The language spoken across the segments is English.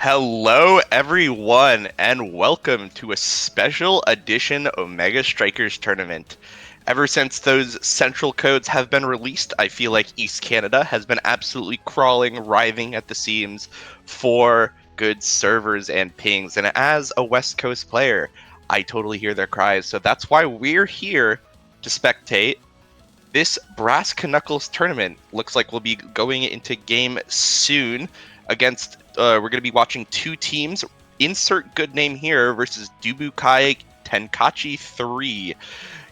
Hello, everyone, and welcome to a special edition Omega Strikers tournament. Ever since those central codes have been released, I feel like East Canada has been absolutely crawling, writhing at the seams for good servers and pings. And as a West Coast player, I totally hear their cries. So that's why we're here to spectate this Brass Canuckles tournament. Looks like we'll be going into game soon against, we're going to be watching two teams. Insert good name here versus Dubukai Tenkachi 3.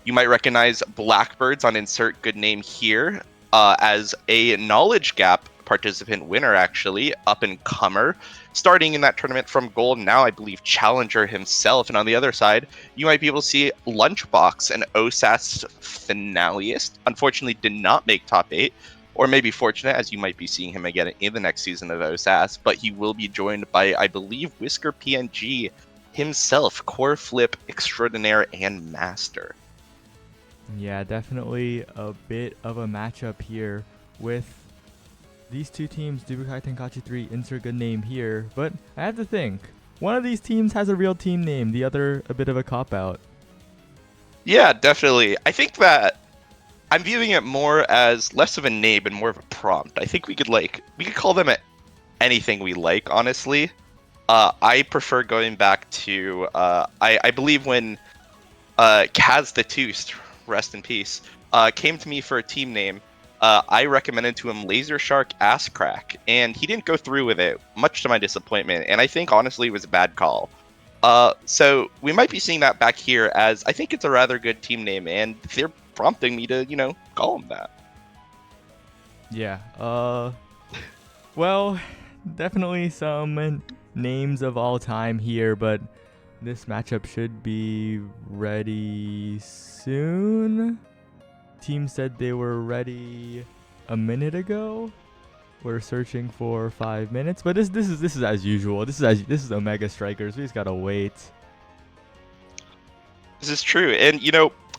You might recognize Blackbirds on insert good name here as a knowledge gap participant winner, actually, up and comer, starting in that tournament from gold. Now, I believe, challenger himself. And on the other side, you might be able to see Lunchbox, an OSAS finalist. Unfortunately, did not make top 8. Or maybe fortunate, as you might be seeing him again in the next season of OSAS. But he will be joined by, I believe, Whisker PNG himself, core flip extraordinaire and master. Yeah, definitely a bit of a matchup here with these two teams, Dubukai Tenkachi 3, insert good name here. But I have to think, one of these teams has a real team name, the other a bit of a cop-out. Yeah, definitely. I think that I'm viewing it more as less of a name and more of a prompt. I think we could call them anything we like, honestly. I prefer going back to I believe when Kaz the Tooth, rest in peace, came to me for a team name, I recommended to him Laser Shark Ass Crack, and he didn't go through with it, much to my disappointment, and I think honestly it was a bad call. So we might be seeing that back here, as I think it's a rather good team name, and they're prompting me to, call him that. Yeah, well, definitely some names of all time here, but this matchup should be ready soon. Team said they were ready a minute ago. We're searching for 5 minutes, but this is as usual. This is Omega Strikers. We just gotta wait. This is true, and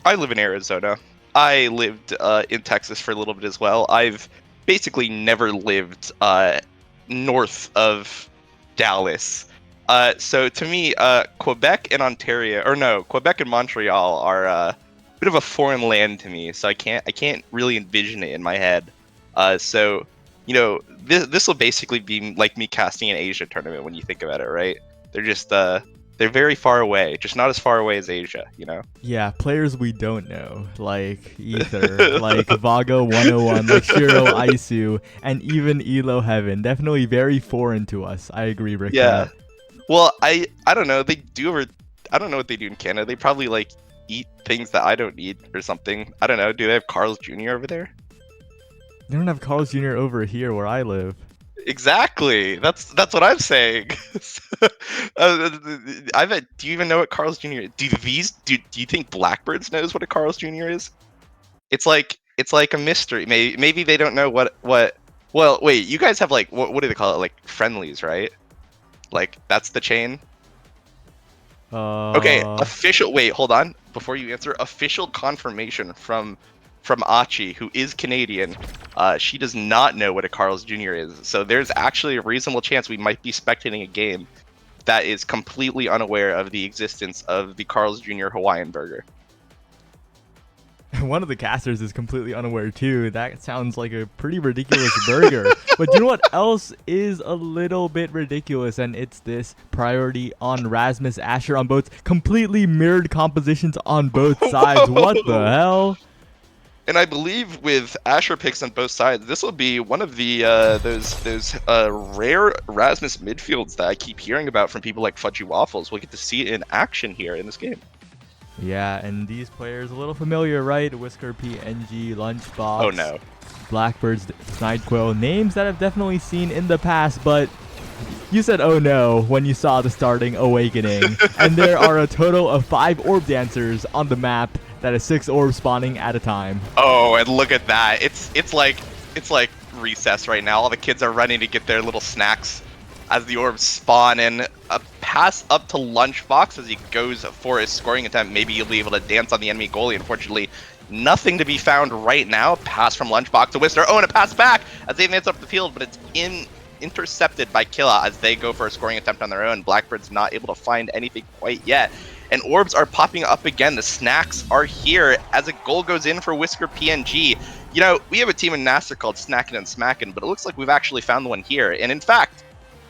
I live in Arizona. I lived in Texas for a little bit as well. I've basically never lived north of Dallas. So to me, Quebec and Montreal are a bit of a foreign land to me. So I can't really envision it in my head. So this will basically be like me casting an Asia tournament when you think about it, right? They're just they're very far away, just not as far away as Asia, Yeah, players we don't know, like Ether, like Vago 101, like Shiro Aisu, and even Elo Heaven. Definitely very foreign to us. I agree, Rick. Yeah. Well, I don't know. I don't know what they do in Canada. They probably eat things that I don't eat or something. I don't know. Do they have Carl's Jr. over there? They don't have Carl's Jr. over here where I live. Exactly. That's what I'm saying. I bet. Do you even know what Carl's Jr. is? Do you think Blackbirds knows what a Carl's Jr. is? It's like a mystery. Maybe they don't know what. Well, wait. You guys have what do they call it? Like friendlies, right? Like that's the chain. Okay. Official. Wait. Hold on. Before you answer, official confirmation from Achi, who is Canadian. She does not know what a Carl's Jr. is. So there's actually a reasonable chance we might be spectating a game that is completely unaware of the existence of the Carl's Jr. Hawaiian burger. One of the casters is completely unaware too. That sounds like a pretty ridiculous burger. But you know what else is a little bit ridiculous? And it's this priority on Rasmus Asher on both completely mirrored compositions on both sides. What the hell? And I believe with Asher picks on both sides, this will be one of the those rare Rasmus midfields that I keep hearing about from people like Fudgy Waffles. We'll get to see it in action here in this game. Yeah, and these players a little familiar, right? Whisker PNG, Lunchbox. Oh no. Blackbirds, Snidequill, names that I've definitely seen in the past, but you said oh no when you saw the starting Awakening, and there are a total of 5 orb dancers on the map. That is 6 orbs spawning at a time. Oh, and look at that! It's like recess right now. All the kids are running to get their little snacks as the orbs spawn, and a pass up to Lunchbox as he goes for his scoring attempt. Maybe he'll be able to dance on the enemy goalie. Unfortunately, nothing to be found right now. Pass from Lunchbox to Whistler. Oh, and a pass back as they advance up the field, but it's in intercepted by Killa as they go for a scoring attempt on their own. Blackbird's not able to find anything quite yet. And orbs are popping up again. The snacks are here as a goal goes in for Whisker PNG. You know, we have a team in Nassau called Snackin' and Smackin', but it looks like we've actually found one here. And in fact,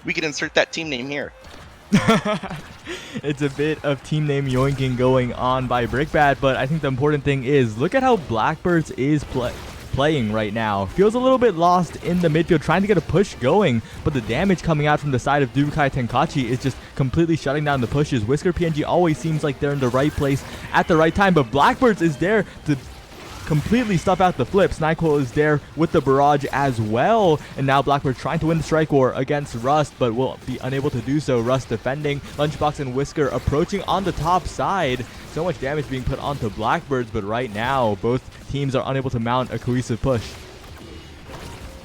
we can insert that team name here. It's a bit of team name yoinking going on by Brickbat, but I think the important thing is look at how Blackbirds is playing right now. Feels a little bit lost in the midfield, trying to get a push going, but the damage coming out from the side of Dubukai Tenkachi is just completely shutting down the pushes. Whisker PNG always seems like they're in the right place at the right time, but Blackbirds is there to completely stuff out the flip. Sniquel is there with the barrage as well, and now Blackbird trying to win the strike war against Rust, but will be unable to do so. Rust defending, Lunchbox and Whisker approaching on the top side. So much damage being put onto Blackbirds, but right now both teams are unable to mount a cohesive push.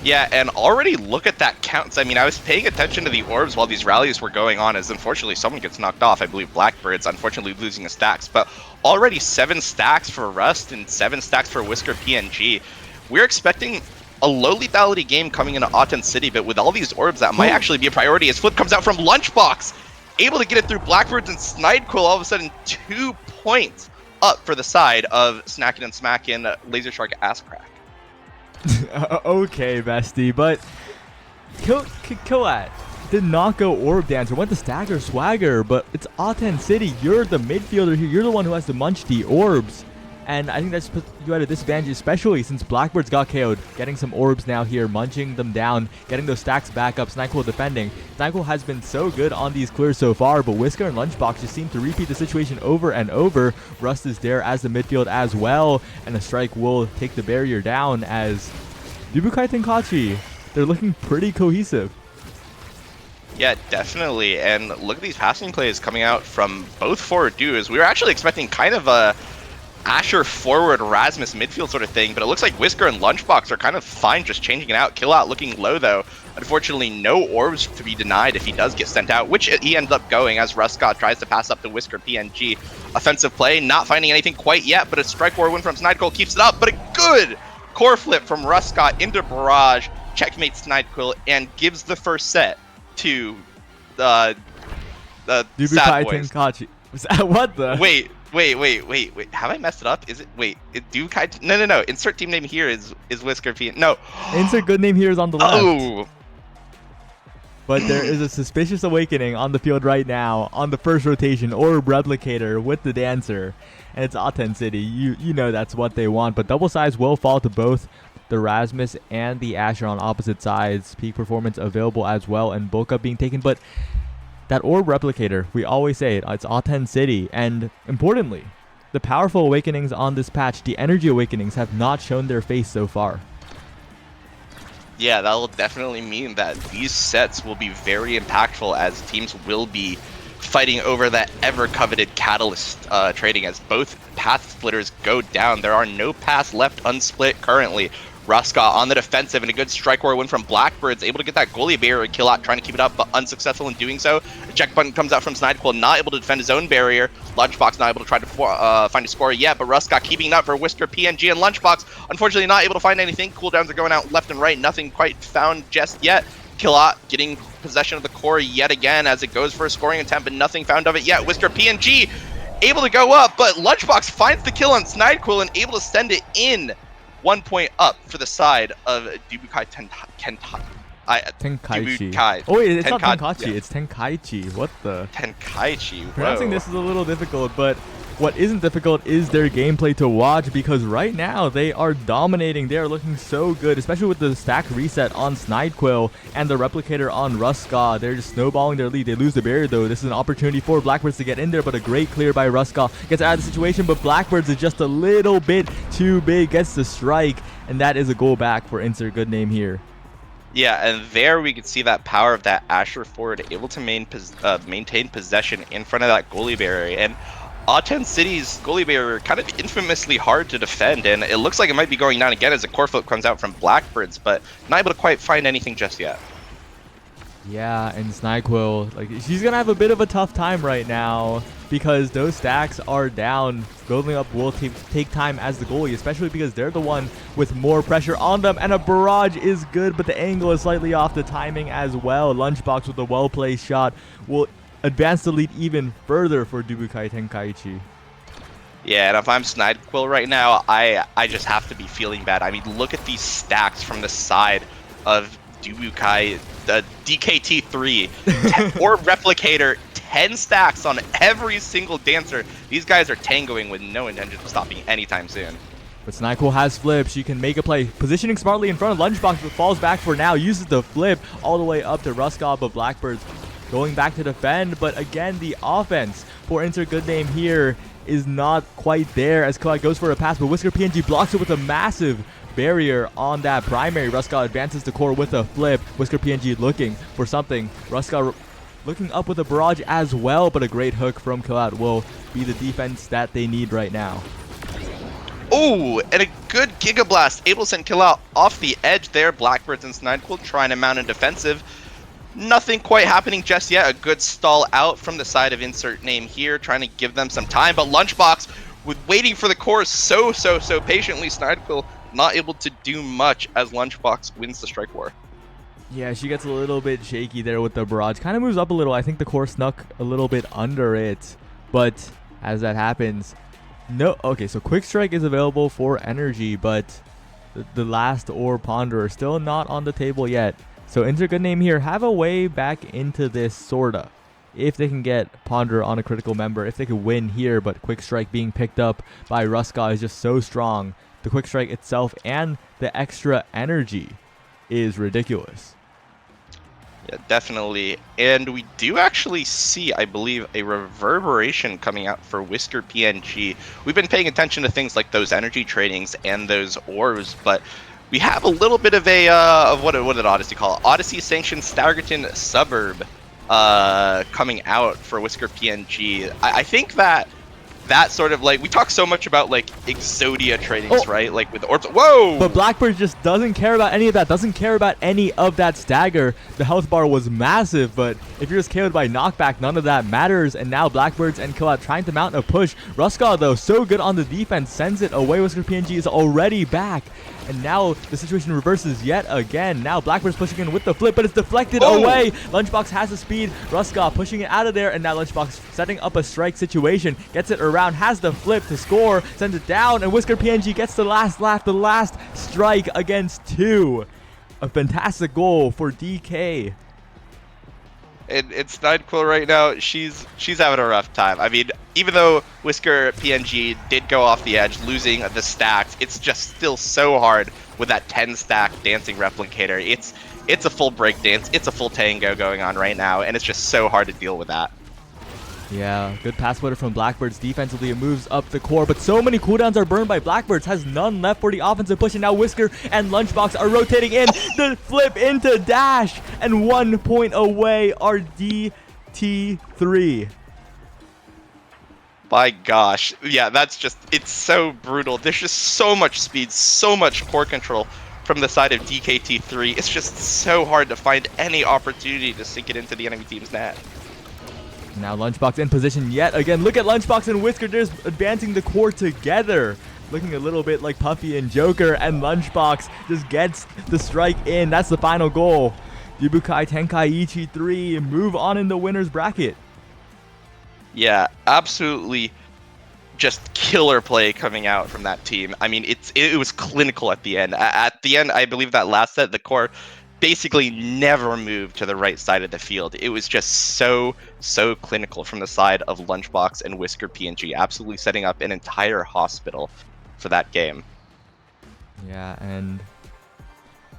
Yeah, and already look at that counts. I mean, I was paying attention to the orbs while these rallies were going on, as unfortunately someone gets knocked off. I believe Blackbird's unfortunately losing the stacks, but already 7 stacks for Rust and 7 stacks for Whisker PNG. We're expecting a low lethality game coming into Aten City, but with all these orbs, that might actually be a priority as Flip comes out from Lunchbox, able to get it through Blackbirds and Snidequill. All of a sudden 2 points up for the side of Snackin' and Smackin' Laser Shark Ass Crack. Okay, bestie, but Killat did not go Orb Dancer, went to Stagger Swagger, but it's Aten City. You're the midfielder here. You're the one who has to munch the orbs. And I think that's put you at a disadvantage, especially since Blackbirds got KO'd. Getting some orbs now here, munching them down, getting those stacks back up. Sniquel defending. Sniquel has been so good on these clears so far, but Whisker and Lunchbox just seem to repeat the situation over and over. Rust is there as the midfield as well, and a strike will take the barrier down as Dubukai Tenkachi. They're looking pretty cohesive. Yeah, definitely. And look at these passing plays coming out from both forward duos. We were actually expecting kind of a Asher forward Rasmus midfield sort of thing, but it looks like Whisker and Lunchbox are kind of fine just changing it out. Killout looking low though. Unfortunately, no orbs to be denied if he does get sent out, which he ends up going as Ruscott tries to pass up to Whisker PNG. Offensive play, not finding anything quite yet, but a strike war win from Snidequill keeps it up, but a good core flip from Ruscott into Barrage, checkmates Snidequill, and gives the first set to the Sad Boys. Tenkachi. What the? Wait. Have I messed it up? Is it? Wait. Dubukai? No. Insert team name here is Whisker P. No. Insert good name here is on the left. Oh. But there is a suspicious awakening on the field right now on the first rotation. Orb Replicator with the Dancer. And it's Aten City. You know that's what they want. But double size will fall to both the Rasmus and the Asher on opposite sides. Peak performance available as well, and bulk up being taken. But that Orb Replicator, we always say it, it's Aten City. And importantly, the powerful awakenings on this patch, the energy awakenings, have not shown their face so far. Yeah, that'll definitely mean that these sets will be very impactful as teams will be fighting over that ever-coveted Catalyst trading as both path splitters go down. There are no paths left unsplit currently. Ruscott on the defensive and a good strike war win from Blackbirds, able to get that goalie barrier. Killat trying to keep it up, but unsuccessful in doing so. A check button comes out from Snidequill, not able to defend his own barrier. Lunchbox not able to try to find a score yet, but Ruscott keeping it up for Whisker, PNG, and Lunchbox. Unfortunately not able to find anything. Cooldowns are going out left and right, nothing quite found just yet. Killat getting possession of the core yet again as it goes for a scoring attempt, but nothing found of it yet. Whisker, PNG able to go up, but Lunchbox finds the kill on Snidequill and able to send it in. 1 point up for the side of Dubukai Tenkaichi. Dubukai. Oh wait, it's not Tenkachi, yeah. It's Tenkaichi. What the? Tenkaichi. Whoa. Pronouncing this is a little difficult, but what isn't difficult is their gameplay to watch, because right now they are dominating. They are looking so good, especially with the stack reset on Snidequill and the Replicator on Ruska. They're just snowballing their lead. They lose the barrier though. This is an opportunity for Blackbirds to get in there, but a great clear by Ruska. Gets out of the situation, but Blackbirds is just a little bit too big. Gets the strike, and that is a goal back for insert good name here. Yeah, and there we can see that power of that Asher forward able to maintain possession in front of that goalie barrier. And Aten City's goalie barrier kind of infamously hard to defend, and it looks like it might be going down again as a core flip comes out from Blackbirds, but not able to quite find anything just yet. Yeah, and Snidequill, like, she's gonna have a bit of a tough time right now. because those stacks are down. Building up will take time as the goalie, especially because they're the one with more pressure on them. And a barrage is good, but the angle is slightly off, the timing as well. Lunchbox with a well-placed shot will advance the lead even further for Dubukai Tenkaichi. Yeah, and if I'm Snidequill right now, I just have to be feeling bad. I mean, look at these stacks from the side of Dubukai, the DKT3, or Replicator, 10 stacks on every single dancer. These guys are tangoing with no intention of stopping anytime soon. But Snidequill has flip. She can make a play. Positioning smartly in front of Lunchbox, but falls back for now. Uses the flip all the way up to Ruskov, but Blackbirds going back to defend. But again, the offense for Inter Goodname here is not quite there as Collide goes for a pass, but Whisker PNG blocks it with a massive barrier on that primary. Ruskov advances the core with a flip. Whisker PNG looking for something. Ruskov looking up with a barrage as well, but a great hook from Collat will be the defense that they need right now. Oh, and a good Giga Blast, able to send Collat off the edge there. Blackbirds and Snidequill trying to mount a defensive. Nothing quite happening just yet. A good stall out from the side of Insert Name here, trying to give them some time. But Lunchbox, with waiting for the core so patiently, Snidequill not able to do much as Lunchbox wins the strike war. Yeah, she gets a little bit shaky there with the barrage. Kind of moves up a little. I think the core snuck a little bit under it. But as that happens, no. Okay, so Quick Strike is available for energy, but the last or Ponderer still not on the table yet. So Inter Goodname here have a way back into this, sorta. If they can get Ponder on a critical member, if they could win here, but Quick Strike being picked up by Ruskov is just so strong. The Quick Strike itself and the extra energy is ridiculous. Yeah, definitely. And we do actually see, I believe, a reverberation coming out for Whisker PNG. We've been paying attention to things like those energy tradings and those orbs, but we have a little bit of a, what did Odyssey call it? Odyssey sanctioned Staggerton suburb coming out for Whisker PNG. I think that sort of, like, we talk so much about, like, Exodia tradings, right? Like, with orbs. Whoa! But Blackbird just doesn't care about any of that, doesn't care about any of that stagger. The health bar was massive, but if you're just KO'd by knockback, none of that matters. And now Blackbirds and Collat trying to mount a push. Ruskov, though, so good on the defense, sends it away. Whisker PNG is already back. And now the situation reverses yet again. Now Blackbird's pushing in with the flip, but it's deflected away. Lunchbox has the speed. Ruskov pushing it out of there, and now Lunchbox setting up a strike situation. Gets it around, has the flip to score, sends it down, and Whisker PNG gets the last laugh, the last strike against 2. A fantastic goal for DK. It's Snidequill right now. She's having a rough time. I mean, even though Whisker PNG did go off the edge, losing the stacks, it's just still so hard with that 10-stack dancing replicator. It's a full break dance. It's a full tango going on right now, and it's just so hard to deal with that. Yeah, good pass splitter from Blackbirds. Defensively, it moves up the core, but so many cooldowns are burned by Blackbirds. Has none left for the offensive push, and now Whisker and Lunchbox are rotating in. The flip into dash, and 1 point away are DT3. My gosh. Yeah, that's just, it's so brutal. There's just so much speed, so much core control from the side of DKT3. It's just so hard to find any opportunity to sink it into the enemy team's net. Now Lunchbox in position yet again. Look at Lunchbox and Whisker just advancing the core together. Looking a little bit like Puffy and Joker, and Lunchbox just gets the strike in. That's the final goal. Dubukai Tenkaichi 3 move on in the winner's bracket. Yeah, absolutely just killer play coming out from that team. I mean, it was clinical at the end. At the end, I believe that last set, the core basically never moved to the right side of the field. It was just so clinical from the side of Lunchbox and Whisker PNG, absolutely setting up an entire hospital for that game. Yeah, and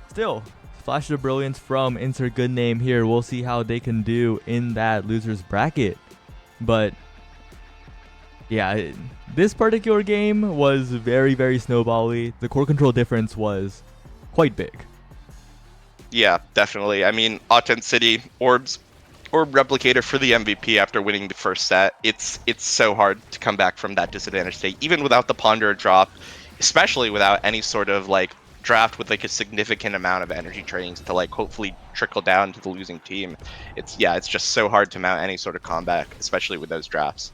still, flash of brilliance from Insert Goodname here. We'll see how they can do in that loser's bracket. But yeah, this particular game was very snowbally. The core control difference was quite big. Yeah, definitely. I mean, Authenticity, Orb Replicator for the MVP after winning the first set. It's so hard to come back from that disadvantage state, even without the Ponderer drop, especially without any sort of, like, draft with, like, a significant amount of energy trainings to, like, hopefully trickle down to the losing team. It's just so hard to mount any sort of comeback, especially with those drafts.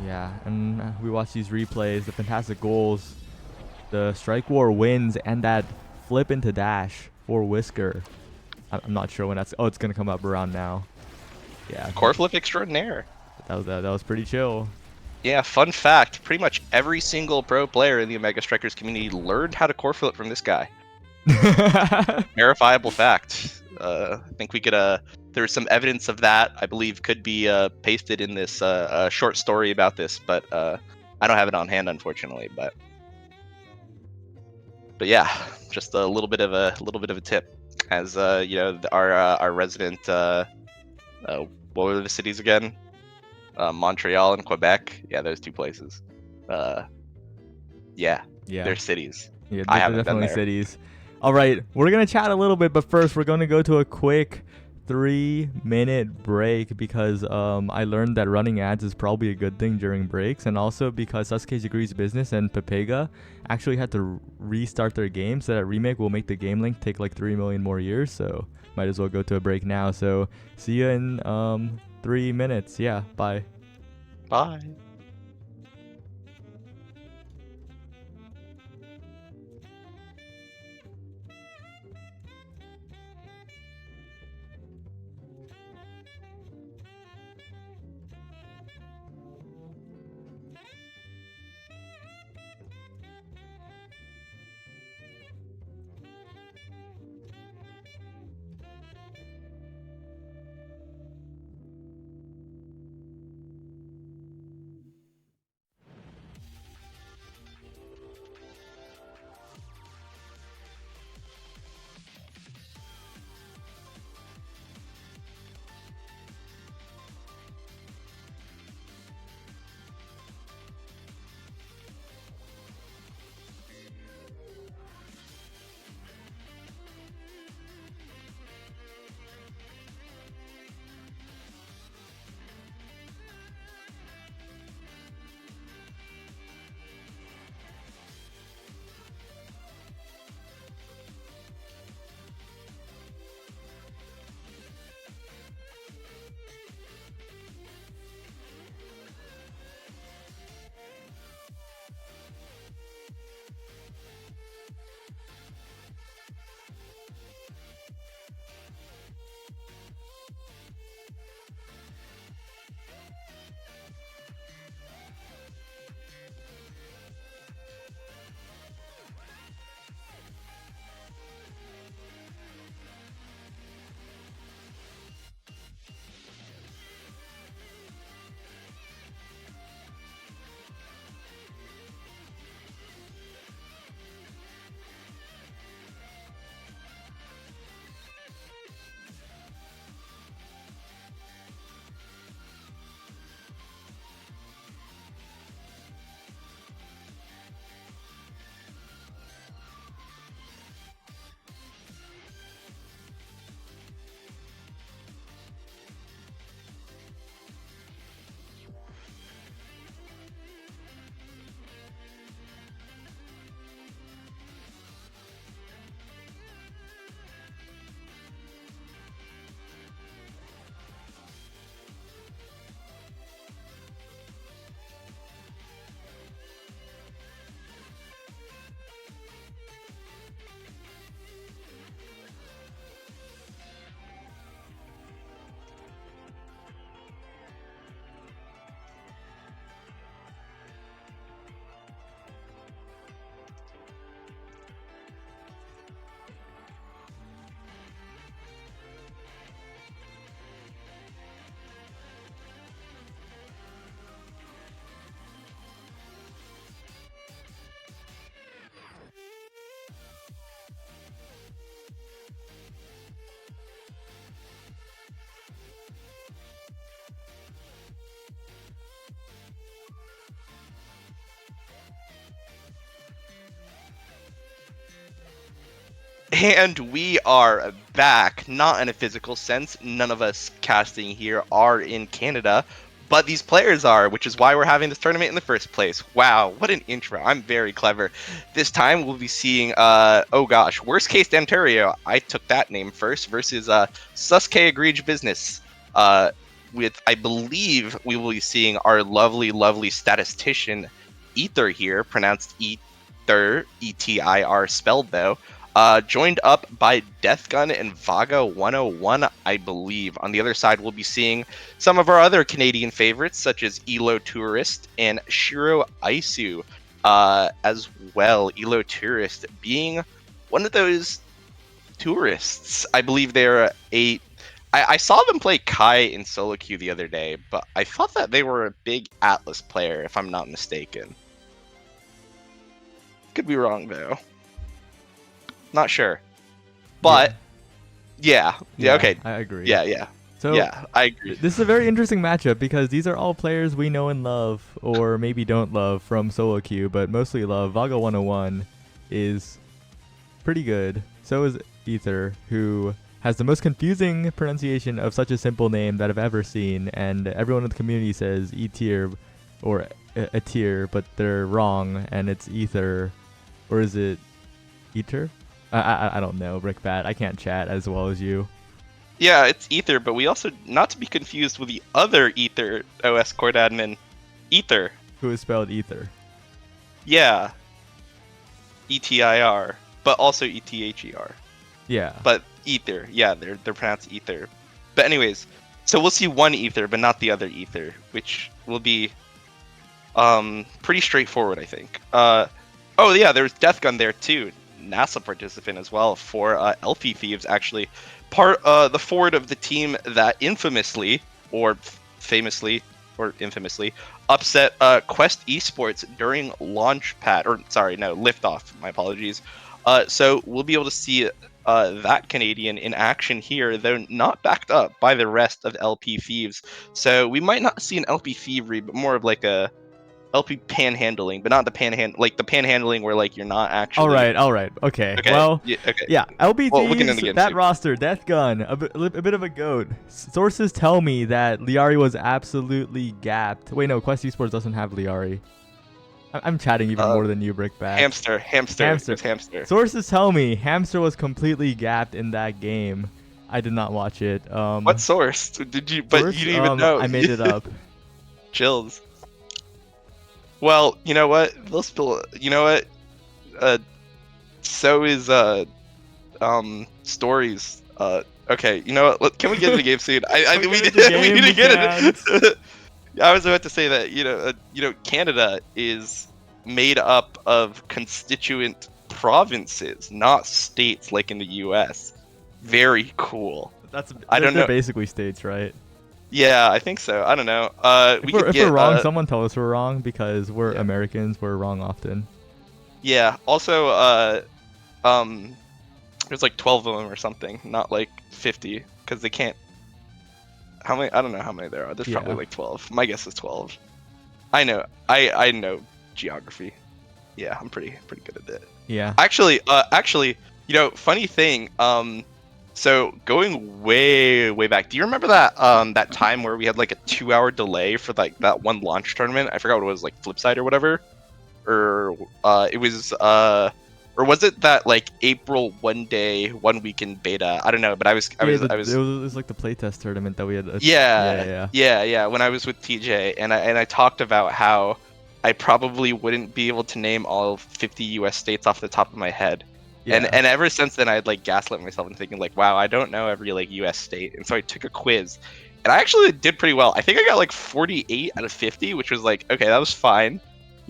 Yeah, and we watch these replays, the fantastic goals, the strike war wins, and that flip into dash for Whisker. I'm not sure when that's. Oh, it's gonna come up around now. Yeah, Core flip extraordinaire. that was pretty chill. Yeah, fun fact, pretty much every single pro player in the Omega Strikers community learned how to core flip from this guy. Verifiable fact. I think we could, there's some evidence of that, I believe, could be pasted in this short story about this, but I don't have it on hand, unfortunately. But yeah, just a little bit of a tip, as you know, our resident what were the cities again? Montreal and Quebec. Yeah, those two places. Uh, yeah, Yeah, they're cities. yeah, I they're haven't been definitely there. cities. All right, we're gonna chat a little bit, but first we're gonna go to a quick 3-minute break because I learned that running ads is probably a good thing during breaks, and also because Sasuke's Agrees Business and Pepega actually had to restart their game, so that remake will make the game link take like 3 million more years. So might as well go to a break now. So see you in 3 minutes. Yeah, bye. Bye. And we are back, not in a physical sense. None of us casting here are in Canada, but these players are, which is why we're having this tournament in the first place. Wow, what an intro. I'm very clever. This time we'll be seeing, oh gosh, Worst Case Ontario. I took that name first, versus Sasuke Agreed Business. with, I believe, we will be seeing our lovely, lovely statistician, Ether here, pronounced Ether, E-T-I-R spelled though, joined up by Deathgun and Vaga101, I believe. On the other side, we'll be seeing some of our other Canadian favorites, such as Elo Tourist and Shiro Aisu as well. Elo Tourist being one of those tourists. I believe they're I saw them play Kai in solo queue the other day, but I thought that they were a big Atlas player, if I'm not mistaken. Could be wrong though. Not sure. But yeah, okay. I agree. Yeah. So yeah, I agree. This is a very interesting matchup because these are all players we know and love, or maybe don't love from solo queue, but mostly love. Vaga101 is pretty good. So is Ether, who has the most confusing pronunciation of such a simple name that I've ever seen, and everyone in the community says E-tier or a tier, but they're wrong, and it's Ether, or is it Ether? I don't know, Brickbat. I can't chat as well as you. Yeah, it's Ether, but we also, not to be confused with the other Ether OS Cord admin, Ether. Who is spelled Ether. Yeah. E-T-I-R, but also E-T-H-E-R. Yeah. But Ether, yeah, they're pronounced Ether. But anyways, so we'll see one Ether, but not the other Ether, which will be pretty straightforward, I think. Oh yeah, there's Deathgun there too. NASA participant as well for LP Thieves, actually. The forward of the team that infamously, or famously, or infamously, upset Quest Esports during liftoff, my apologies. So we'll be able to see that Canadian in action here, though not backed up by the rest of LP Thieves. So we might not see an LP Thievery, but more of like a LP panhandling, but not the panhandling where like you're not actually. All right. Okay. Well, yeah. LP Thieves, that roster, Deathgun, a bit of a goat. Sources tell me that Liari was absolutely gapped. Wait, no, Quest Esports doesn't have Liari. I'm chatting even more than you, Brickbat. Hamster. Sources tell me Hamster was completely gapped in that game. I did not watch it. What source did you? But you didn't even know. I made it up. Chills. Well, you know what? You know what? So is stories. Okay, you know what? Can we get in the game soon? We need to get it. I was about to say that Canada is made up of constituent provinces, not states like in the U.S. Very cool. They're basically states, right? Yeah, I think so. I don't know. If we're wrong, someone tell us we're wrong, because we're Americans. We're wrong often. Yeah. Also, there's like 12 of them or something, not like 50, because they can't. How many? I don't know how many there are. There's probably like 12. My guess is 12. I know. I know geography. Yeah, I'm pretty good at it. Yeah. Actually, funny thing. So going way back, do you remember that that time where we had like a 2-hour delay for like that one launch tournament? I forgot what it was, like Flipside or whatever, or it was or was it that like April 1 weekend beta? I don't know, but it was like the playtest tournament that we had. Yeah. When I was with TJ, and I talked about how I probably wouldn't be able to name all 50 U.S. states off the top of my head. Yeah. And ever since then, I'd like gaslit myself and thinking like, wow, I don't know every like U.S. state. And so I took a quiz, and I actually did pretty well. I think I got like 48 out of 50, which was like, okay, that was fine,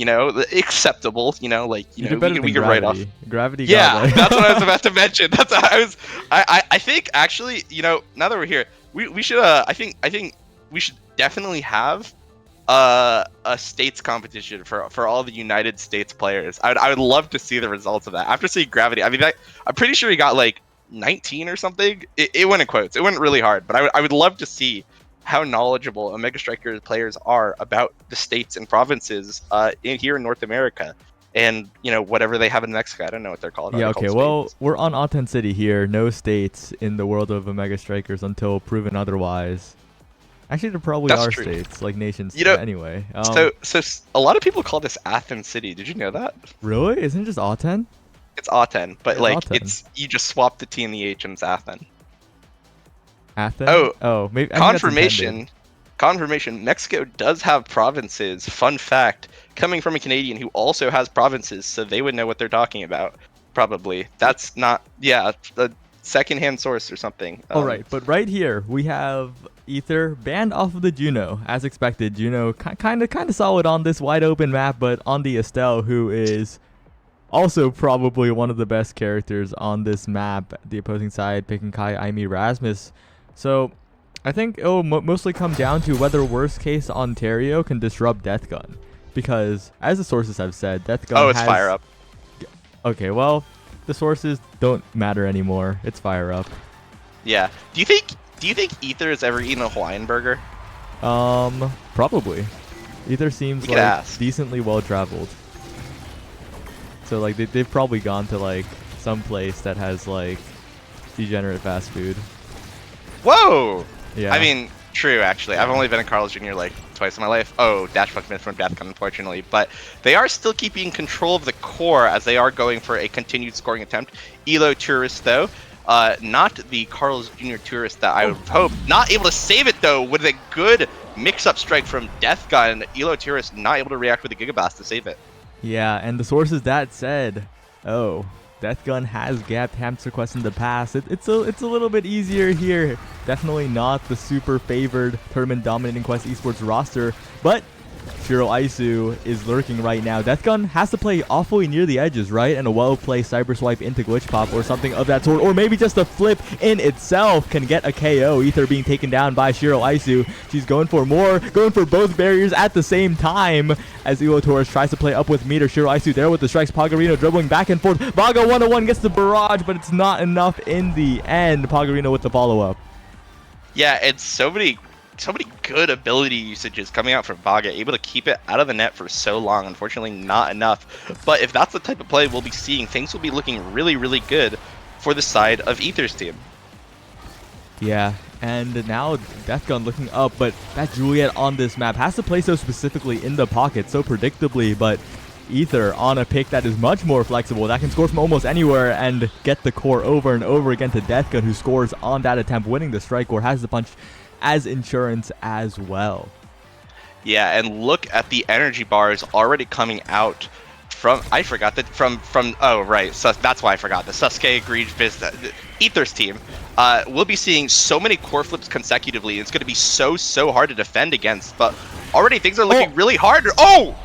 acceptable. We could write off. Gravity. Yeah, that's what I was about to mention. That's what I think actually, now that we're here, we should I think we should definitely have a states competition for all the United States players. I would love to see the results of that. After seeing Gravity, I mean, I'm pretty sure he got like 19 or something. It went in quotes. It went really hard, but I would love to see how knowledgeable Omega Strikers players are about the states and provinces here in North America, and whatever they have in Mexico. I don't know what they're called. Yeah. Okay. Well, we're on Autumn City here. No states in the world of Omega Strikers until proven otherwise. Actually, there probably are states, like nations. Anyway. So a lot of people call this Athens City. Did you know that? Really? Isn't it just Aten? It's Aten, but it's you just swap the T and the H and it's Athen. Athen? Oh, maybe confirmation. Confirmation, Mexico does have provinces. Fun fact, coming from a Canadian who also has provinces, so they would know what they're talking about. Probably. That's not, yeah, a secondhand source or something. All right, but right here we have Ether banned off of the Juno, as expected. Juno kind of solid on this wide open map, but on the Estelle, who is also probably one of the best characters on this map, the opposing side picking Kai, Aimi, Rasmus. So I think it'll mostly come down to whether worst case Ontario can disrupt Death Gun, because as the sources have said, Death Gun it's fire up. Okay, well, the sources don't matter anymore. It's fire up. Yeah. Do you think Ether has ever eaten a Hawaiian burger? Probably. Ether seems like decently well traveled. So like they've probably gone to like some place that has like degenerate fast food. Whoa! Yeah. I mean, true actually. I've only been in Carl's Jr. like twice in my life. Oh, dash puck missed from Death Gun, unfortunately. But they are still keeping control of the core as they are going for a continued scoring attempt. Elo Tourist though. Not the Carl's Jr. Tourist that I would hope. Not able to save it though with a good mix-up strike from Death Gun. Elo Tourist not able to react with a Gigablast to save it. Yeah, and the sources that said, oh, Death Gun has gapped Hamster Quest in the past. It's a little bit easier here. Definitely not the super favored tournament dominating Quest Esports roster, but Shiro Aisu is lurking right now. Death Gun has to play awfully near the edges, right? And a well-placed Cyber Swipe into Glitch Pop or something of that sort. Or maybe just a flip in itself can get a KO. Ether being taken down by Shiro Aisu. She's going for more, going for both barriers at the same time as Elo Torres tries to play up with meter. Shiro Aisu there with the strikes. Pagarino dribbling back and forth. Vaga 101 gets the barrage, but it's not enough in the end. Pagarino with the follow-up. Yeah, it's so many good ability usages coming out from Vaga, able to keep it out of the net for so long. Unfortunately, not enough. But if that's the type of play we'll be seeing, things will be looking really, really good for the side of Ether's team. Yeah, and now Death Gun looking up, but that Juliet on this map has to play so specifically in the pocket, so predictably, but Ether on a pick that is much more flexible, that can score from almost anywhere and get the core over and over again to Death Gun, who scores on that attempt, winning the strike or has the punch as insurance as well. Yeah, and look at the energy bars already coming out from, I forgot that, from oh, right, so that's why I forgot, the Sasuke, Greed, Ether's team. We'll be seeing so many core flips consecutively. It's going to be so hard to defend against, but already things are looking really hard. Oh!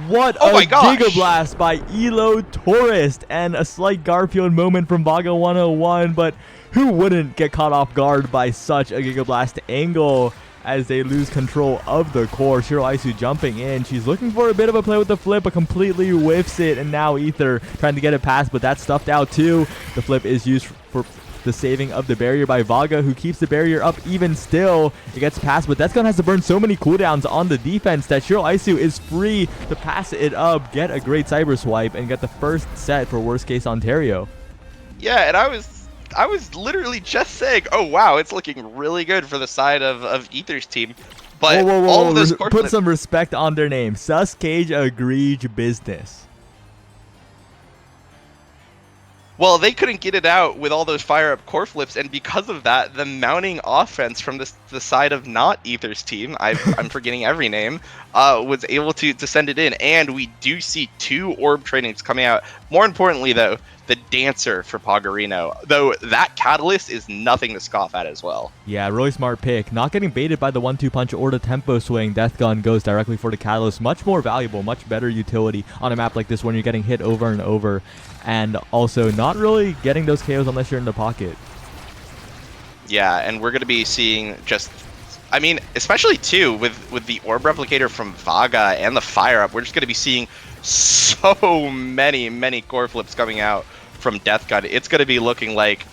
What a Giga Blast by Elo Tourist, and a slight Garfield moment from Vaga 101, but who wouldn't get caught off guard by such a Giga Blast angle as they lose control of the core? Shiro Aisu jumping in. She's looking for a bit of a play with the flip, but completely whiffs it, and now Ether trying to get it past, but that's stuffed out too. The flip is used for the saving of the barrier by Vaga, who keeps the barrier up even still. It gets past, but Death Gun has to burn so many cooldowns on the defense that Shiro Aisu is free to pass it up, get a great Cyber Swipe, and get the first set for worst case Ontario. Yeah, and I was literally just saying, oh wow, it's looking really good for the side of Ether's team. But whoa, all of those put some respect on their name. Cage Egregious Business. Well, they couldn't get it out with all those fire-up core flips, and because of that, the mounting offense from the side of not Ether's team, I'm forgetting every name, was able to send it in, and we do see 2 orb trainings coming out. More importantly, though, the Dancer for Pagarino, though that Catalyst is nothing to scoff at as well. Yeah, really smart pick. Not getting baited by the 1-2 punch or the tempo swing. Death Gun goes directly for the Catalyst. Much more valuable, much better utility on a map like this when you're getting hit over and over. And also not really getting those KOs unless you're in the pocket. Yeah, and we're going to be seeing just, I mean, especially too with the Orb Replicator from Vaga and the Fire Up, we're just going to be seeing so many core flips coming out from Death Gun. It's going to be looking like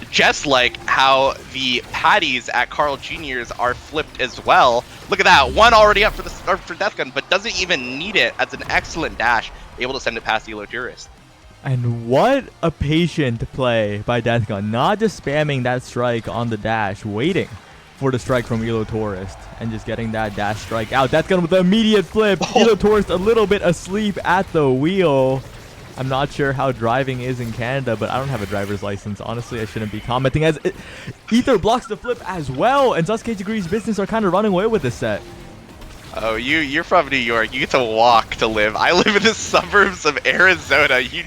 just like how the patties at Carl Jr.'s are flipped as well. Look at that, one already up for Death Gun, but doesn't even need it as an excellent dash, able to send it past Elo Tourist. And what a patient play by Death Gun, not just spamming that strike on the dash, waiting for the strike from Elo Tourist and just getting that dash strike out. Death Gun with the immediate flip. Elo Tourist a little bit asleep at the wheel. I'm not sure how driving is in Canada, but I don't have a driver's license. Honestly, I shouldn't be commenting, as Ether blocks the flip as well, and Sasuke Degrees Business are kind of running away with this set. Oh, you're from New York. You get to walk to live. I live in the suburbs of Arizona. You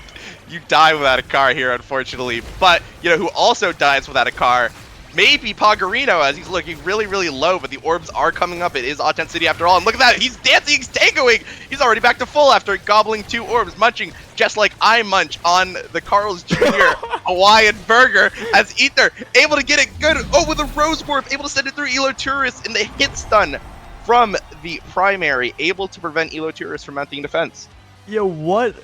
die without a car here, unfortunately. But, you know, who also dies without a car? Maybe Pagarino, as he's looking really, really low, but the orbs are coming up. It is Authenticity after all. And look at that. He's dancing. He's tangoing. He's already back to full after gobbling 2 orbs, munching just like I munch on the Carl's Jr. Hawaiian burger, as Ether able to get it good. Oh, with a Rose Morph, able to send it through Elo Tourist, and the hit stun from the primary, able to prevent Elo Tourist from mounting defense. Yo, what?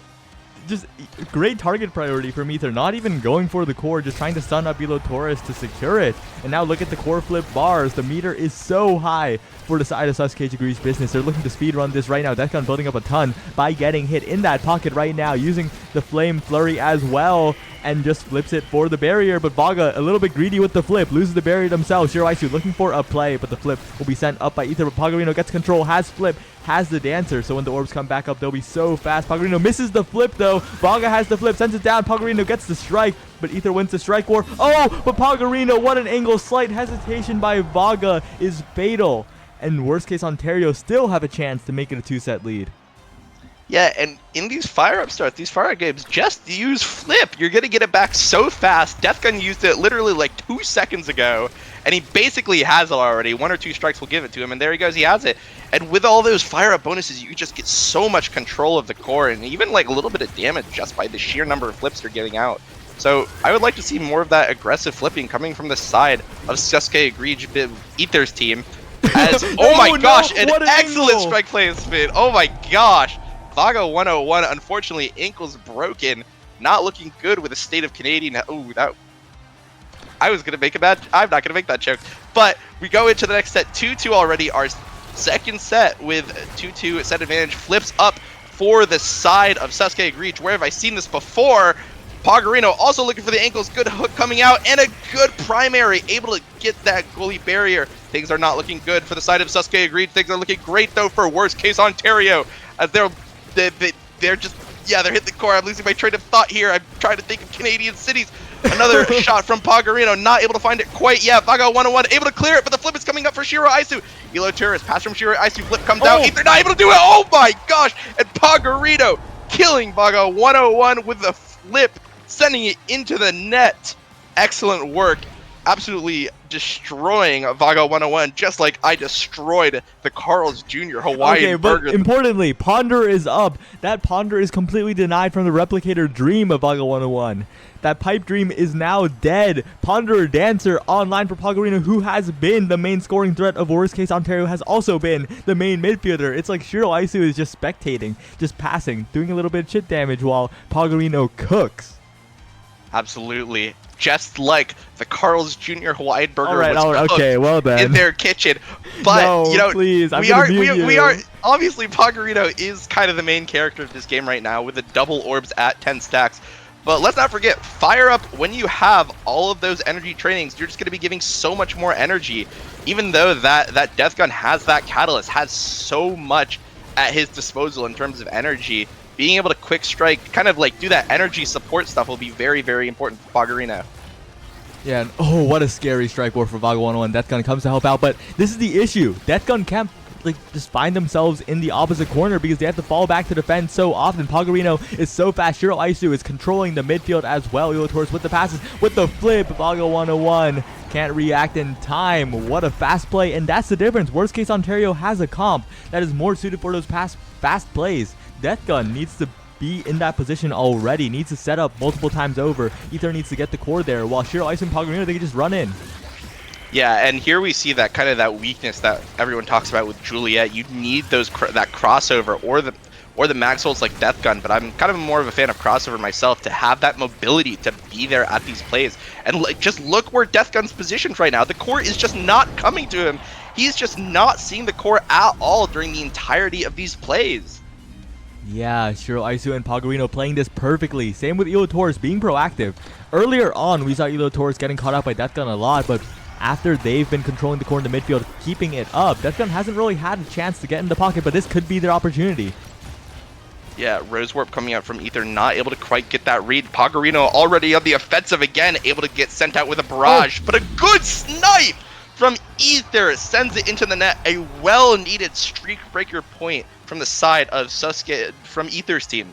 Just great target priority from Ether, not even going for the core, just trying to stun up Elo Taurus to secure it. And now look at the core flip bars. The meter is so high for the side of Sasuke Degrees Business. They're looking to speedrun this right now. Deathgun building up a ton by getting hit in that pocket right now, using the Flame Flurry as well, and just flips it for the barrier. But Vaga, a little bit greedy with the flip, loses the barrier themselves. Shiraisu looking for a play, but the flip will be sent up by Ether. But Pagarino gets control, has flip, has the dancer, so when the orbs come back up, they'll be so fast. Pagarino misses the flip though. Vaga has the flip, sends it down. Pagarino gets the strike, but Ether wins the strike war. Oh, but Pagarino, what an angle. Slight hesitation by Vaga is fatal. And worst case, Ontario still have a chance to make it a 2-set lead. Yeah, and in these fire-up starts, these fire-up games, just use flip. You're going to get it back so fast. Deathgun used it literally like 2 seconds ago, and he basically has it already. 1 or 2 strikes will give it to him, and there he goes, he has it. And with all those fire-up bonuses, you just get so much control of the core, and even like a little bit of damage just by the sheer number of flips you're getting out. So I would like to see more of that aggressive flipping coming from the side of Sasuke Ether's team. As, oh my gosh, an excellent angle. strike play and spin. Oh my gosh. Vago 101, unfortunately, ankle's broken. Not looking good with the state of Canadian. Oh, that. I was going to make a bad. I'm not going to make that joke. But we go into the next set. 2-2 already. Our second set with 2-2 set advantage flips up for the side of Sasuke Reach. Where have I seen this before? Pagarino also looking for the ankles. Good hook coming out and a good primary. Able to get that goalie barrier. Things are not looking good for the side of Sasuke Agreed. Things are looking great though for worst case Ontario. As they're just, yeah, they're hitting the core. I'm losing my train of thought here. I'm trying to think of Canadian cities. Another shot from Pagarino, not able to find it quite yet. Vago 101 able to clear it, but the flip is coming up for Shiro Aisu. Elo Tourist, pass from Shiro Aisu, flip comes out. Ether not able to do it. Oh my gosh! And Pagarino killing Vago 101 with the flip, sending it into the net. Excellent work. Absolutely destroying Vago 101, just like I destroyed the Carl's Jr. Hawaiian burger. But importantly, Ponder is up. That Ponder is completely denied from the replicator dream of Vago 101. That pipe dream is now dead. Ponder Dancer online for Pagarino, who has been the main scoring threat of Worst Case Ontario, has also been the main midfielder. It's like Shiro Aisu is just spectating, just passing, doing a little bit of chip damage while Pagarino cooks. Absolutely. Just like the Carl's Jr. Hawaiian burger okay, well then. in their kitchen. But, no, you know, please, we are, obviously Pagarino is kind of the main character of this game right now with the double orbs at 10 stacks. But let's not forget, fire up, when you have all of those energy trainings, you're just going to be giving so much more energy. Even though that Deathgun has that catalyst, has so much at his disposal in terms of energy, being able to quick strike, kind of like do that energy support stuff will be very, very important for Pagarino. Yeah, and oh, what a scary strike war for Vago 101. Deathgun comes to help out, but this is the issue. Deathgun can't just find themselves in the opposite corner because they have to fall back to defend so often. Pagarino is so fast. Shiro Aisu is controlling the midfield as well. Elo Taurus with the passes, with the flip. Vago 101 can't react in time. What a fast play, and that's the difference. Worst case Ontario has a comp that is more suited for those fast plays. Deathgun needs to be in that position already, needs to set up multiple times over. Ether needs to get the core there, while Shiro Aisu and Pagarino, they can just run in. Yeah, and here we see that kind of that weakness that everyone talks about with Juliet. You need those that crossover or the Maxwell's like Deathgun, but I'm kind of more of a fan of crossover myself, to have that mobility to be there at these plays. And like, just look where Deathgun's positioned right now. The core is just not coming to him. He's just not seeing the core at all during the entirety of these plays. Yeah, Shiro Aisu and Pagarino playing this perfectly. Same with Elo Taurus being proactive. Earlier on, we saw Elo Taurus getting caught out by Deathgun a lot, but after they've been controlling the core in the midfield, keeping it up, Deathgun hasn't really had a chance to get in the pocket, but this could be their opportunity. Yeah, Rose Warp coming out from Ether, not able to quite get that read. Pagarino already on the offensive again, able to get sent out with a barrage, but a good snipe from Ether sends it into the net. A well-needed streak breaker point from the side of Sasuke from Ether's team.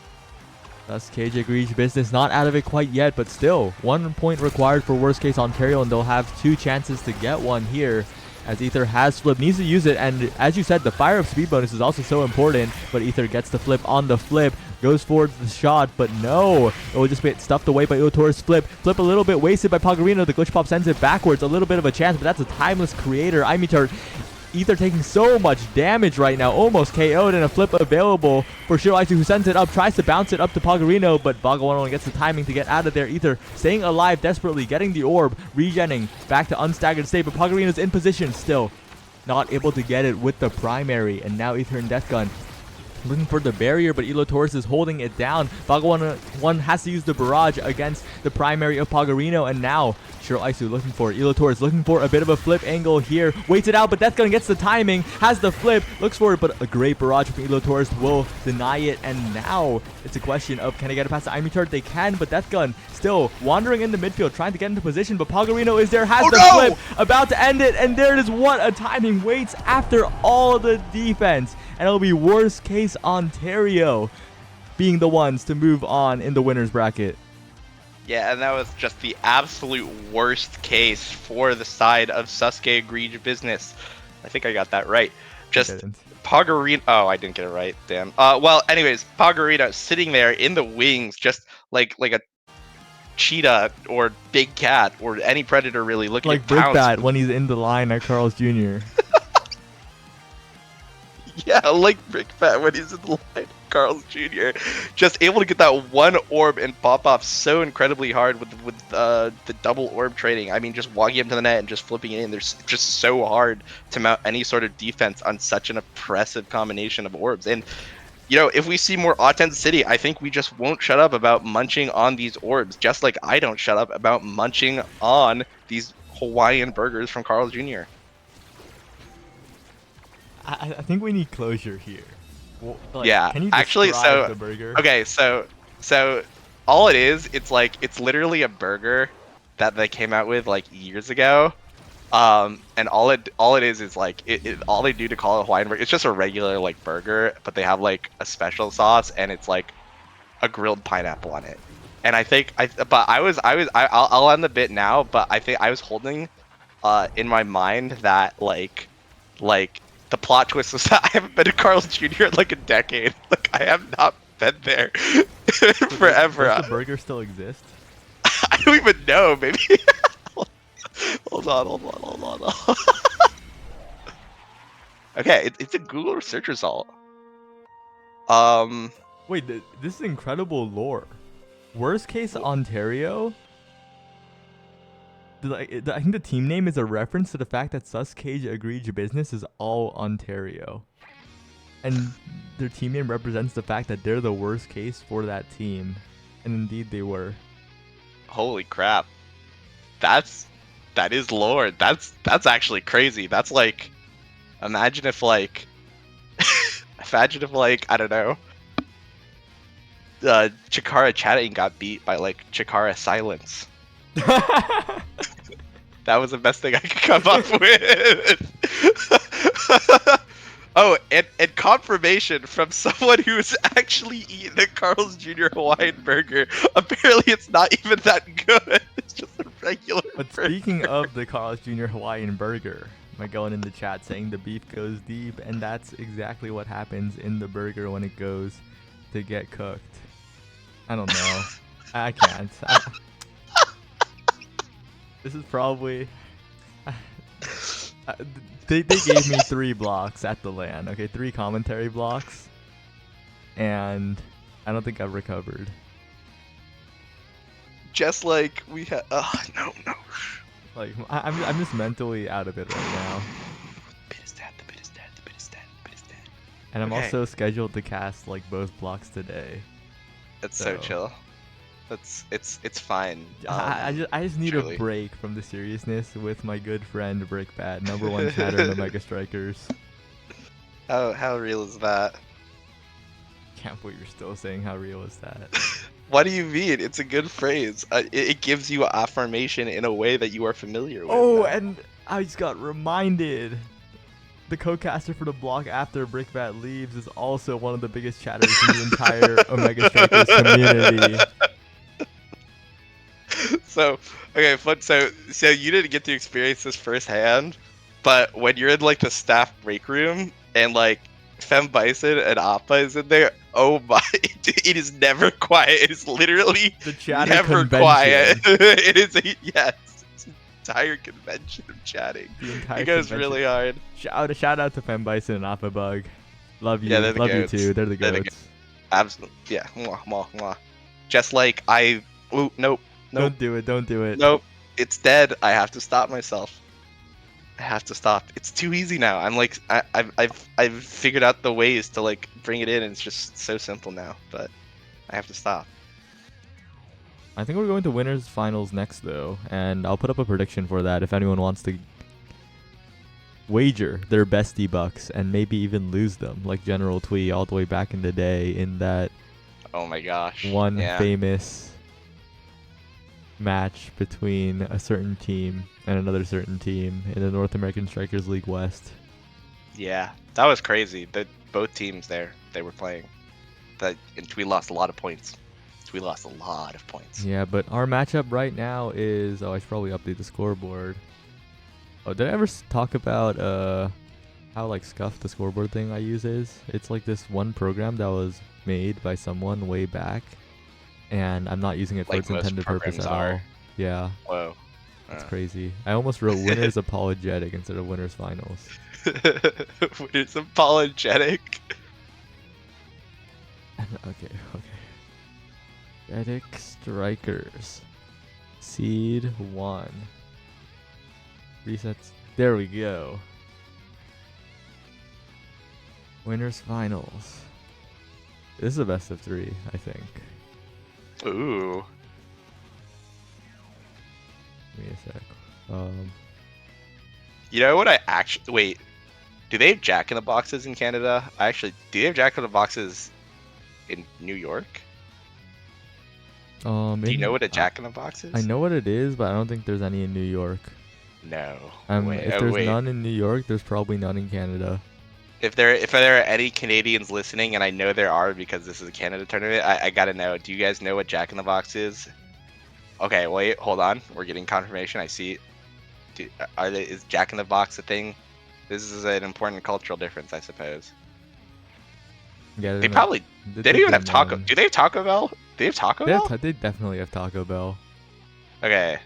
Thus, KJ Egregious Business not out of it quite yet, but still, 1 point required for worst case Ontario, and they'll have 2 chances to get one here. As Ether has flip, needs to use it, and as you said, the fire up speed bonus is also so important, but Ether gets the flip on the flip, goes for the shot, but no, it will just get stuffed away by Illutor's flip a little bit wasted by Pagarino. The glitch pop sends it backwards, a little bit of a chance, but that's a timeless creator. Imitar Ether taking so much damage right now, almost KO'd, and a flip available for Shiraisu, who sends it up, tries to bounce it up to Pagarino, but Bhagawan only gets the timing to get out of there. Ether staying alive desperately, getting the orb, regenning back to unstaggered state, but Pagarino's in position still. Not able to get it with the primary, and now Ether and Death Gun looking for the barrier, but Elo Torres is holding it down. Bhagawan has to use the barrage against the primary of Pagarino, and now Shiraisu looking for Elo Torres, looking for a bit of a flip angle here, waits it out, but Death Gun gets the timing, has the flip, looks for it, but a great barrage from Elo Torres will deny it, and now it's a question of can they get it past the Imitar? They can, but Death Gun still wandering in the midfield, trying to get into position, but Pagarino is there, has the flip, about to end it, and there it is. What a timing, waits after all the defense, and it'll be worst case Ontario being the ones to move on in the winner's bracket. Yeah, and that was just the absolute worst case for the side of Sasuke Egregious Business. I think I got that right. Just Pagarino. Oh, I didn't get it right. Damn. Well, anyways, Pagarino sitting there in the wings, just like a cheetah or big cat or any predator really looking like to pounce. Brickbat when he's in the line at Carl's Jr. Yeah, like Brickbat when he's in the line, Carl's Jr. Just able to get that one orb and pop off so incredibly hard with the double orb trading. I mean, just walking him to the net and just flipping it in. There's just so hard to mount any sort of defense on such an oppressive combination of orbs. And you know, if we see more authenticity, I think we just won't shut up about munching on these orbs, just like I don't shut up about munching on these Hawaiian burgers from Carl's Jr. I think we need closure here. Well, like, yeah, can you actually, the burger? Okay, so all it is, it's literally a burger that they came out with like years ago, and all it is like all they do to call it Hawaiian burger, it's just a regular like burger, but they have like a special sauce, and it's like a grilled pineapple on it. And I'll end the bit now, but I think I was holding in my mind that like the plot twist was that I haven't been to Carl's Jr. in like a decade. Like I have not been there forever. Does the burger still exist? I don't even know. Maybe. Hold on. Okay, it's a Google search result. Wait, this is incredible lore. Worst case Ontario. I think the team name is a reference to the fact that Sasuke Egregious Business is all Ontario. And their team name represents the fact that they're the worst case for that team. And indeed they were. Holy crap. That is lore. That's actually crazy. That's like, imagine if like I don't know, Chikara Chatting got beat by like Chikara Silence. That was the best thing I could come up with. Oh, and confirmation from someone who's actually eaten a Carl's Jr. Hawaiian burger. Apparently, it's not even that good. It's just a regular But burger. speaking of the Carl's Jr. Hawaiian burger, am I going in the chat saying the beef goes deep? And that's exactly what happens in the burger when it goes to get cooked. I don't know. I can't. This is probably... They gave me 3 blocks at the LAN. Okay, 3 commentary blocks. And I don't think I've recovered. Just like we had... no. Like, I'm just mentally out of it right now. The bit is dead. And I'm Okay. also scheduled to cast like both blocks today. It's so chill. It's fine. I just need truly. a break from the seriousness with my good friend Brickbat, #1 chatter in the Mega Strikers. How real is that? can't believe you're still saying how real is that. What do you mean? It's a good phrase. It gives you affirmation in a way that you are familiar with Oh, now. and I just got reminded. The co-caster for the block after Brickbat leaves is also one of the biggest chatters in the entire Omega Strikers community. So, okay, fun. So you didn't get to experience this firsthand, but when you're in like the staff break room and like Fem Bison and Appa is in there, oh my, it is never quiet. It is literally The chatter never quiet. convention. It is yes, it's an entire convention of chatting. The entire It goes convention. really hard. Shout out to Fem Bison and Appa Bug. Love Yeah, you. they're the Love you goats. too. They're the They're the goats. Absolutely, yeah. Mwah, mwah, mwah. Just like I. Ooh, nope, nope. Don't do it. Don't do it. Nope, it's dead. I have to stop myself. I have to stop. It's too easy now. I'm like, I've figured out the ways to like bring it in, and it's just so simple now. But I have to stop. I think we're going to winners finals next though, and I'll put up a prediction for that if anyone wants to wager their bestie bucks and maybe even lose them, like General Twee all the way back in the day in that Oh my gosh. one Yeah. famous match between a certain team and another certain team in the North American Strikers League West. Yeah, that was crazy. That both teams there they were playing. That and we lost a lot of points. We lost a lot of points. Yeah, but our matchup right now is... Oh, I should probably update the scoreboard. Oh, did I ever talk about how like scuffed the scoreboard thing I use is? It's like this one program that was made by someone way back, and I'm not using it for Like its most intended purpose programs at all. are. Yeah, Whoa. that's crazy. I almost wrote winners apologetic instead of winners finals. It's apologetic. Okay. Etic Strikers. Seed 1. Resets. There we go. Winners finals. This is a best of 3, I think. Ooh. Give me a sec. You know what I actually wait? Do they have Jack in the Boxes in Canada? Do they have Jack in the Boxes in New York? Do you know what a Jack in the Box is? I know what it is, but I don't think there's any in New York. No. If there's none in New York, there's probably none in Canada. If there are any Canadians listening, and I know there are because this is a Canada tournament, I gotta know. Do you guys know what Jack in the Box is? Okay, wait, hold on. We're getting confirmation. I see. Is Jack in the Box a thing? This is an important cultural difference, I suppose. Yeah, They probably. They don't even have Taco. Do they have Taco Bell? Do they have Taco Bell? They definitely have Taco Bell. Okay.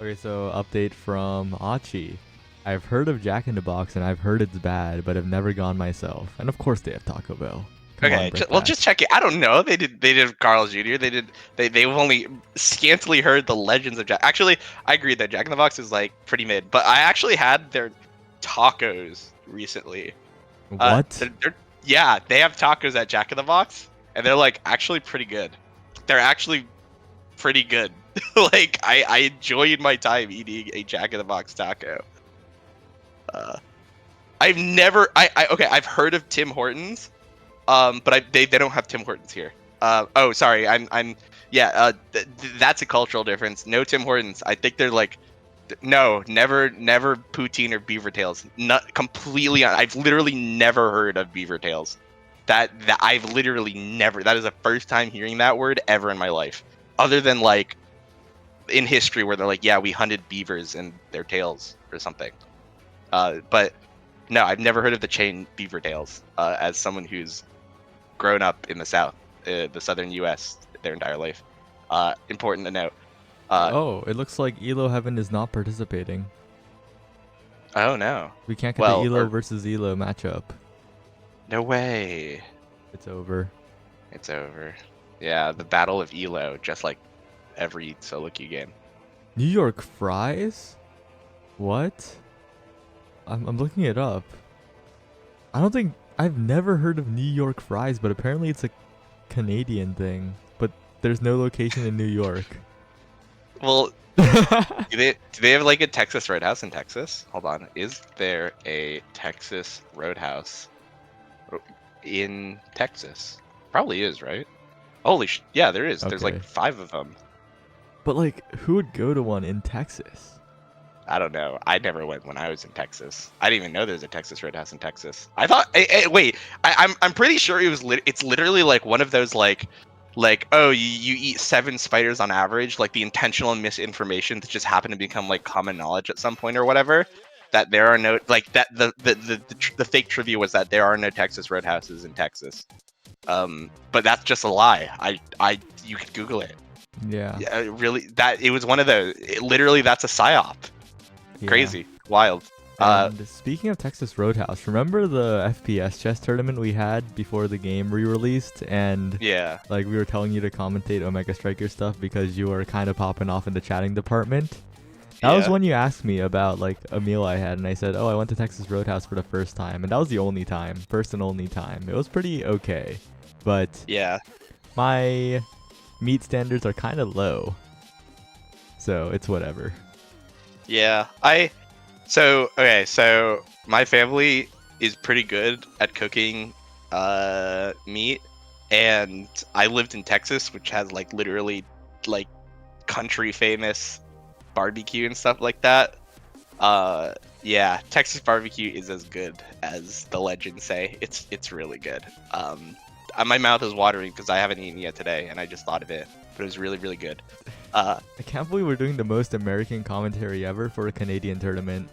Okay, so update from Achi. I've heard of Jack in the Box and I've heard it's bad, but I've never gone myself. And of course they have Taco Bell. Come Okay, on, well, Brickbat. just check it. I don't know. They did Carl's Jr. They've only scantily heard the legends of Jack. Actually, I agree that Jack in the Box is like pretty mid, but I actually had their tacos recently. What? Yeah, they have tacos at Jack in the Box, and they're like actually pretty good. They're actually pretty good. Like I enjoyed my time eating a Jack in the Box taco. I've never I've heard of Tim Hortons. But they don't have Tim Hortons here. Oh, sorry. That's a cultural difference. No Tim Hortons. I think they're like, no, never poutine or beaver tails. Not completely. I've literally never heard of beaver tails. That I've literally never. That is the first time hearing that word ever in my life. Other than like in history where they're like, yeah, we hunted beavers and their tails or something. But no, I've never heard of the chain beaver tails. As someone who's grown up in the South, the Southern U.S. their entire life. Important to note. Oh, it looks like Elo Heaven is not participating. Oh no. We can't get the Elo versus Elo matchup. No way. It's over. It's over. Yeah, the Battle of Elo, just like every solo queue game. New York Fries? What? I'm looking it up. I've never heard of New York Fries, but apparently it's a Canadian thing. But there's no location in New York. Well, do they have like a Texas Roadhouse in Texas? Hold on. Is there a Texas Roadhouse in Texas? Probably is, right? Holy yeah, there is. There's like Okay. 5 of them. But like, who would go to one in Texas? I don't know. I never went when I was in Texas. I didn't even know there was a Texas Roadhouse in Texas. I thought. Wait, I'm pretty sure it was. It's literally like one of those like oh you eat 7 spiders on average. Like the intentional misinformation that just happened to become like common knowledge at some point or whatever. That there are no like that the fake trivia was that there are no Texas Roadhouses in Texas. But that's just a lie. You could Google it. Yeah. Yeah, really. That it was one of those. Literally, that's a psyop. Yeah. Crazy, wild. And speaking of Texas Roadhouse, remember the FPS chess tournament we had before the game re-released? And Yeah, like we were telling you to commentate Omega Striker stuff because you were kind of popping off in the chatting department. That was yeah. when you asked me about like a meal I had, and I said, "Oh, I went to Texas Roadhouse for the first time," and that was the only time, first and only time. It was pretty okay, but Yeah, my meat standards are kind of low, so it's whatever. yeah. So my family is pretty good at cooking meat, and I lived in Texas, which has like literally like country famous barbecue and stuff like that. Yeah, Texas barbecue is as good as the legends say. It's really good. My mouth is watering because I haven't eaten yet today, and I just thought of it, but it was really, really good. I can't believe we're doing the most American commentary ever for a Canadian tournament.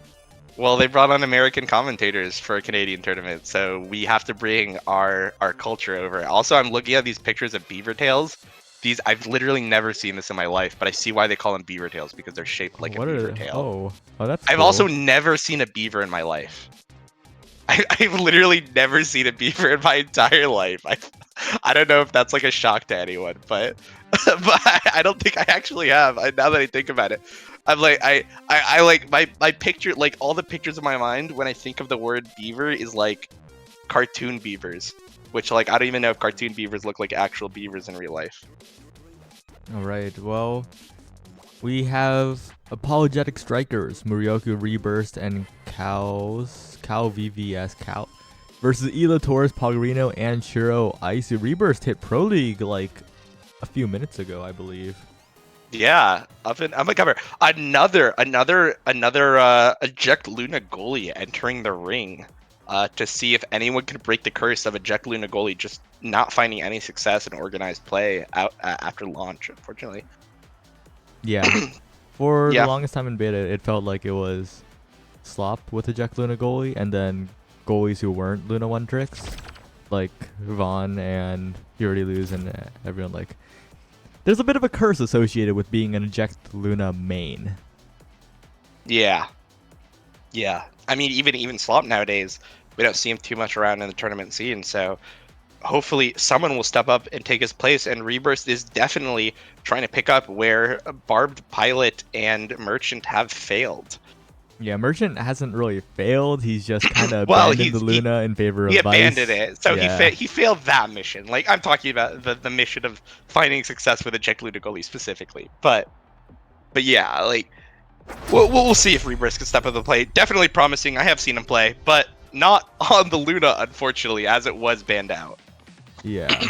Well, they brought on American commentators for a Canadian tournament, so we have to bring our culture over. Also, I'm looking at these pictures of beaver tails. These I've literally never seen this in my life, but I see why they call them beaver tails because they're shaped like a beaver tail. Oh, that's I've cool. also never seen a beaver in my life. I've literally never seen a beaver in my entire life. I don't know if that's like a shock to anyone, but but I don't think I actually have. Now that I think about it, I'm like I like my picture, like all the pictures in my mind when I think of the word beaver is like cartoon beavers, which like I don't even know if cartoon beavers look like actual beavers in real life. All right, well, we have Apologetic Strikers, Murioku Reburst, and Cow VVS Cow versus Ela Torres, Pogorino, and Shiro Aisu. Reburst hit Pro League like a few minutes ago, I believe. Yeah, I'm gonna cover another eject Luna goalie entering the ring to see if anyone can break the curse of eject Luna goalie just not finding any success in organized play out after launch, unfortunately. Yeah. For Yeah. the longest time in beta, it felt like it was slop with eject Luna goalie, and then goalies who weren't Luna 1 tricks, like Vaughn and Purity Lose and everyone, like, there's a bit of a curse associated with being an eject Luna main. Yeah. I mean, even Slop nowadays, we don't see him too much around in the tournament scene, so hopefully someone will step up and take his place, and Reburst is definitely trying to pick up where Barbed Pilot and Merchant have failed. Yeah, Merchant hasn't really failed. He's just kind of Well, abandoned the Luna in favor of he Vice. abandoned it, so Yeah. he failed that mission. Like, I'm talking about the mission of finding success with eject Luna goalie specifically, but yeah, like we'll see if Reburst can step up the plate. Definitely promising. I have seen him play, but not on the Luna, unfortunately, as it was banned out. Yeah.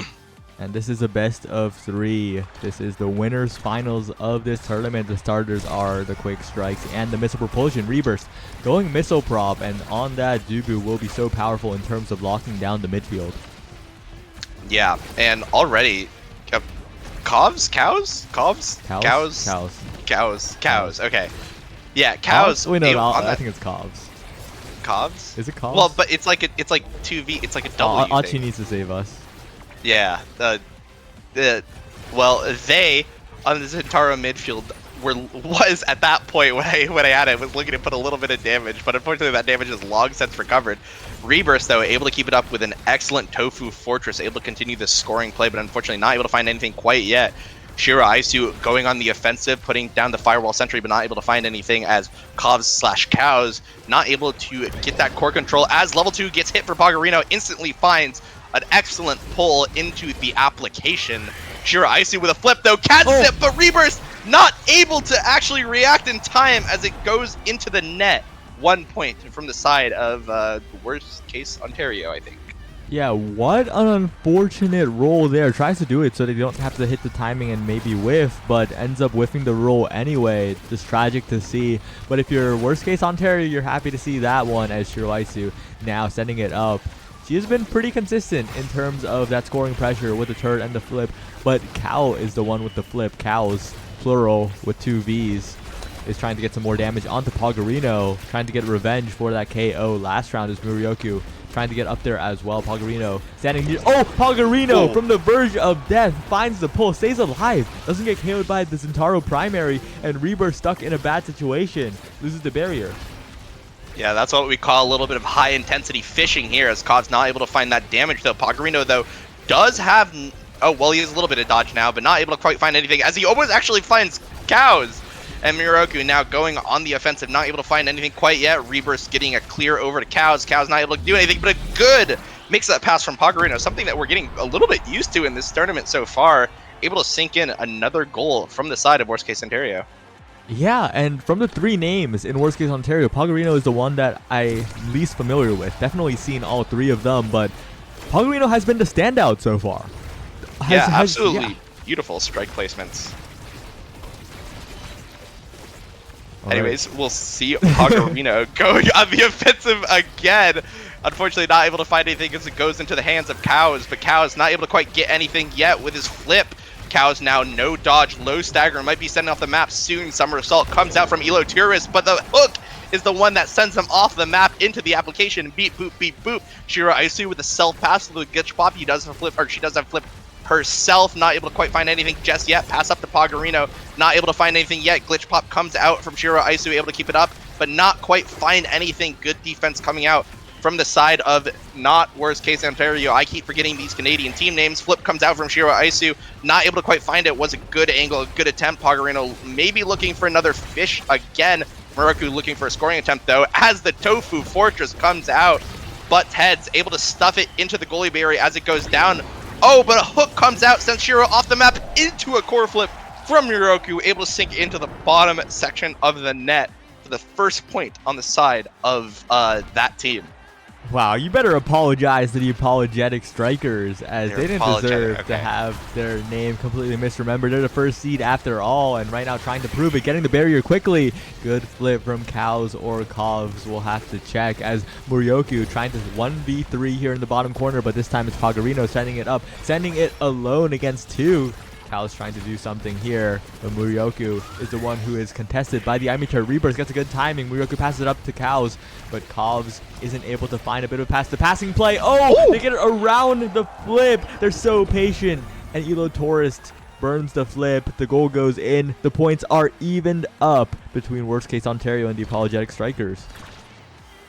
And this is a best of 3. This is the winners finals of this tournament. The starters are the Quick Strikes and the Missile Propulsion. Reburst going Missile Prop, and on that, Dubu will be so powerful in terms of locking down the midfield. Yeah, and already cows. Okay, yeah, cows. Wait, no, I think it's Covs. Cows? Is it Covs? Well, but it's like 2v. It's like a W. Achi thing. needs to save us. Yeah. Well, they on the Zentaro midfield was at that point when I had it was looking to put a little bit of damage, but unfortunately that damage is long since recovered. Reburst, though, able to keep it up with an excellent Tofu Fortress, able to continue this scoring play, but unfortunately not able to find anything quite yet. Shiro Aisu going on the offensive, putting down the Firewall Sentry, but not able to find anything as Covs/Cows not able to get that core control as level 2 gets hit for Pogorino, instantly finds an excellent pull into the application. Shiro Aisu with a flip, though, catches it, but Reburst not able to actually react in time as it goes into the net. 1 point from the side of worst case Ontario, I think. Yeah, what an unfortunate roll there. Tries to do it so they don't have to hit the timing and maybe whiff, but ends up whiffing the roll anyway. Just tragic to see. But if you're worst case Ontario, you're happy to see that one as Shiraisu now sending it up. She has been pretty consistent in terms of that scoring pressure with the turret and the flip, but Cow is the one with the flip. Cows, plural, with 2 Vs, is trying to get some more damage onto Pogorino, trying to get revenge for that KO last round as Murioku trying to get up there as well. Pogorino standing near. Oh, Pogorino from the verge of death finds the pull, stays alive, doesn't get KO'd by the Zentaro primary, and Rebirth stuck in a bad situation, loses the barrier. Yeah, that's what we call a little bit of high-intensity fishing here, as Cod's not able to find that damage, though. Pogorino, though, does have... Oh, well, he has a little bit of dodge now, but not able to quite find anything, as he almost actually finds Cows. And Miroku now going on the offensive, not able to find anything quite yet. Rebirth getting a clear over to Cows. Cows not able to do anything, but a good mix-up pass from Pogorino, something that we're getting a little bit used to in this tournament so far. Able to sink in another goal from the side of Worst Case Ontario. Yeah, and from the 3 names in Worst Case Ontario, Pogorino is the one that I'm least familiar with. Definitely seen all 3 of them, but Pogorino has been the standout so far. Absolutely. Beautiful strike placements. Anyways, we'll see Pogorino going on the offensive again. Unfortunately, not able to find anything as it goes into the hands of Cows, but Cows not able to quite get anything yet with his flip. Cows now no dodge, low stagger, might be sending off the map soon. Summer Assault comes out from Elo Tourist, but the hook is the one that sends him off the map into the application. Beep, boop, beep, boop. Shiraisu with the self pass to the glitch pop. He does have flip, or she does have flip herself, not able to quite find anything just yet. Pass up to Pogorino, not able to find anything yet. Glitch pop comes out from Shiraisu, able to keep it up, but not quite find anything. Good defense coming out from the side of not Worst Case Ontario. I keep forgetting these Canadian team names. Flip comes out from Shiraisu, not able to quite find it. Was a good angle, a good attempt. Pogorino maybe looking for another fish again. Muraku looking for a scoring attempt though, as the Tofu Fortress comes out. Butts heads, able to stuff it into the goalie barrier as it goes down. Oh, but a hook comes out, sends Shiro off the map into a core flip from Miroku, able to sink into the bottom section of the net for the first point on the side of that team. Wow, you better apologize to the apologetic strikers, as They're they didn't deserve to have their name completely misremembered. They're the first seed after all, and right now trying to prove it, getting the barrier quickly. Good flip from Cows or Kovs. We'll have to check, as Murioku trying to 1v3 here in the bottom corner, but this time it's Pogorino sending it up, sending it alone against 2. Cows trying to do something here, but Murioku is the one who is contested by the Imitar. Rebirth gets a good timing. Murioku passes it up to Cows, but Kovs isn't able to find a bit of a pass. The passing play. Oh, they get it around the flip. They're so patient. And Elo Tourist burns the flip. The goal goes in. The points are evened up between Worst Case Ontario and the Apologetic Strikers.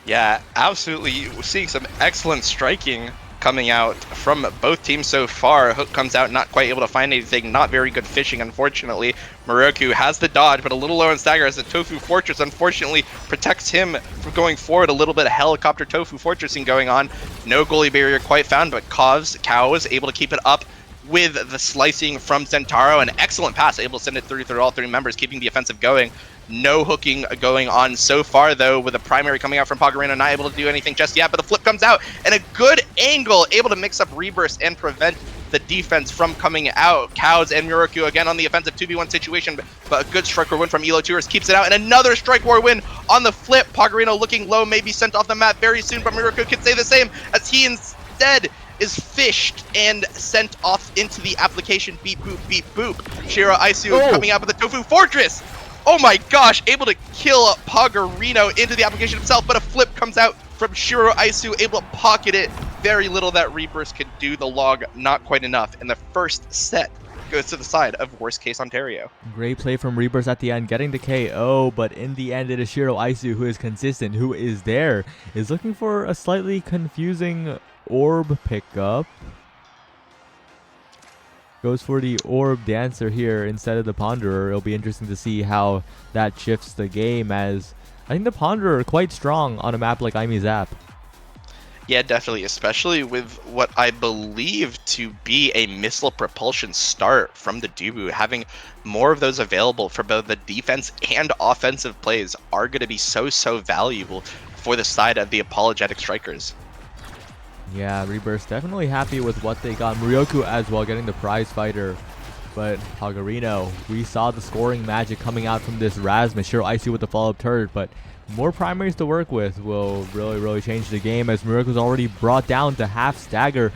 Yeah, absolutely. We're seeing some excellent striking coming out from both teams so far. Hook comes out, not quite able to find anything. Not very good fishing, unfortunately. Moroku has the dodge, but a little low on stagger as the Tofu Fortress unfortunately protects him from going forward. A little bit of helicopter Tofu Fortressing going on. No goalie barrier quite found, but Cows is able to keep it up with the slicing from Zentaro. An excellent pass, able to send it through all 3 members, keeping the offensive going. No hooking going on so far, though, with a primary coming out from Pogorino, not able to do anything just yet, but the flip comes out, and a good angle, able to mix up Rebirth and prevent the defense from coming out. Cows and Muraku again on the offensive 2v1 situation, but a good strike war win from Elo Tourist keeps it out, and another strike war win on the flip. Pogorino looking low, maybe sent off the map very soon, but Muraku can say the same, as he instead is fished and sent off into the application. Beep, boop, beep, boop. Shiro Aisu coming out with the Tofu Fortress. Oh my gosh, able to kill Pogorino into the application himself, but a flip comes out from Shiro Aisu, able to pocket it. Very little that Rebirth can do. The log, not quite enough. And the first set goes to the side of Worst Case Ontario. Great play from Rebirth at the end, getting the KO, but in the end it is Shiro Aisu who is consistent, who is there, is looking for a slightly confusing orb pickup. Goes for the orb dancer here instead of the ponderer. It'll be interesting to see how that shifts the game, as I think the ponderer quite strong on a map like Aimi Zap. Yeah, definitely, especially with what I believe to be a missile propulsion start from the Dubu. Having more of those available for both the defense and offensive plays are going to be so valuable for the side of the Apologetic Strikers. Yeah, Rebirth definitely happy with what they got. Muryoku as well getting the prize fighter. But Pagarino, we saw the scoring magic coming out from this Rasmus. Sure, Icy with the follow-up turret, but more primaries to work with will really change the game as Muryoku's already brought down to half stagger.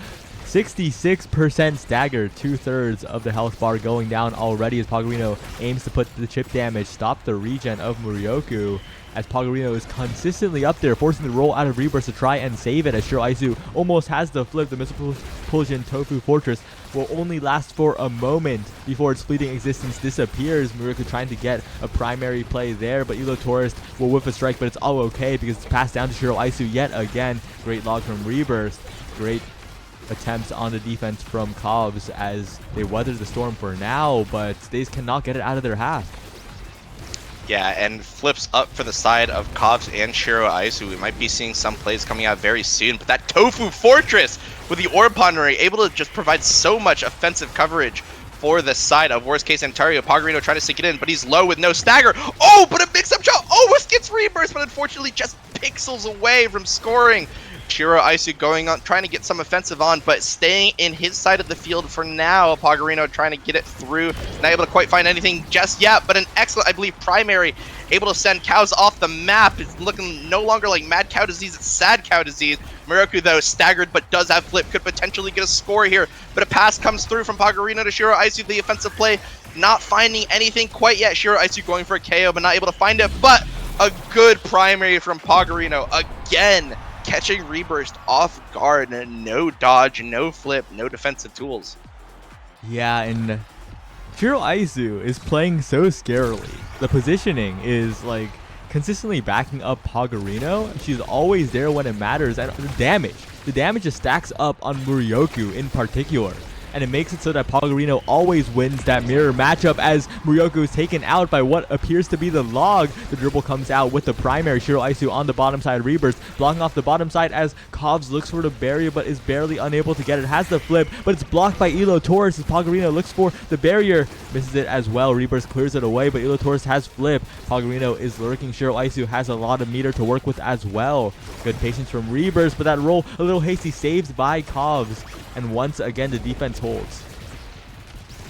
66% stagger, 2/3 of the health bar going down already as Pagarino aims to put the chip damage, stop the regen of Muryoku, as Pagarino is consistently up there, forcing the roll out of Rebirth to try and save it as Shiraisu almost has the flip. The missile propulsion Tofu Fortress will only last for a moment before its fleeting existence disappears. Muryoku trying to get a primary play there, but Elo Tourist will whiff a strike, but it's all okay because it's passed down to Shiraisu yet again. Great log from Rebirth. Great attempts on the defense from Cobbs as they weather the storm for now, but Stays cannot get it out of their half. Yeah, and flips up for the side of Cobbs and Shiro Aizu. We might be seeing some plays coming out very soon, but that Tofu Fortress with the Orb Ponder able to just provide so much offensive coverage for the side of worst case Ontario. Pagarino trying to sink it in, but he's low with no stagger. Oh, but a mix-up shot almost gets reversed, but unfortunately just pixels away from scoring. Shiro Aisu going on, trying to get some offensive on, but staying in his side of the field for now. Pagarino trying to get it through, not able to quite find anything just yet, but an excellent, I believe, primary, able to send cows off the map. It's looking no longer like mad cow disease, it's sad cow disease. Muryoku, though, staggered, but does have flip, could potentially get a score here, but a pass comes through from Pagarino to Shiro Aisu. The offensive play, not finding anything quite yet. Shiro Aisu going for a KO, but not able to find it, but a good primary from Pagarino again, catching Rebirth off guard. No dodge, no flip, no defensive tools. Yeah, and Shiro Aizu is playing so scarily. The positioning is like consistently backing up Pagarino. She's always there when it matters, and the damage just stacks up on Muryoku in particular. And it makes it so that Pagarino always wins that mirror matchup as Muryoku is taken out by what appears to be the log. The dribble comes out with the primary. Shiro Aisu on the bottom side. Rebirth blocking off the bottom side as Cobbs looks for the barrier but is barely unable to get it. Has the flip, but it's blocked by Elo Torres as Pagarino looks for the barrier. Misses it as well. Rebirth clears it away, but Elo Torres has flip. Pagarino is lurking. Shiro Aisu has a lot of meter to work with as well. Good patience from Rebirth, but that roll a little hasty, saved by Cobbs. And once again, the defense holds.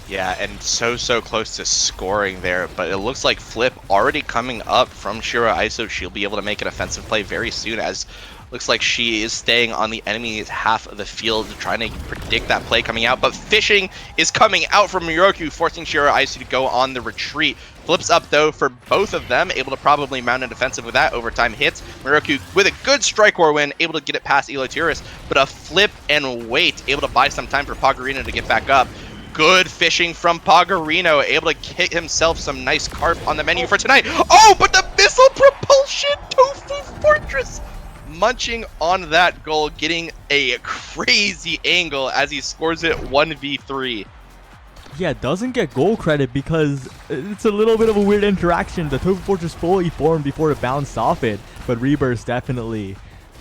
Yeah, and so close to scoring there, but it looks like flip already coming up from Shiro Aisu. She'll be able to make an offensive play very soon, as looks like she is staying on the enemy's half of the field, trying to predict that play coming out. But fishing is coming out from Muryoku, forcing Shiro Aisu to go on the retreat. Flips up, though, for both of them, able to probably mount a defensive with that. Overtime hits. Muryoku with a good strike war win, able to get it past Elotiris, but a flip and wait, able to buy some time for Pagarino to get back up. Good fishing from Pagarino, able to hit himself some nice carp on the menu for tonight. Oh, but the missile propulsion Tofu Fortress munching on that goal, getting a crazy angle as he scores it 1v3. Yeah, doesn't get goal credit because it's a little bit of a weird interaction. The Tofu Fortress fully formed before it bounced off it, but Rebirth definitely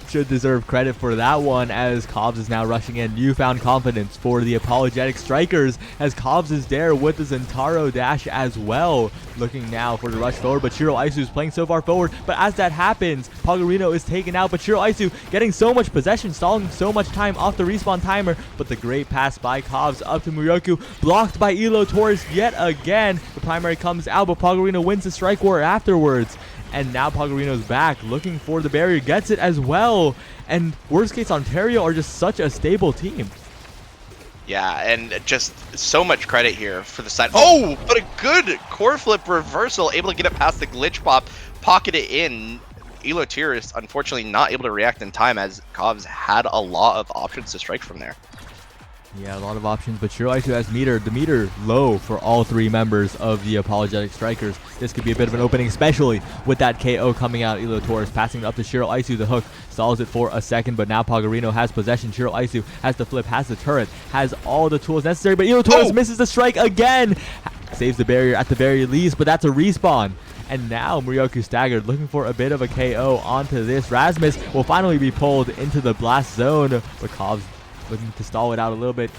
should deserve credit for that one, as Cobbs is now rushing in. Newfound confidence for the apologetic strikers as Cobbs is there with the Zentaro dash as well. Looking now for the rush forward, but Shiro Aisu is playing so far forward. But as that happens, Pagarino is taken out, but Shiro Aisu getting so much possession, stalling so much time off the respawn timer. But the great pass by Cobbs up to Muryoku, blocked by Elo Torres yet again. The primary comes out, but Pagarino wins the strike war afterwards. And now Pagarino's back, looking for the barrier, gets it as well. And worst case Ontario are just such a stable team. Yeah, and just so much credit here for the side. Oh, but a good core flip reversal, able to get it past the glitch pop, pocket it in. Elotiris, unfortunately, not able to react in time as Cobbs had a lot of options to strike from there. Yeah, a lot of options, but Shiro Aisu has the meter low for all three members of the apologetic strikers. This could be a bit of an opening, especially with that KO coming out. Elo Torres passing it up to Shiro Aisu. The hook stalls it for a second, but now Pagarino has possession. Shiro Aisu has the flip, has the turret, has all the tools necessary, but Elo Torres misses the strike again. Saves the barrier at the very least, but that's a respawn. And now Muryoku staggered, looking for a bit of a KO onto this. Rasmus will finally be pulled into the blast zone, but Cobbs looking to stall it out a little bit.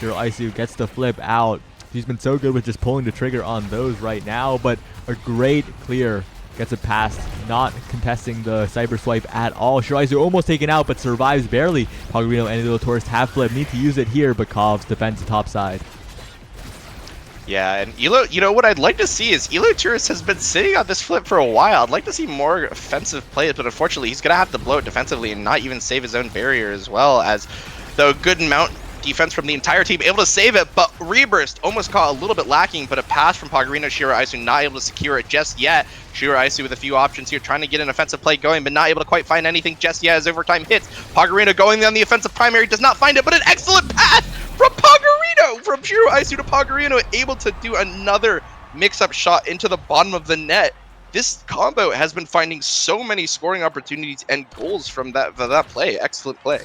Shiro Aisu gets the flip out. She's been so good with just pulling the trigger on those right now, but a great clear Gets it past, not contesting the cyber swipe at all. Shiraisu almost taken out, but survives barely. Pagarino and Little Tourist have flip, need to use it here, but Kovs defends the top side. Yeah, and Elo, you know, what I'd like to see is Elo Tourist has been sitting on this flip for a while. I'd like to see more offensive plays, but unfortunately he's going to have to blow it defensively and not even save his own barrier as well, as though good mount defense from the entire team able to save it, but Reburst almost caught a little bit lacking, but a pass from Pagarino. Shiraisu not able to secure it just yet. Shiraisu with a few options here, trying to get an offensive play going, but not able to quite find anything just yet as overtime hits. Pagarino going on the offensive primary, does not find it, but an excellent pass from Pagarino! From Shiraisu to Pagarino, able to do another mix-up shot into the bottom of the net. This combo has been finding so many scoring opportunities and goals from that play. Excellent play.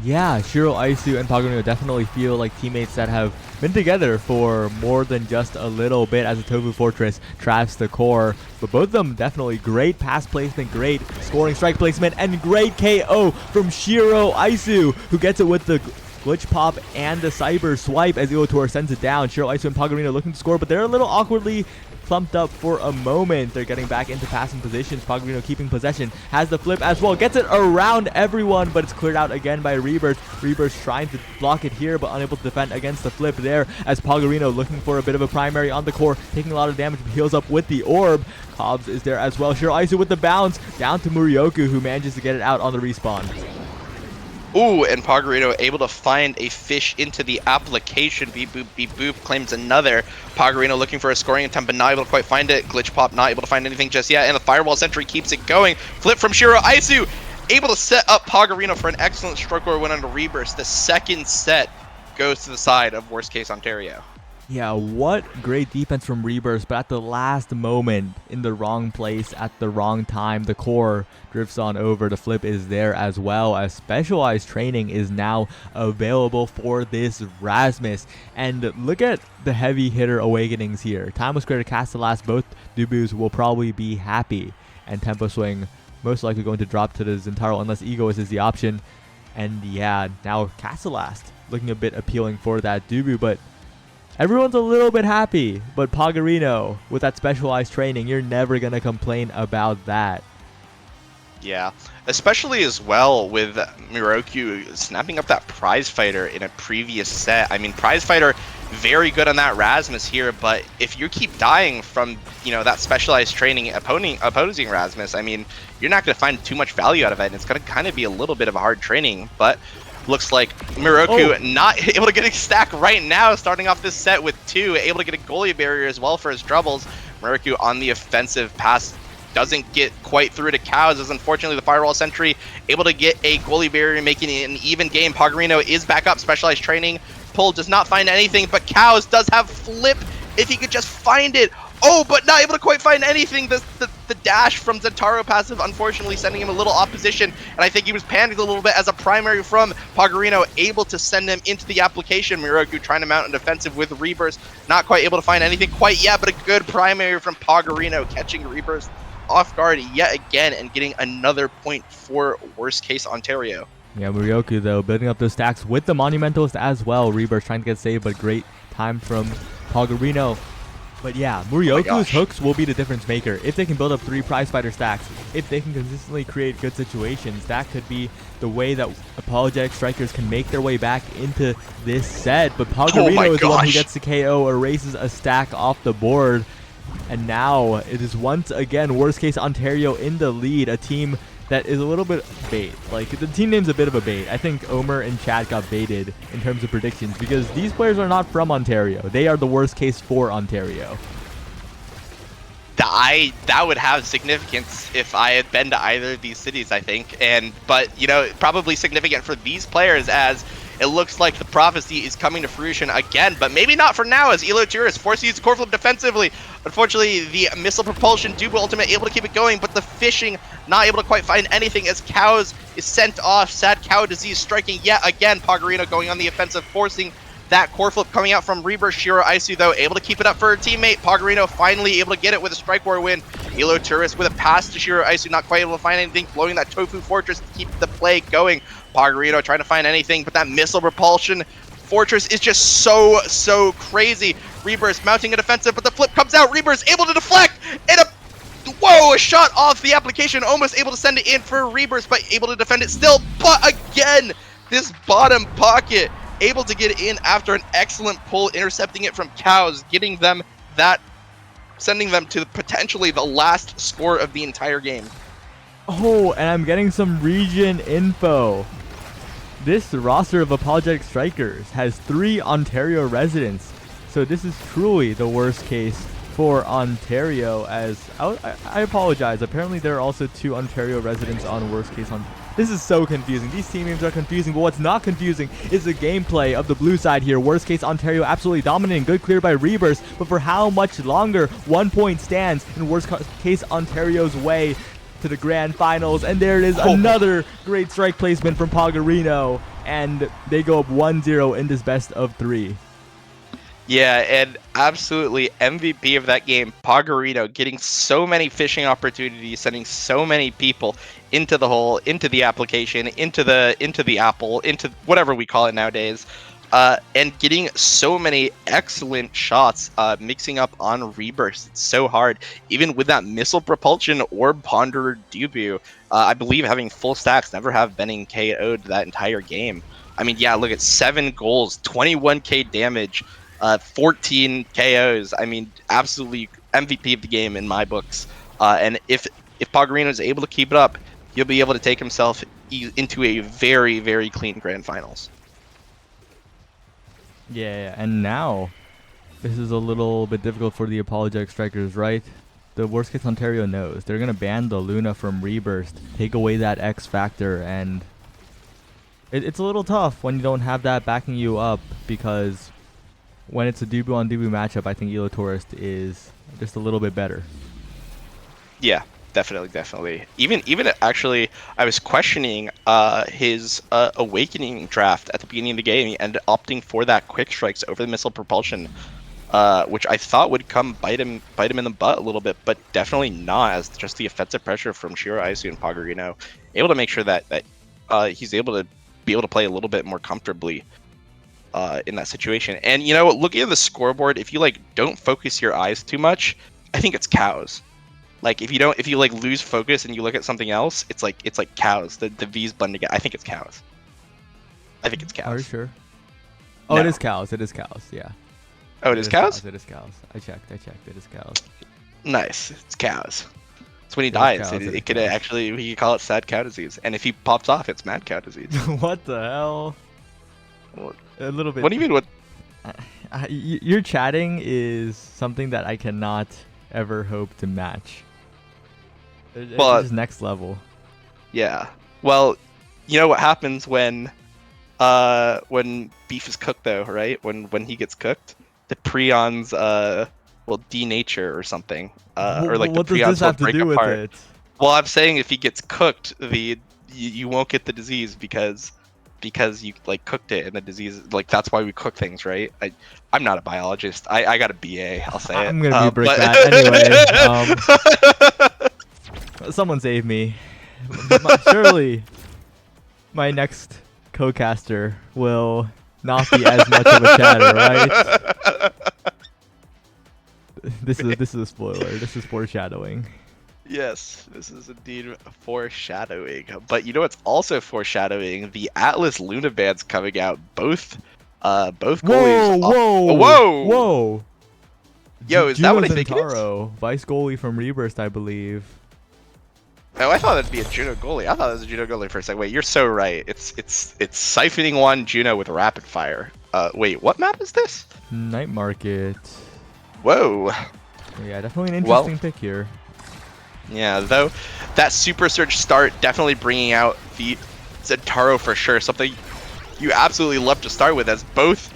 Yeah, Shiraisu and Pagarino definitely feel like teammates that have been together for more than just a little bit as the Tofu Fortress traps the core. But both of them definitely great pass placement, great scoring strike placement, and great KO from Shiraisu, who gets it with the glitch pop and the cyber swipe as Ilotor sends it down. Shiraisu and Pagarino looking to score, but they're a little awkwardly clumped up for a moment. They're getting back into passing positions. Pagarino keeping possession, has the flip as well, gets it around everyone, but it's cleared out again by Reburst. Reburst trying to block it here, but unable to defend against the flip there, as Pagarino looking for a bit of a primary on the core, taking a lot of damage, but heals up with the orb. Cobbs is there as well. Shiraisu with the bounce down to Murioku, who manages to get it out on the respawn. Ooh, and Pagarino able to find a fish into the application. Beep boop, beep boop, claims another. Pagarino looking for a scoring attempt, but not able to quite find it. Glitch pop, not able to find anything just yet. And the Firewall Sentry keeps it going. Flip from Shiraisu, able to set up Pagarino for an excellent stroke or win on the Reburst. The second set goes to the side of Worst Case Ontario. Yeah, what great defense from Reburst, but at the last moment, in the wrong place, at the wrong time, the core drifts on over. The flip is there as well, as specialized training is now available for this Rasmus. And look at the heavy hitter awakenings here. Time was clear to cast the last. Both Dubus will probably be happy. And Tempo Swing most likely going to drop to the Zentaro unless Egoist is the option. And yeah, now cast the last. Looking a bit appealing for that Dubu, but everyone's a little bit happy, but Pagarino, with that specialized training, you're never going to complain about that. Yeah, especially as well with Miroku snapping up that prize fighter in a previous set. I mean, prize fighter, very good on that Rasmus here, but if you keep dying from, you know, that specialized training opposing Rasmus, I mean, you're not going to find too much value out of it, and it's going to kind of be a little bit of a hard training, but looks like Miroku not able to get a stack right now, starting off this set with 2, able to get a goalie barrier as well for his troubles. Miroku on the offensive pass doesn't get quite through to Cows, as unfortunately the Firewall Sentry able to get a goalie barrier, making it an even game. Pagarino is back up, specialized training. Pull does not find anything, but Cows does have flip if he could just find it. Oh, but not able to quite find anything. The dash from Zentaro passive, unfortunately, sending him a little opposition. And I think he was panicked a little bit as a primary from Pagarino, able to send him into the application. Miroku trying to mount a defensive with Reburst. Not quite able to find anything quite yet, but a good primary from Pagarino, catching Reburst off guard yet again and getting another point for Worst Case Ontario. Yeah, Murioku, though, building up those stacks with the Monumentals as well. Reburst trying to get saved, but great time from Pagarino. But yeah, Murioku's hooks will be the difference maker. If they can build up 3 prize fighter stacks, if they can consistently create good situations, that could be the way that apologetic strikers can make their way back into this set. But Pagarino is the one who gets the KO, erases a stack off the board. And now it is once again Worst Case Ontario in the lead, a team that is a little bit bait. Like, the team name's a bit of a bait. I think Omer and Chad got baited in terms of predictions because these players are not from Ontario. They are the worst case for Ontario. That would have significance if I had been to either of these cities, I think. But you know, probably significant for these players, as it looks like the prophecy is coming to fruition again, but maybe not for now, as Elo Tourist forced to use the core flip defensively. Unfortunately, the missile propulsion, Dubu Ultimate able to keep it going, but the fishing not able to quite find anything as Cows is sent off. Sad Cow Disease striking yet again. Pagarino going on the offensive, forcing that core flip coming out from Reburst. Shiraisu, though, able to keep it up for her teammate. Pagarino finally able to get it with a strike war win. Elo Tourist with a pass to Shiraisu, not quite able to find anything, blowing that Tofu Fortress to keep the play going. Pagarino trying to find anything, but that missile propulsion Fortress is just so crazy. Reburst mounting a defensive, but the flip comes out. Reburst able to deflect, and Whoa, a shot off the application, almost able to send it in for a Rebirth, but able to defend it still. But again, this bottom pocket able to get in after an excellent pull, intercepting it from Cows, getting them that, sending them to potentially the last score of the entire game. Oh, and I'm getting some region info. This roster of Apologetic Strikers has 3 Ontario residents, so this is truly the worst case for Ontario. As I apologize, apparently there are also 2 Ontario residents on worst case on. This is so confusing. These team names are confusing, but what's not confusing is the gameplay of the blue side here. Worst case Ontario absolutely dominating. Good clear by Rebirth, but for how much longer? 1 point stands in worst case Ontario's way to the grand finals, and there it is, another great strike placement from Pagarino, and they go up 1-0 in this best of 3. Yeah, and absolutely MVP of that game, Pagarino, getting so many fishing opportunities, sending so many people into the hole, into the application, into the apple, into whatever we call it nowadays, and getting so many excellent shots, mixing up on Rebirth. It's so hard, even with that missile propulsion or Ponderer debut. I believe having full stacks never have been KO'd that entire game. I mean, yeah, look at 7 goals, 21k damage. 14 KOs. I mean, absolutely MVP of the game in my books. And if Pagarino is able to keep it up, he'll be able to take himself into a very, very clean grand finals. Yeah, and now this is a little bit difficult for the Apologetic Strikers, right? The worst case Ontario knows. They're going to ban the Luna from Rebirth, take away that X factor, and it's a little tough when you don't have that backing you up, because when it's a debut on debut matchup, I think Elo Tourist is just a little bit better. Yeah, definitely. Even actually, I was questioning his Awakening draft at the beginning of the game. He ended up opting for that quick strikes over the missile propulsion, which I thought would come bite him in the butt a little bit, but definitely not, as just the offensive pressure from Shiro Aisu and Pagarino able to make sure that he's able to play a little bit more comfortably in that situation. And you know, looking at the scoreboard, if you don't focus your eyes too much, I think it's Cows. Like if you lose focus and you look at something else, it's like Cows. The V's blend together. I think it's Cows. I think it's Cows. Are you sure? Oh, no. It is Cows. It is Cows. Yeah. Oh, it is Cows? It is Cows. I checked. It is Cows. Nice. It's Cows. It's when he dies. It could actually, we could call it sad cow disease. And if he pops off, it's mad cow disease. What the hell? A little bit. What do you mean? What? Your chatting is something that I cannot ever hope to match. It's just next level. Yeah. Well, you know what happens when beef is cooked, though, right? When he gets cooked, the prions denature or something, or like what the does prions this have will break to do apart. with it? Well, I'm saying if he gets cooked, you won't get the disease because you cooked it, and the disease, that's why we cook things, right? I'm not a biologist. I got a BA. I'll say it. I'm gonna be break that anyway. Someone save me. Surely my next co-caster will not be as much of a chatter, right? This is a spoiler. This is foreshadowing. Yes, this is indeed foreshadowing. But you know what's also foreshadowing? The Atlas Luna bands coming out. Both goalies. Whoa! Yo, is that what I think it is? Vice goalie from Rebirth, I believe. Oh, I thought that'd be a Juno goalie. I thought it was a Juno goalie for a second. Wait, you're so right. It's siphoning one Juno with rapid fire. Wait, what map is this? Night Market. Whoa. Yeah, definitely an interesting pick here. Yeah, though, that Super Surge start definitely bringing out the Zentaro for sure. Something you absolutely love to start with, as both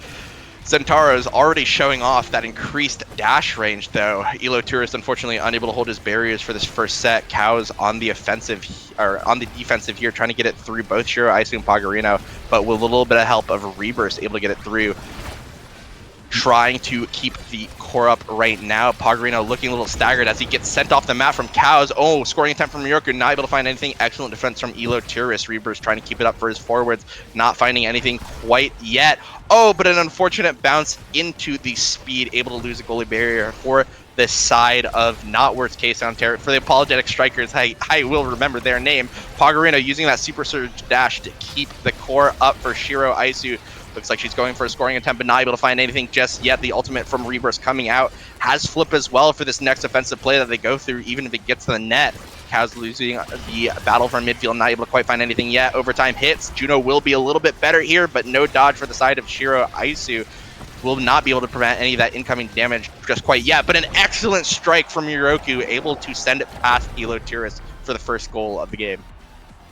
Zentaros already showing off that increased dash range, though. Elo Tourist unfortunately unable to hold his barriers for this first set. Cows on the offensive, or on the defensive here, trying to get it through both Shiro, Aisu, and Pagarino, but with a little bit of help of Rebirth, able to get it through. Trying to keep the core up right now. Pagarino looking a little staggered as he gets sent off the map from Cows. Oh, scoring attempt from Yorku, not able to find anything. Excellent defense from Elo Tourist. Rebirth trying to keep it up for his forwards, not finding anything quite yet. Oh, but an unfortunate bounce into the speed, able to lose a goalie barrier for this side of not worst case Ontario. For the apologetic strikers, I will remember their name. Pagarino using that Super Surge dash to keep the core up for Shiro Aisu. Looks like she's going for a scoring attempt, but not able to find anything just yet. The ultimate from Rebirth coming out has flip as well for this next offensive play that they go through, even if it gets to the net. Cows losing the battle from midfield, not able to quite find anything yet. Overtime hits. Juno will be a little bit better here, but no dodge for the side of Shiro Aisu. Will not be able to prevent any of that incoming damage just quite yet, but an excellent strike from Miroku, able to send it past Elo Tiris for the first goal of the game.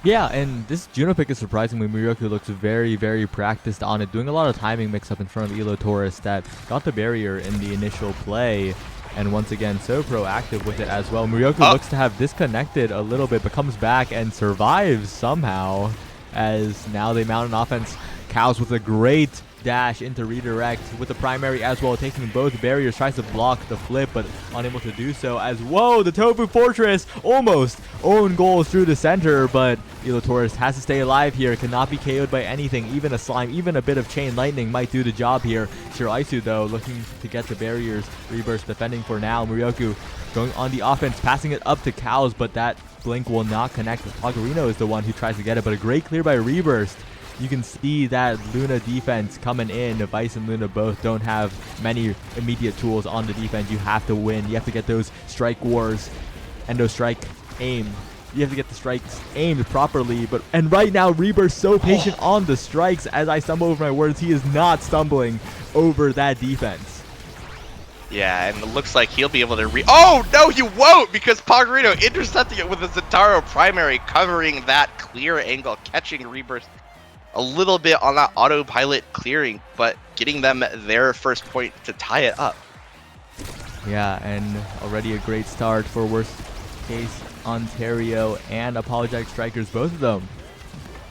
Yeah, and this Juno pick is surprising when Miroku looks very, very practiced on it, doing a lot of timing mix-up in front of Elo Taurus that got the barrier in the initial play, and once again, so proactive with it as well. Miroku looks to have disconnected a little bit, but comes back and survives somehow, as now they mount an offense. Cows with a great dash into redirect with the primary as well, taking both barriers, tries to block the flip but unable to do so, as whoa, the Tofu Fortress almost own goals through the center, but Elo Taurus has to stay alive here, cannot be KO'd by anything, even a slime, even a bit of chain lightning might do the job here. Shiro Aisu though looking to get the barriers, Rebirth defending for now. Miroku going on the offense, passing it up to Cows, but that blink will not connect. Pagarino is the one who tries to get it, but a great clear by Rebirth. You can see that Luna defense coming in. Vice and Luna both don't have many immediate tools on the defense. You have to win. You have to get those strike wars, endo strike aim. You have to get the strikes aimed properly. And right now, Rebirth so patient on the strikes. As I stumble over my words, he is not stumbling over that defense. Yeah, and it looks like he'll be able to oh, no, you won't, because Pagarino intercepting it with a Zentaro primary, covering that clear angle, catching Rebirth a little bit on that autopilot clearing, but getting them their first point to tie it up. Yeah, and already a great start for worst case Ontario and Apologetic Strikers, both of them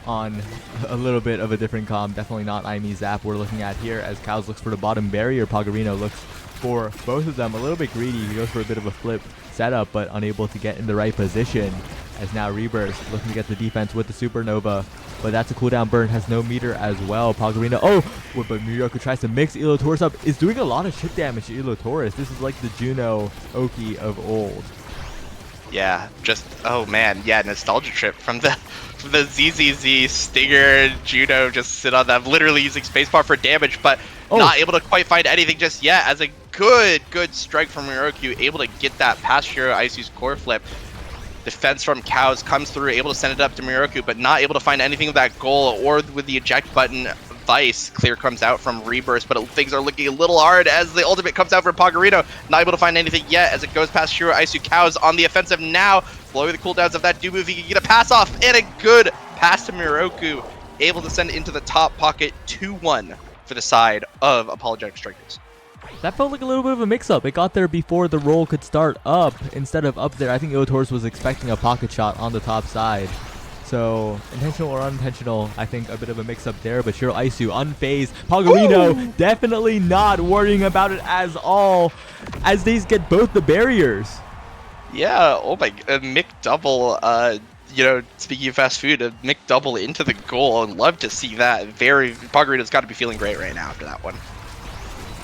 on a little bit of a different comp. Definitely not Aimi Zap we're looking at here, as Cows looks for the bottom barrier. Pagarino looks for both of them, a little bit greedy. He goes for a bit of a flip setup, but unable to get in the right position, as now Rebirth looking to get the defense with the Supernova, but that's a cooldown burn, has no meter as well. Pagarino, but Miroku tries to mix Elo Taurus up, is doing a lot of shit damage to Elo Taurus. This is like the Juno Oki of old. Yeah, just, oh man, yeah, nostalgia trip from the ZZZ Stinger Juno, just sit on that, literally using spacebar for damage, but not able to quite find anything just yet, as a good strike from Miroku, able to get that past Shiro Aisu's core flip. Defense from Cows comes through, able to send it up to Miroku, but not able to find anything with that goal or with the eject button. Vice clear comes out from Rebirth, but things are looking a little hard as the ultimate comes out from Pagarino. Not able to find anything yet as it goes past Shiro Aisu. Cows on the offensive now, blowing the cooldowns of that do move. He can get a pass off, and a good pass to Miroku, able to send it into the top pocket. 2-1 for the side of Apologetic Strikers. That felt like a little bit of a mix-up. It got there before the roll could start up instead of up there. I think Elo Taurus was expecting a pocket shot on the top side. So, intentional or unintentional, I think a bit of a mix-up there. But Shiro Aisu, unfazed. Pagarino definitely not worrying about it as all, as these get both the barriers. Yeah, oh my, McDouble, you know, speaking of fast food, a McDouble into the goal. I'd love to see that. Pagarino's got to be feeling great right now after that one.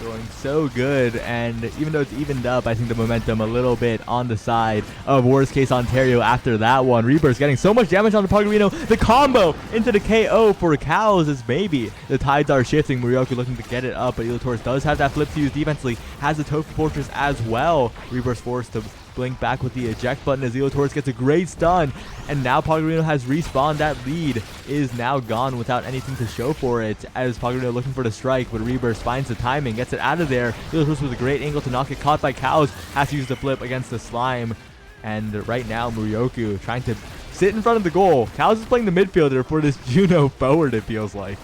Going so good, and even though it's evened up, I think the momentum a little bit on the side of worst case Ontario after that one. Rebirth getting so much damage on the Pagarino. The combo into the KO for Cows is maybe the tides are shifting. Miroku looking to get it up, but Elo Taurus does have that flip to use defensively, has the Tofu Fortress as well. Rebirth forced to blink back with the eject button as Elo Taurus gets a great stun, and now Pagarino has respawned. That lead is now gone without anything to show for it, as Pagarino looking for the strike, but Rebirth finds the timing, gets it out of there. Elo Taurus with a great angle to not get caught by Cows, has to use the flip against the slime, and right now Miroku trying to sit in front of the goal. Cows is playing the midfielder for this Juno forward, it feels like.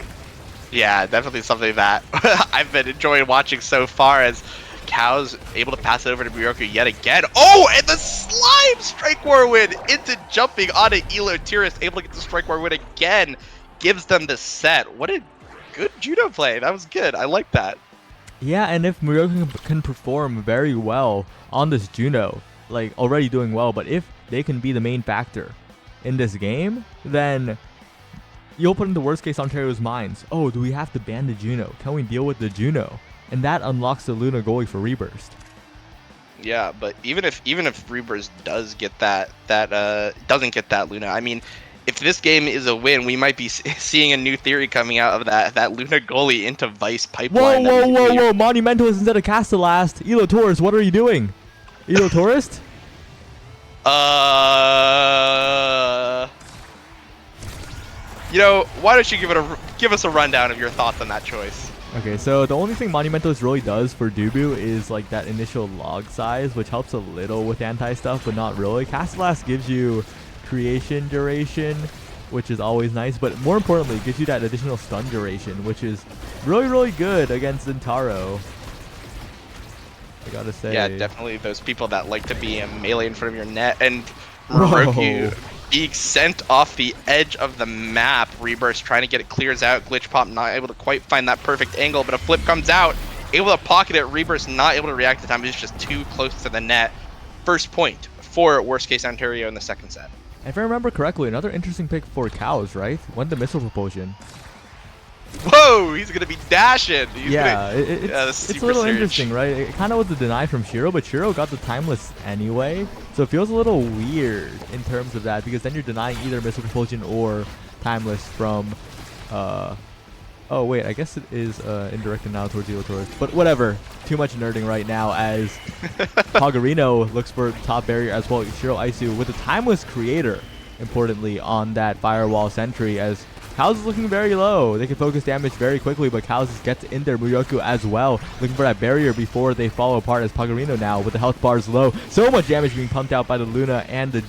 Yeah, definitely something that I've been enjoying watching so far, as Cows able to pass it over to Miroku yet again. Oh, and the slime strike war win into jumping onto Elo Taurus, able to get the strike war win again, gives them the set. What a good judo play. That was good. I like that. Yeah, and if Miroku can perform very well on this Juno, like already doing well, but if they can be the main factor in this game, then you'll put into worst case Ontario's minds, oh, do we have to ban the Juno? Can we deal with the Juno? And that unlocks the Luna goalie for Rebirth. Yeah, but even if Rebirth does get doesn't get that Luna, I mean, if this game is a win, we might be seeing a new theory coming out of that Luna goalie into Vice Whoa, pipeline that whoa, we whoa, whoa! Monumentalist instead of Castellast. Elo Taurus, what are you doing? Elo Tourist? Why don't you give us a rundown of your thoughts on that choice? Okay, so the only thing Monumentalist really does for Dubu is like that initial log size, which helps a little with anti-stuff, but not really. Castellast gives you creation duration, which is always nice, but more importantly, it gives you that additional stun duration, which is really, really good against Zentaro. I gotta say. Yeah, definitely those people that like to be a melee in front of your net, and Whoa. Roku being sent off the edge of the map. Rebirth trying to get it clears out. Glitch Pop not able to quite find that perfect angle, but a flip comes out. Able to pocket it. Rebirth not able to react to time. It's just too close to the net. First point for Worst Case Ontario in the second set. If I remember correctly, another interesting pick for Cows, right? Went the missile propulsion. Whoa, he's going to be dashing. It's a little interesting, right? It kind of was a deny from Shiro, but Shiro got the timeless anyway. So it feels a little weird in terms of that, because then you're denying either missile propulsion or timeless from... oh, wait, I guess it is indirected now towards Elo Taurus. But whatever. Too much nerding right now as Pagarino looks for top barrier as well. Shiro Aisu with a timeless creator, importantly, on that firewall sentry, as Cows is looking very low. They can focus damage very quickly, but Cows gets in there. Muryoku as well, looking for that barrier before they fall apart, as Pagarino now with the health bars low. So much damage being pumped out by the Luna and the...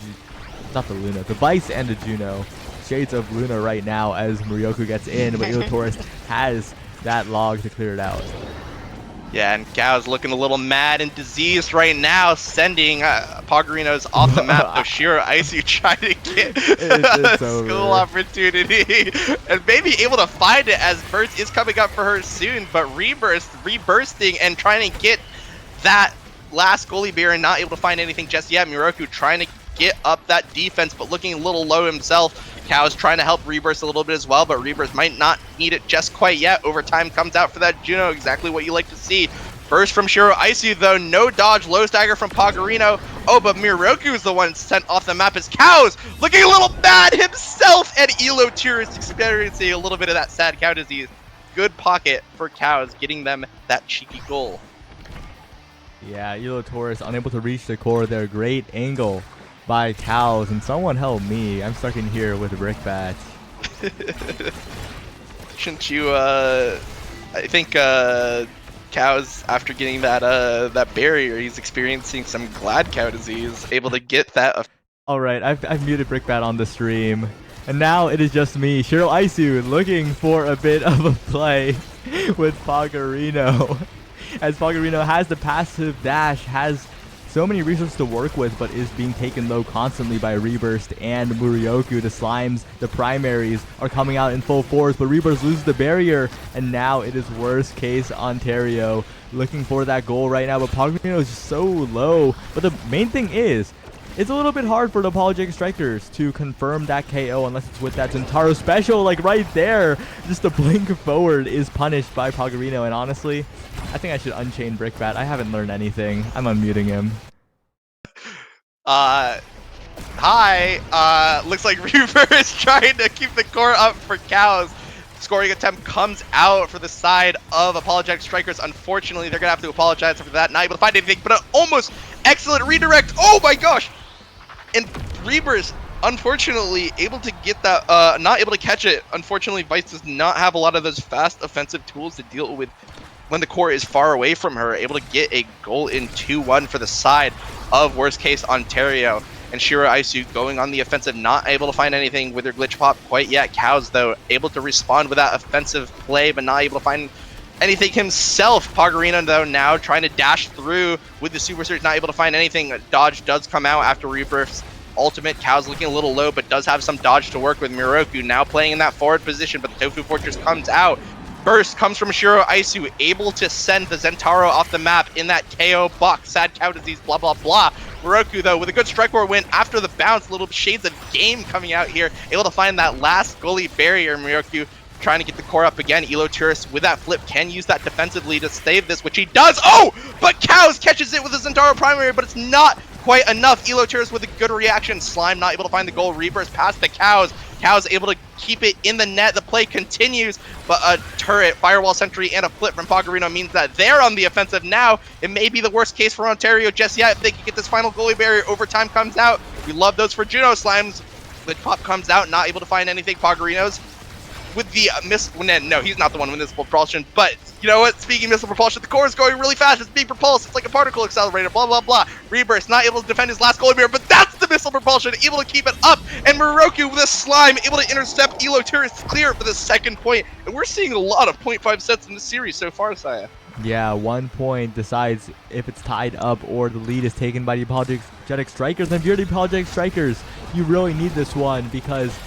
Not the Luna, the Vice and the Juno. Shades of Luna right now as Muryoku gets in, but Elo Taurus has that log to clear it out. Yeah, and Cow's looking a little mad and diseased right now, sending Pagarino's off the map. So Shiro Aisu trying to get a school opportunity, and maybe able to find it as Burst is coming up for her soon. But rebursting and trying to get that last goalie bear and not able to find anything just yet. Miroku trying to get up that defense, but looking a little low himself. Cow's trying to help Rebirth a little bit as well, but Rebirth might not need it just quite yet. Overtime comes out for that Juno, exactly what you like to see. Burst from Shiro Aisu though, no dodge, low stagger from Pagarino. Oh, but Miroku is the one sent off the map as Cows looking a little bad himself, and Elo Taurus experiencing a little bit of that sad cow disease. Good pocket for Cows, getting them that cheeky goal. Yeah, Elo Taurus unable to reach the core there. Great angle by Cows, and someone help me. I'm stuck in here with a brickbat. Shouldn't you, I think, Cows, after getting that barrier, he's experiencing some glad cow disease, able to get that. Alright, I've muted brickbat on the stream, and now it is just me, Shiro Aisu, looking for a bit of a play with Pagarino. As Pagarino has the passive dash, has so many resources to work with, but is being taken low constantly by Reburst and Muryoku. The slimes, the primaries, are coming out in full force, but Reburst loses the barrier, and now it is worst case Ontario looking for that goal right now, but Pagarino is just so low. But the main thing is, it's a little bit hard for the Apologetic Strikers to confirm that KO unless it's with that Zentaro special, like right there. Just the blink forward is punished by Pagarino, and honestly, I think I should unchain Brickbat. I haven't learned anything. I'm unmuting him. Hi. Looks like Reaper is trying to keep the core up for Cows. Scoring attempt comes out for the side of Apologetic Strikers. Unfortunately, they're going to have to apologize for that. Not able to find anything, but an almost excellent redirect. Oh my gosh! And Reaper's unfortunately able to get that, not able to catch it. Unfortunately, Vice does not have a lot of those fast offensive tools to deal with when the core is far away from her. Able to get a goal in 2-1 for the side of Worst Case Ontario. And Shiro Aisu going on the offensive, not able to find anything with her glitch pop quite yet. Cows, though, able to respond with that offensive play, but not able to find anything himself. Pagarino, though, now trying to dash through with the Super Surge, not able to find anything. Dodge does come out after Rebirth's ultimate. Cows looking a little low, but does have some dodge to work with. Miroku now playing in that forward position, but the Tofu Fortress comes out. Burst comes from Shiro Aisu, able to send the Zentaro off the map in that KO box. Sad cow disease, blah, blah, blah. Miroku, though, with a good strike war win after the bounce, little shades of game coming out here, able to find that last goalie barrier. Miroku trying to get the core up again. Elo Tourist with that flip can use that defensively to save this, which he does. Oh, but Cows catches it with his Zentaro primary, but it's not quite enough. Elo Tourist with a good reaction. Slime not able to find the goal. Reverse past the Cows. Cows able to keep it in the net. The play continues, but a turret, firewall sentry, and a flip from Pagarino means that they're on the offensive now. It may be the worst case for Ontario just yet if they can get this final goalie barrier. Overtime comes out. We love those for Juno Slimes. The pop comes out, not able to find anything. Pagarino's with the no, he's not the one with missile propulsion, but you know what? Speaking of missile propulsion, the core is going really fast. It's being propulsed. It's like a particle accelerator, blah, blah, blah. Rebirth not able to defend his last goalie barrier, but that's the missile propulsion, able to keep it up. And Moroku with a slime, able to intercept Elo Tourist clear for the second point. And we're seeing a lot of 0.5 sets in this series so far, Saya. Yeah, 1 point decides if it's tied up or the lead is taken by the Apologetic Strikers. And if you're the Apologetic Strikers, you really need this one because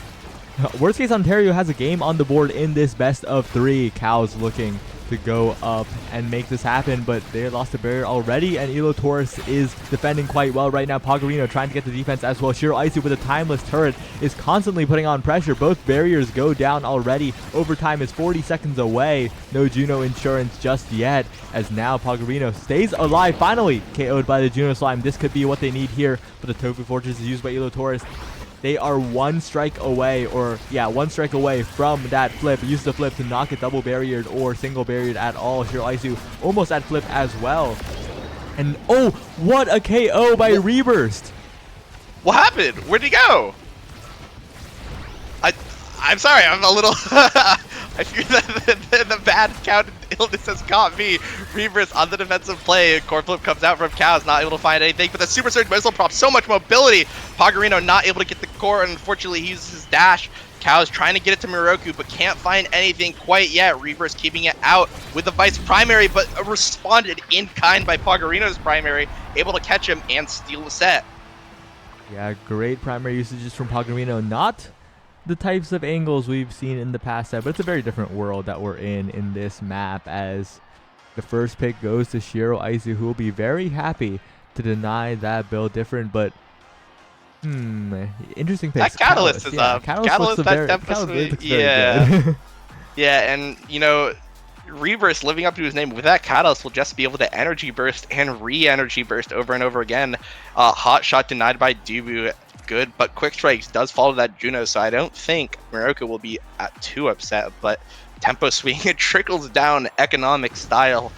worst case Ontario has a game on the board in this best of 3. Cows looking to go up and make this happen, but they lost the barrier already, and Elo Taurus is defending quite well right now. Pagarino trying to get the defense as well. Shiro Aisu with a timeless turret is constantly putting on pressure. Both barriers go down already. Overtime is 40 seconds away. No Juno insurance just yet, as now Pagarino stays alive, finally KO'd by the Juno Slime. This could be what they need here, but the Tofu Fortress is used by Elo Taurus. They are one strike away from that flip. Use the flip to knock it double barriered or single barriered at all. Shiro Aisu almost at flip as well. And oh, what a KO by Reburst. What happened? Where'd he go? I'm sorry, I'm a little I fear that the bad count illness has caught me. Reverse on the defensive play. Core flip comes out from Cows, not able to find anything, but the Super Surge missile prop, so much mobility. Pagarino not able to get the core, and unfortunately he uses his dash. Cows trying to get it to Miroku, but can't find anything quite yet. Reverse keeping it out with the Vice primary, but responded in kind by Pagarino's primary, able to catch him and steal the set. Yeah, great primary usages from Pagarino. Not the types of angles we've seen in the past set, but it's a very different world that we're in this map, as the first pick goes to Shiro Aisu, who will be very happy to deny that build different, but interesting pick. That Catalyst is up. Catalyst looks very good. Yeah, and you know, Reverse living up to his name with that Catalyst will just be able to energy burst and re-energy burst over and over again. Hot shot denied by Dubu. Good, but Quick Strikes does follow that Juno, so I don't think Miroku will be too upset, but Tempo Swing, it trickles down economic style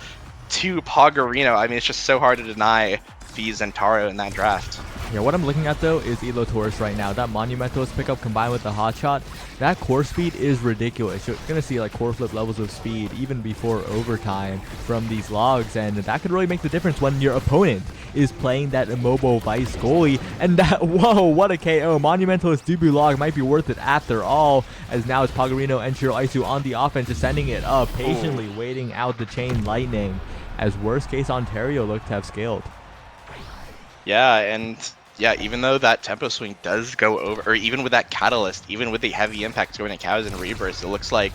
to Pagarino. I mean, it's just so hard to deny the Zentaro in that draft. Yeah, what I'm looking at though is Elo Taurus right now. That Monumentalist pickup combined with the hot shot, that core speed is ridiculous. You're gonna see like core flip levels of speed even before overtime from these logs, and that could really make the difference when your opponent is playing that immobile Vice goalie. And that, whoa, what a KO. Monumentalist Dubu log might be worth it after all, as now it's Pagarino and Shiro Aisu on the offense, just sending it up, patiently waiting out the chain lightning, as worst case Ontario looked to have scaled. Yeah, and yeah, even though that Tempo Swing does go over, or even with that Catalyst, even with the heavy impacts going to Cows and Reverse, it looks like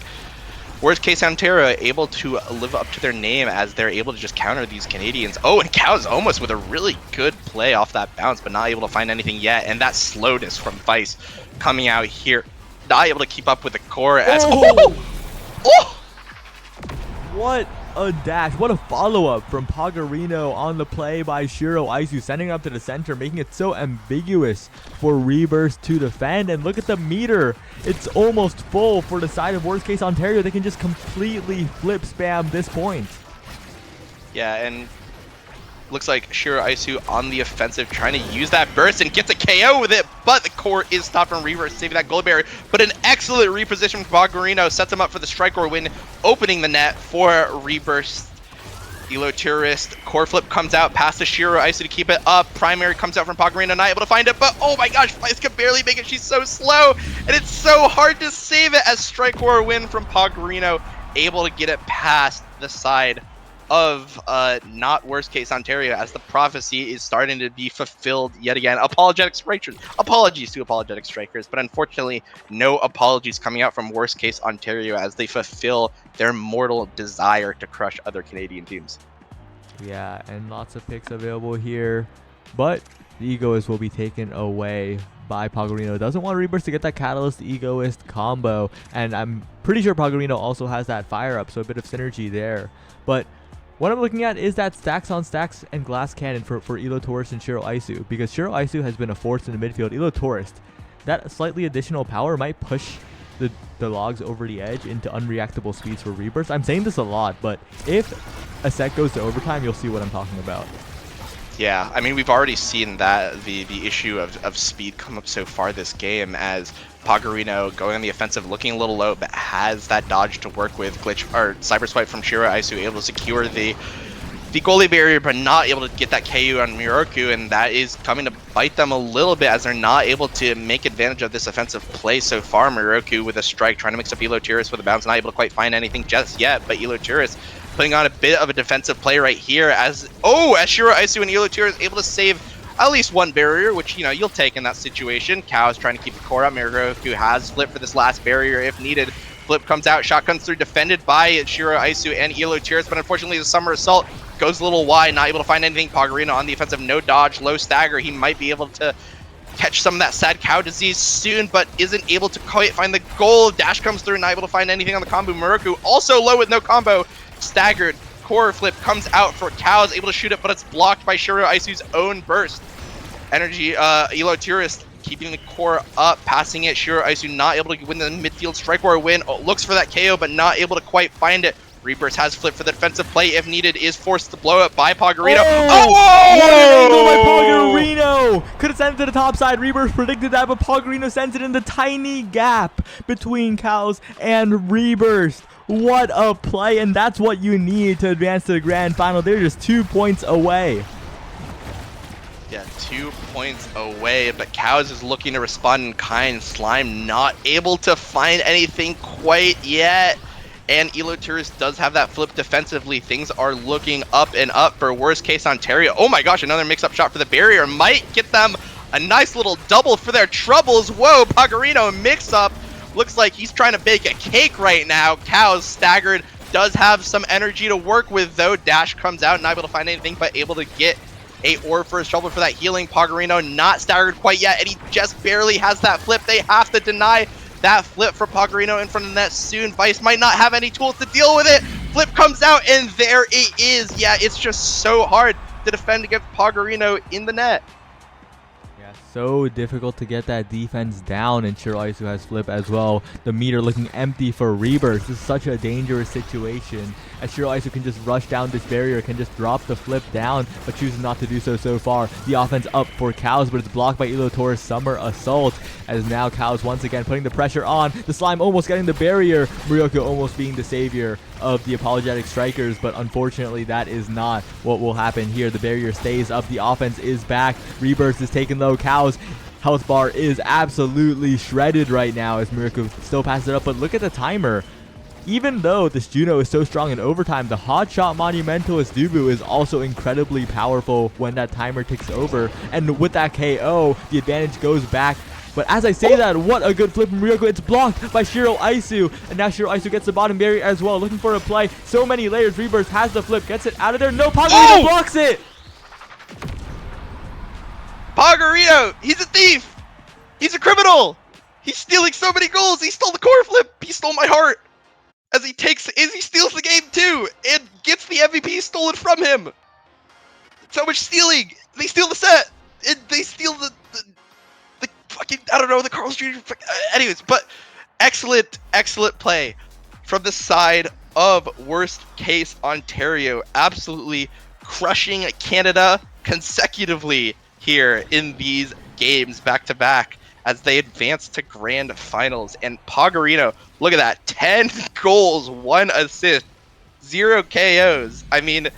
worst case Ontario able to live up to their name, as they're able to just counter these Canadians. Oh, and Cows almost with a really good play off that bounce, but not able to find anything yet. And that slowness from Vice coming out here, not able to keep up with the core as What a dash. What a follow-up from Pagarino on the play by Shiro Aisu, sending up to the center, making it so ambiguous for Reburst to defend. And look at the meter. It's almost full for the side of worst case Ontario. They can just completely flip spam this point. Yeah, and looks like Shiro Aisu on the offensive, trying to use that burst and gets a KO with it, but the core is stopped from Reverse, saving that goal barrier. But an excellent reposition from Pagarino sets him up for the strike or win, opening the net for Reverse. Elo Tourist, core flip comes out past the Shiro Aisu to keep it up. Primary comes out from Pagarino, not able to find it, but oh my gosh, Vice can barely make it. She's so slow, and it's so hard to save it, as strike or win from Pagarino, able to get it past the side of not worst case Ontario, as the prophecy is starting to be fulfilled yet again. Apologetic Strikers, apologies to Apologetic Strikers, but unfortunately no apologies coming out from worst case Ontario, as they fulfill their mortal desire to crush other Canadian teams. Yeah, and lots of picks available here, but the Egoist will be taken away by Pagarino. Doesn't want Rebirth to get that Catalyst Egoist combo, and I'm pretty sure Pagarino also has that fire up, so a bit of synergy there. But what I'm looking at is that stacks on stacks and glass cannon for Elo Tourist and Shiro Isu, because Shiro Isu has been a force in the midfield. Elo Tourist, that slightly additional power might push the logs over the edge into unreactable speeds for Rebirth. I'm saying this a lot, but if a set goes to overtime, you'll see what I'm talking about. Yeah, I mean, we've already seen that the issue of speed come up so far this game, as Pagarino going on the offensive, looking a little low, but has that dodge to work with. Glitch or Cyber Swipe from Shiro Isu, able to secure the goalie barrier, but not able to get that KO on Miroku, and that is coming to bite them a little bit, as they're not able to make advantage of this offensive play so far. Miroku with a strike, trying to mix up Elo Tourist with a bounce, not able to quite find anything just yet, but Elo Tourist putting on a bit of a defensive play right here, as Shiro Isu and Elo Tourist able to save at least one barrier, which, you know, you'll take in that situation. Cow is trying to keep the core up. Miroku has flipped for this last barrier if needed. Flip comes out, shot comes through, defended by Shiro Isu and Elo Tourist, but unfortunately the Summer Assault goes a little wide, not able to find anything. Pagarino on the offensive, no dodge, low stagger. He might be able to catch some of that sad cow disease soon, but isn't able to quite find the goal. Dash comes through, not able to find anything on the combo. Miroku also low with no combo. Staggered. Core flip comes out for Cows, able to shoot it, but it's blocked by Shiro Isu's own burst. Energy, Elo Tourist keeping the core up, passing it. Shiro Isu not able to win the midfield strike war win. Looks for that KO, but not able to quite find it. Rebirth has flipped for the defensive play if needed, is forced to blow up by Pagarino. Oh! What an angle by Pagarino! Could have sent it to the top side. Rebirth predicted that, but Pagarino sends it in the tiny gap between Cows and Rebirth. What a play, and that's what you need to advance to the grand final. They're just 2 points away. Yeah, 2 points away, but Cows is looking to respond in kind. Slime not able to find anything quite yet. And Elo Tourist does have that flip defensively. Things are looking up and up for worst case Ontario. Oh my gosh, another mix-up shot for the barrier might get them a nice little double for their troubles. Whoa, Pagarino mix-up. Looks like he's trying to bake a cake right now. Cows staggered, does have some energy to work with though. Dash comes out, not able to find anything, but able to get a ore for his trouble for that healing. Pagarino not staggered quite yet, and he just barely has that flip. They have to deny that flip for Pagarino in front of the net soon. Vice might not have any tools to deal with it. Flip comes out, and there it is. Yeah, it's just so hard to defend against Pagarino in the net. Yeah, so difficult to get that defense down, and Shiro Isu has flip as well. The meter looking empty for Rebirth. This is such a dangerous situation, as Shiro Isu can just rush down this barrier, can just drop the flip down, but chooses not to do so far. The offense up for Cows, but it's blocked by Elo Tourist Summer Assault, as now Cows once again putting the pressure on. The Slime almost getting the barrier. Miroku almost being the savior of the apologetic strikers, but unfortunately that is not what will happen here. The barrier stays up, the offense is back. Rebirth is taken low. Cows health bar is absolutely shredded right now as Miroku still passes it up, but look at the timer. Even though this Juno is so strong in overtime, the Hotshot Monumentalist Dubu is also incredibly powerful when that timer ticks over, and with that KO, the advantage goes back. But as I say that, what a good flip from Miroku. It's blocked by Shiro Isu, and now Shiro Isu gets the bottom barrier as well, looking for a play. So many layers. Rebirth has the flip, gets it out of there. No, Pagarino blocks it! Pagarino, he's a thief! He's a criminal! He's stealing so many goals! He stole the core flip! He stole my heart! As he steals the game too, and gets the MVP stolen from him. So much stealing. They steal the set, and they steal the fucking, I don't know, the Carl Jr. Anyways, but excellent play from the side of worst case Ontario, absolutely crushing Canada consecutively here in these games back to back, as they advance to grand finals. And Pagarino, look at that, 10 goals, 1 assist, 0 KOs. I mean,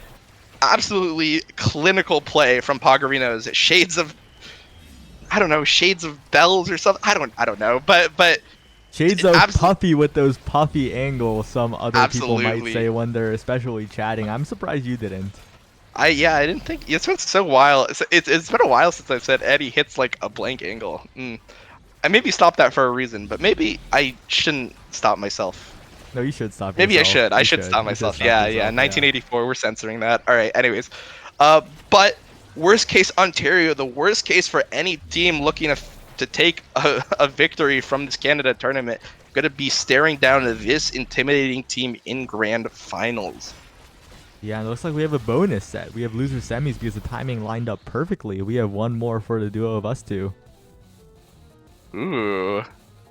absolutely clinical play from Pagarino's. Shades of bells or something. I don't know, but shades of puffy with those puffy angles, some other people might say when they're especially chatting. I'm surprised you didn't. I didn't think. It's been so while. It's been a while since I've said Eddie hits like a blank angle. I maybe stopped that for a reason, but maybe I shouldn't stop myself. No, you should stop. Maybe yourself. I should stop myself. Yeah. 1984. We're censoring that. All right. Anyways, but worst case Ontario, the worst case for any team looking to take a victory from this Canada tournament, going to be staring down this intimidating team in grand finals. Yeah, it looks like we have a bonus set. We have loser semis because the timing lined up perfectly. We have one more for the duo of us two. Ooh,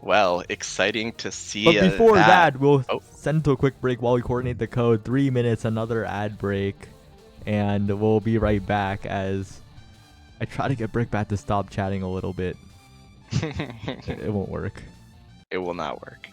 well, exciting to see But before that. that, we'll Oh, send to a quick break while we coordinate the code. 3 minutes, another ad break. And we'll be right back as I try to get Brickbat to stop chatting a little bit. It won't work. it will not work.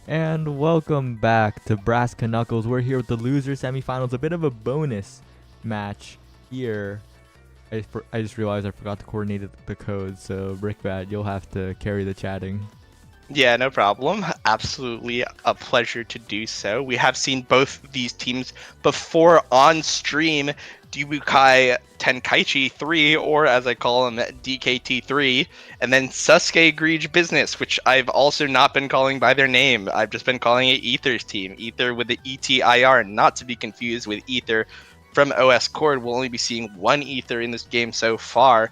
And welcome back to Brass Canuckles. We're here with the loser semifinals. A bit of a bonus match here. I just realized I forgot to coordinate the code, so Brickbat, you'll have to carry the chatting. Yeah, no problem. Absolutely a pleasure to do so. We have seen both these teams before on stream. Dibukai Tenkaichi 3, or as I call him, DKT 3, and then Sasuke Greege Business, which I've also not been calling by their name. I've just been calling it Ether's team. Ether with the ETIR, not to be confused with Ether from OS Cord. We'll only be seeing one Ether in this game so far,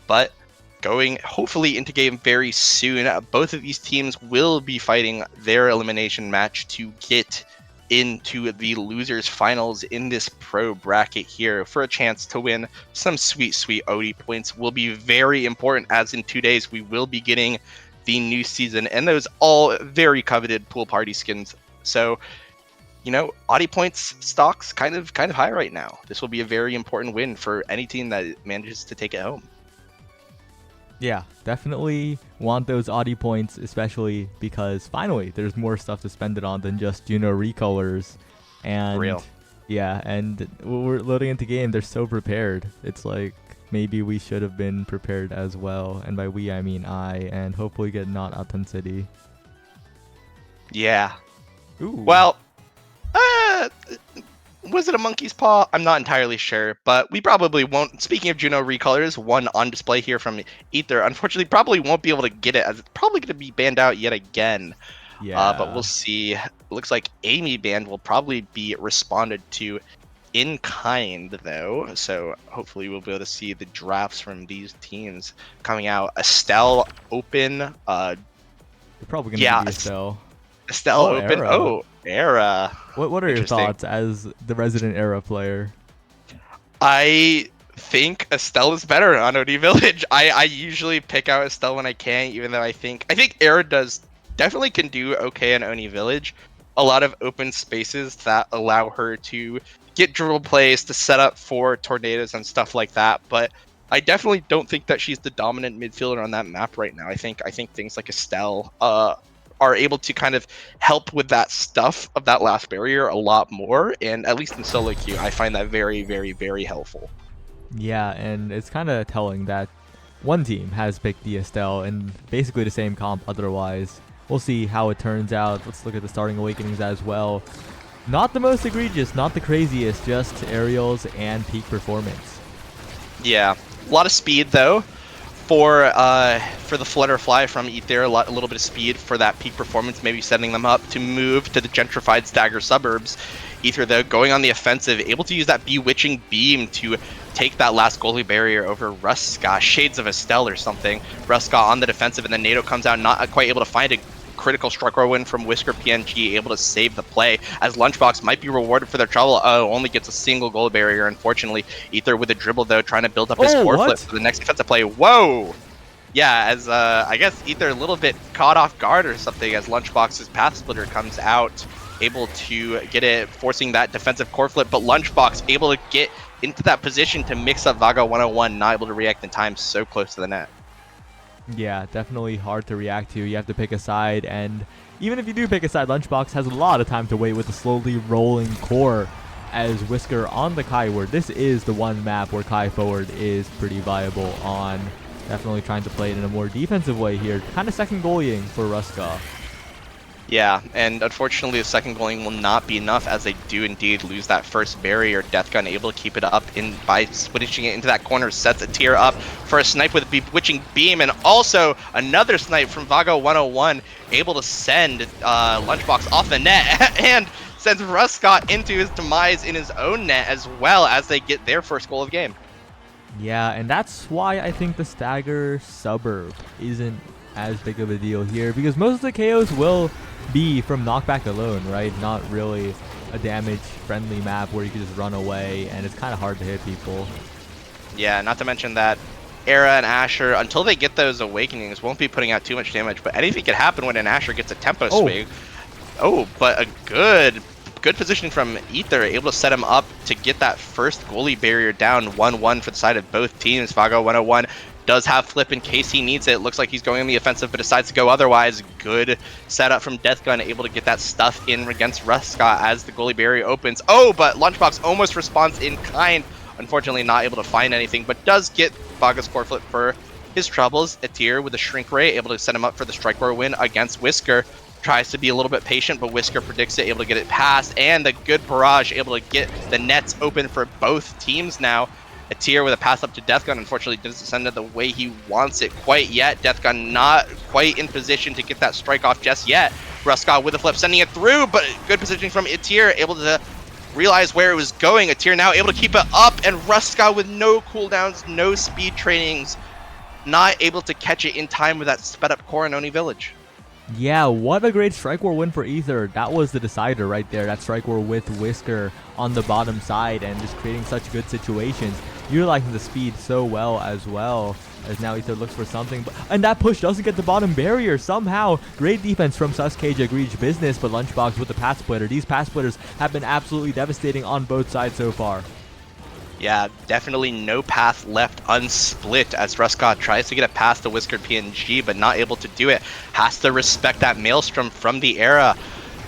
but going hopefully into game very soon. Both of these teams will be fighting their elimination match to get into the losers finals in this pro bracket here for a chance to win some sweet OD points. Will be very important, as in 2 days we will be getting the new season and those all very coveted pool party skins. So, you know, Audi points stocks kind of high right now. This will be a very important win for any team that manages to take it home. Yeah, definitely want those Audi points, especially because finally there's more stuff to spend it on than just, recolors. And Real. yeah, and when we're loading into game, they're so prepared. It's like maybe we should have been prepared as well. And by we, I mean I, and hopefully get not Authenticity. Yeah. Ooh. Well, was it a monkey's paw? I'm not entirely sure, but we probably won't. Speaking of Juno recolors, one on display here from Ether, unfortunately, probably won't be able to get it as it's probably going to be banned out yet again. Yeah. But we'll see. Looks like Amy band will probably be responded to in kind, though. So hopefully we'll be able to see the drafts from these teams coming out. Estelle open. You're probably going to be Estelle. Estelle open. Era. Oh, Era. What are your thoughts as the resident Era player? I think Estelle is better on OD Village. I usually pick out Estelle when I can, even though I think Era definitely can do okay in Oni Village. A lot of open spaces that allow her to get dribble plays to set up for tornadoes and stuff like that. But I definitely don't think that she's the dominant midfielder on that map right now. I think things like Estelle are able to kind of help with that stuff of that last barrier a lot more. And at least in solo queue, I find that very, very, very helpful. Yeah, and it's kind of telling that one team has picked the Estelle and basically the same comp otherwise. We'll see how it turns out. Let's look at the starting awakenings as well. Not the most egregious, not the craziest, just aerials and peak performance. Yeah, a lot of speed though. For the Flutterfly from Ether, a little bit of speed for that peak performance, maybe setting them up to move to the gentrified Stagger suburbs. Ether, though, going on the offensive, able to use that Bewitching Beam to take that last goalie barrier over Ruska, Shades of Estelle or something. Ruska on the defensive, and then NATO comes out, not quite able to find a critical Strucker win from Whisker PNG, able to save the play, as Lunchbox might be rewarded for their trouble. Only gets a single goal barrier, unfortunately. Ether with a dribble, though, trying to build up his foreflip for the next defensive play. Whoa! Yeah, as I guess Ether a little bit caught off guard or something, as Lunchbox's Path Splitter comes out, able to get it, forcing that defensive core flip, but Lunchbox able to get into that position to mix up Vago 101, not able to react in time, so close to the net. Yeah, definitely hard to react to. You have to pick a side, and even if you do pick a side, Lunchbox has a lot of time to wait with the slowly rolling core as Whisker on the Kai ward. This is the one map where Kai forward is pretty viable on. Definitely trying to play it in a more defensive way here. Kind of second goalying for Ruska. Yeah, and unfortunately the second goaling will not be enough, as they do indeed lose that first barrier. Deathgun able to keep it up by switching it into that corner, sets a tier up for a snipe with a Bewitching Beam, and also another snipe from Vago 101, able to send Lunchbox off the net, and sends Ruska into his demise in his own net as well, as they get their first goal of the game. Yeah, and that's why I think the Stagger suburb isn't as big of a deal here, because most of the KOs will be from knockback alone, right? Not really a damage-friendly map where you can just run away, and it's kind of hard to hit people. Yeah, not to mention that Era and Asher, until they get those awakenings, won't be putting out too much damage, but anything can happen when an Asher gets a tempo swing. Oh, but a good position from Ether, able to set him up to get that first goalie barrier down, 1-1 for the side of both teams. Vago 101 does have flip in case he needs it. Looks like he's going on the offensive, but decides to go otherwise. Good setup from Deathgun, able to get that stuff in against Ruska as the goalie barrier opens. Oh, but Lunchbox almost responds in kind. Unfortunately, not able to find anything, but does get Vaga's core flip for his troubles. Atir with a Shrink Ray, able to set him up for the Strike Roar win against Whisker. Tries to be a little bit patient, but Whisker predicts it, able to get it past, and the good barrage, able to get the nets open for both teams now. Atir with a pass up to Deathgun, unfortunately doesn't send it the way he wants it quite yet. Deathgun not quite in position to get that strike off just yet. Ruska with a flip, sending it through, but good positioning from Atir, able to realize where it was going. Atir now able to keep it up, and Ruska with no cooldowns, no speed trainings, not able to catch it in time with that sped up core in Oni Village. Yeah, what a great Strike War win for Ether. That was the decider right there. That Strike War with Whisker on the bottom side and just creating such good situations. Utilizing the speed so well as now Ether looks for something. And that push doesn't get the bottom barrier somehow. Great defense from Suscage Egregious Business, but Lunchbox with the Path Splitter. These Path Splitters have been absolutely devastating on both sides so far. Yeah, definitely no path left unsplit as Ruska tries to get a pass to Whisker PNG, but not able to do it. Has to respect that Maelstrom from the Era.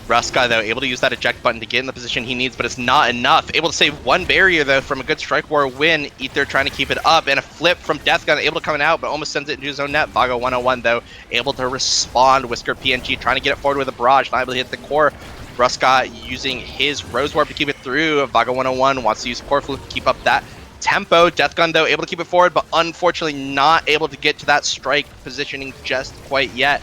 Ruska, though, able to use that eject button to get in the position he needs, but it's not enough. Able to save one barrier, though, from a good Strike War win. Ether trying to keep it up, and a flip from Deathgun, able to come out, but almost sends it into his own net. Vago 101, though, able to respond. Whisker PNG trying to get it forward with a barrage, not able to hit the core. Ruska using his Rose Warp to keep it through. Vago 101 wants to use core flip to keep up that tempo. Deathgun, though, able to keep it forward, but unfortunately not able to get to that strike positioning just quite yet.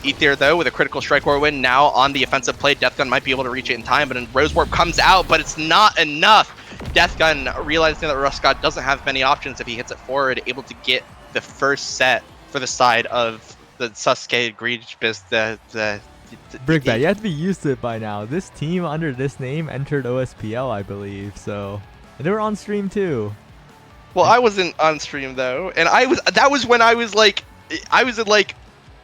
Ether, though, with a critical Strike War win, now on the offensive play. Deathgun might be able to reach it in time, but then Rose Warp comes out, but it's not enough. Deathgun realizing that Ruska doesn't have many options if he hits it forward, able to get the first set for the side of the Sasuke Greed Brickbat, you have to be used to it by now. This team under this name entered OSPL, I believe, so... And they were on stream, too. Well, I wasn't on stream, though, and that was when I was in, like,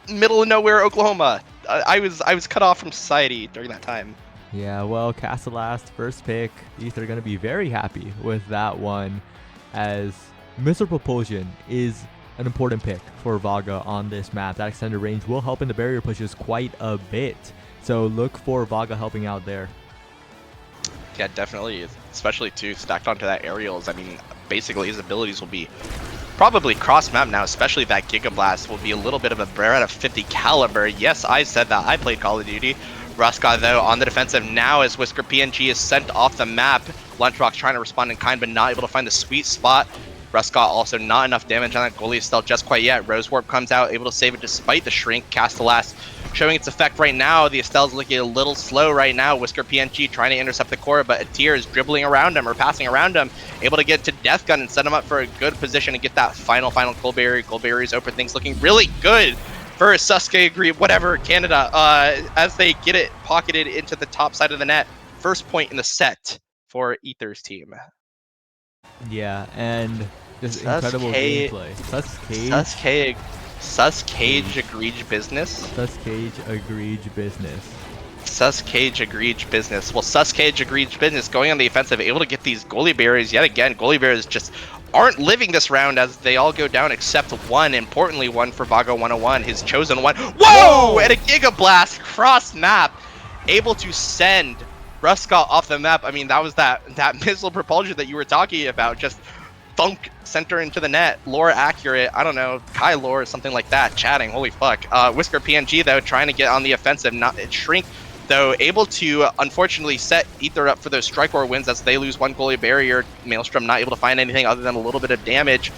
middle of nowhere Oklahoma. I was cut off from society during that time. Yeah, well, Castellast first pick. Ether gonna be very happy with that one, as Missile Propulsion is an important pick for Vaga on this map. That extended range will help in the barrier pushes quite a bit, so look for Vaga helping out there. Yeah, definitely, especially too stacked onto that aerials. I mean, basically his abilities will be probably cross-map now, especially that Giga Blast will be a little bit of a Beretta 50 caliber. Yes, I said that. I played Call of Duty. Ruska, though, on the defensive now as Whisker PNG is sent off the map. Lunchbox trying to respond in kind, but not able to find the sweet spot. Ruska also not enough damage on that goalie still just quite yet. Rose Warp comes out, able to save it despite the shrink. Castellast showing its effect right now. The Estelle's looking a little slow right now. Whisker PNG trying to intercept the core, but Atir is dribbling around him or passing around him, able to get to Deathgun and set him up for a good position to get that final goal barrier. Goal barriers open, things looking really good for Sasuke Agree, whatever, Canada, as they get it pocketed into the top side of the net. First point in the set for Ether's team. Yeah, and just incredible gameplay. Suscage agreed business. Suscage agreed business. Suscage agreed business. Well, Suscage agreed business going on the offensive, able to get these goalie barriers yet again. Goalie barriers just aren't living this round as they all go down except one, importantly one for Vago 101, his chosen one. Whoa! And a Giga Blast cross map, able to send Ruska off the map. I mean, that was that missile propulsion that you were talking about, just thunk center into the net. Lore accurate, I don't know, Kai Lore or something like that, chatting, holy fuck. Whisker PNG, though, trying to get on the offensive, not shrink, though, able to unfortunately set Ether up for those Strike War wins as they lose one goalie barrier. Maelstrom not able to find anything other than a little bit of damage.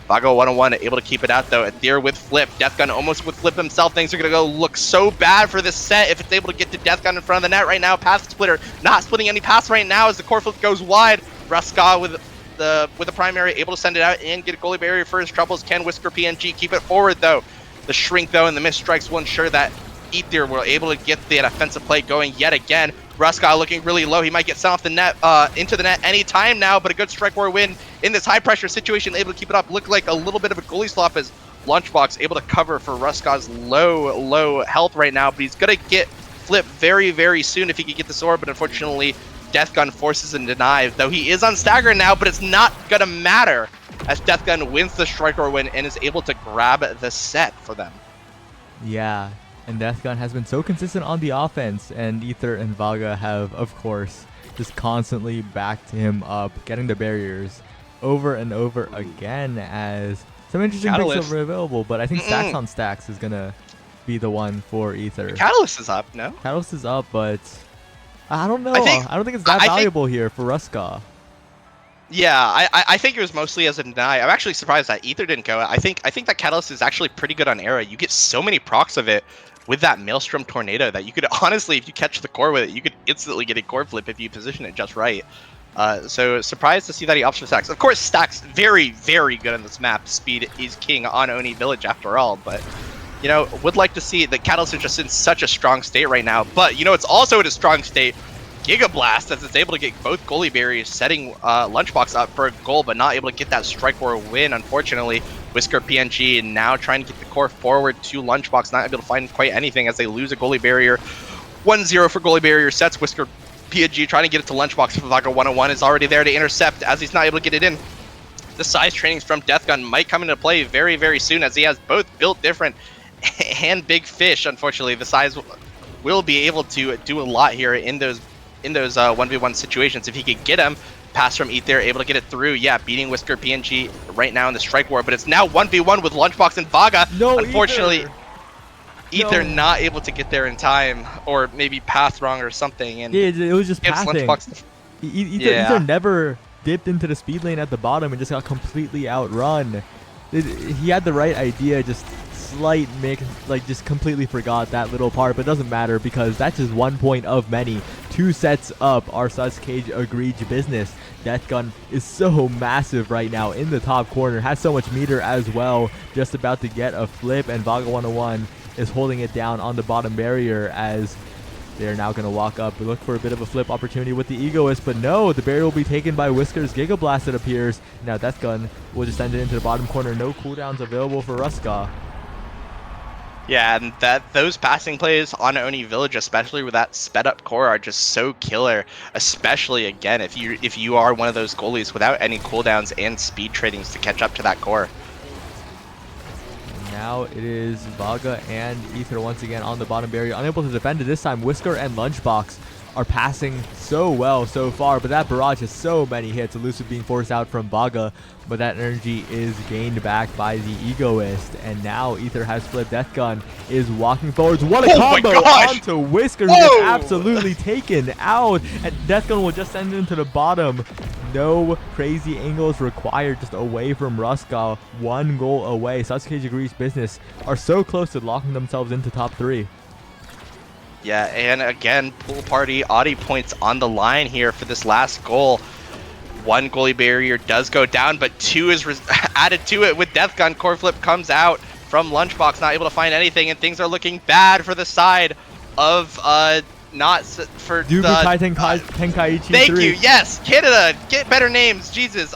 Vago 101 able to keep it out, though. Adir with flip. Deathgun almost with flip himself. Things are going to go look so bad for this set if it's able to get to Deathgun in front of the net right now. Pass splitter. Not splitting any pass right now as the core flip goes wide. Ruska with the primary able to send it out and get a goalie barrier for his troubles. Can Whisker PNG keep it forward, though? The shrink, though, and the missed strikes will ensure that Ether were able to get the offensive play going yet again. Ruska looking really low. He might get sent off the net, into the net any time now, but a good Strike War win in this high pressure situation, able to keep it up. Looked like a little bit of a goalie slop as Lunchbox able to cover for Ruska's low health right now, but he's gonna get flipped very, very soon if he could get this orb, but unfortunately Deathgun forces him to deny, though he is on stagger now, but it's not gonna matter as Deathgun wins the Strike War win and is able to grab the set for them. Yeah, and Deathgun has been so consistent on the offense, and Ether and Vaga have, of course, just constantly backed him up, getting the barriers over and over again, as some interesting picks are available, but I think Stacks on Stacks is going to be the one for Ether. Catalyst is up, no? Catalyst is up, but I don't know. I don't think it's that valuable here for Ruska. Yeah, I think it was mostly as a deny. I'm actually surprised that Ether didn't go. I think that Catalyst is actually pretty good on Era. You get so many procs of it with that Maelstrom Tornado that you could honestly, if you catch the core with it, you could instantly get a core flip if you position it just right. So surprised to see that he opts for Stacks. Of course, Stacks very, very good on this map. Speed is king on Oni Village after all, but you know, would like to see the Catalyst is just in such a strong state right now. But you know, it's also in a strong state. Giga Blast, as it's able to get both goalie barriers, setting Lunchbox up for a goal, but not able to get that Strike War win, unfortunately. Whisker PNG now trying to get the core forward to Lunchbox, not able to find quite anything as they lose a goalie barrier. 1-0 for goalie barrier sets. Whisker PNG trying to get it to Lunchbox. Vago 101 is already there to intercept as he's not able to get it in. The size trainings from Deathgun might come into play very, very soon as he has both built different and big fish. Unfortunately, the size will be able to do a lot here in those 1v1 situations if he could get him. Pass from Ether, able to get it through. Yeah, beating Whisker PNG right now in the strike war, but it's now 1v1 with Lunchbox and Vaga. No, Unfortunately, Ether No. not able to get there in time, or maybe path wrong or something, and Yeah, it was just gives passing. Lunchbox. Ether never dipped into the speed lane at the bottom and just got completely outrun. He had the right idea, just just completely forgot that little part, but it doesn't matter because that's just 1 point of many. 2 sets up our Sus Cage egregious business. Death Gun is so massive right now in the top corner, has so much meter as well, just about to get a flip, and Vaga 101 is holding it down on the bottom barrier as they're now going to walk up and look for a bit of a flip opportunity with the Egoist, but no, the barrier will be taken by Whisker's Giga Blast, it appears. Now Death Gun will just send it into the bottom corner. No cooldowns available for Ruska. Yeah, and those passing plays on Oni Village, especially with that sped up core, are just so killer. Especially again, if you are one of those goalies without any cooldowns and speed tradings to catch up to that core. Now it is Vaga and Ether once again on the bottom barrier, unable to defend it this time. Whisker and Lunchbox are passing so well so far, but that barrage has so many hits. Elusive being forced out from Vaga, but that energy is gained back by the Egoist. And now Ether has flipped. Death Gun is walking forwards. What a combo onto Whisker, who is absolutely taken out. And Death Gun will just send it into the bottom. No crazy angles required, just away from Ruska. 1 goal away. Sasuke Agrees Business are so close to locking themselves into top 3. Yeah, and again, pool party Audi points on the line here for this last goal. 1 goalie barrier does go down, but 2 is added to it with Death Gun. Core flip comes out from Lunchbox, not able to find anything, and things are looking bad for the side of not for Tenkaichi Thank 3. you. Yes, Canada, get better names. Jesus.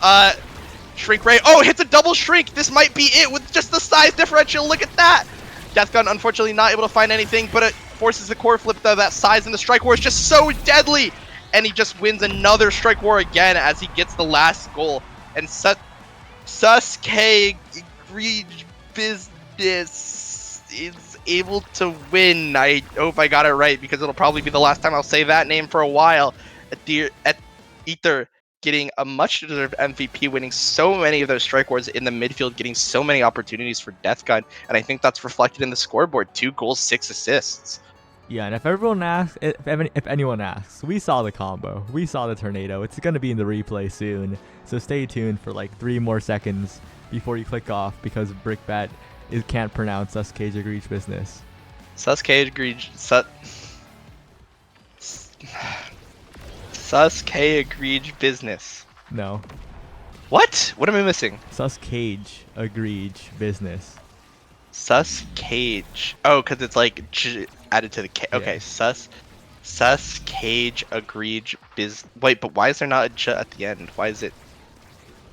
Shrink Ray. Oh, hits a double shrink. This might be it with just the size differential. Look at that. Death Gun unfortunately not able to find anything, but it forces the core flip though. That size in the strike war is just so deadly, and he just wins another strike war again as he gets the last goal. And Sasuke Egregious Business is able to win. I hope I got it right because it'll probably be the last time I'll say that name for a while. At Ether getting a much deserved MVP, winning so many of those strike wars in the midfield, getting so many opportunities for Death Gun, and I think that's reflected in the scoreboard. 2 goals, 6 assists. Yeah, and if anyone asks, we saw the combo, we saw the tornado. It's going to be in the replay soon, so stay tuned for like 3 more seconds before you click off because Brickbat can't pronounce Sasuke Egregious Business. Sasuke Egregious Sasuke Egregious Business. No. What? What am I missing? Sasuke Egregious Business. Cage. Oh, because it's like added to the K. Okay, Yeah. Cage Egregious Biz. Wait, but why is there not a J at the end? Why is it?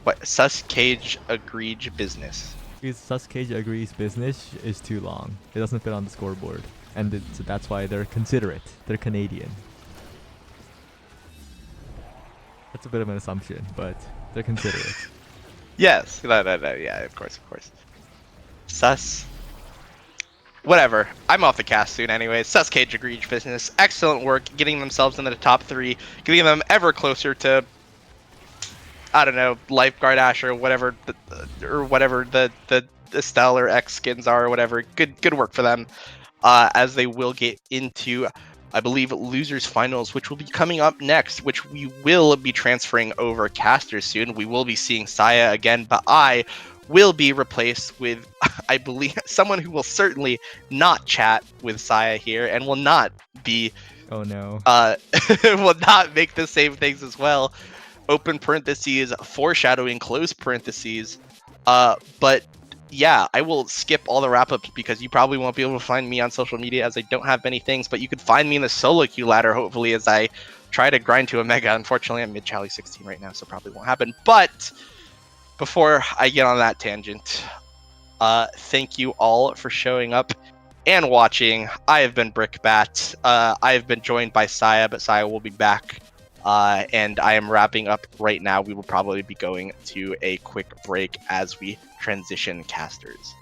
What? Cage Egregious Business. Because Sasuke Egregious Business is too long. It doesn't fit on the scoreboard, and so that's why they're considerate. They're Canadian. That's a bit of an assumption, but they're considerate. Yes. No, yeah, of course. Whatever. I'm off the cast soon anyway. Cage Egregious Business. Excellent work getting themselves into the top 3, getting them ever closer to, I don't know, Lifeguard Ash or whatever, the Estelle or X skins are or whatever. Good work for them. As they will get into, I believe, losers finals, which will be coming up next, which we will be transferring over casters soon. We will be seeing Saya again, but I will be replaced with, I believe, someone who will certainly not chat with Saya here and will not be, Oh no. will not make the same things as well. Open parentheses, foreshadowing, close parentheses. But yeah, I will skip all the wrap-ups because you probably won't be able to find me on social media as I don't have many things, but you could find me in the solo queue ladder, hopefully, as I try to grind to a mega. Unfortunately, I'm mid-Chally 16 right now, so probably won't happen. But before I get on that tangent, thank you all for showing up and watching. I have been Brickbat. I have been joined by Saya, but Saya will be back. And I am wrapping up right now. We will probably be going to a quick break as we transition casters.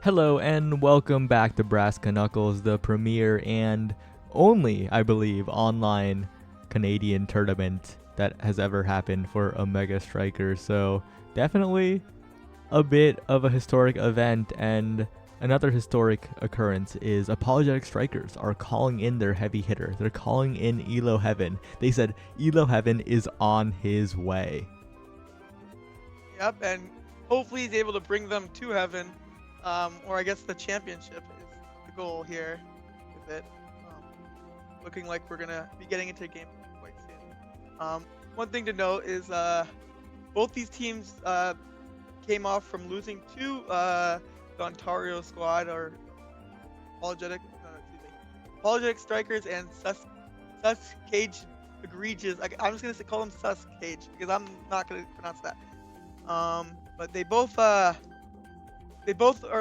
Hello and welcome back to Brass Canuckles, the premier and only, I believe, online Canadian tournament that has ever happened for Omega Strikers. So definitely a bit of a historic event, and another historic occurrence is Apologetic Strikers are calling in their heavy hitter. They're calling in Elo Heaven. They said Elo Heaven is on his way. Yep, and hopefully he's able to bring them to heaven, or I guess the championship is the goal here with it. Looking like we're gonna be getting into a game quite soon. One thing to note is both these teams came off from losing to the Ontario squad, or Apologetic Strikers and Sus Cage Egregious. I'm just gonna call them Sus Cage because I'm not gonna pronounce that. But they both are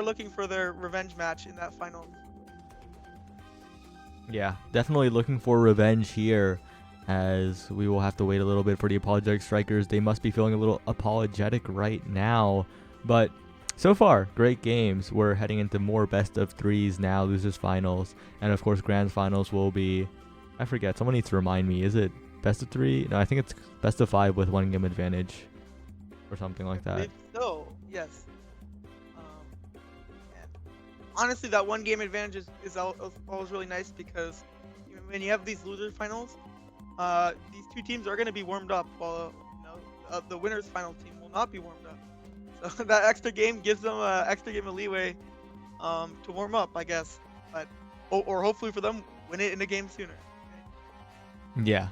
looking for their revenge match in that final. Yeah, definitely looking for revenge here, as we will have to wait a little bit for the apologetic strikers. They must be feeling a little apologetic right now, but so far, great games. We're heading into more best of threes now, losers finals, and of course grand finals will be, I forget, someone needs to remind me, is it best of 3? No, I think it's best of 5 with 1 game advantage or something like that. Believe so, yes. And honestly, that 1 game advantage is always really nice because when you have these loser finals, these two teams are going to be warmed up, while the winners final team will not be warmed up. So that extra game gives them an extra game of leeway to warm up, I guess. But or hopefully for them, win it in a game sooner. Yeah.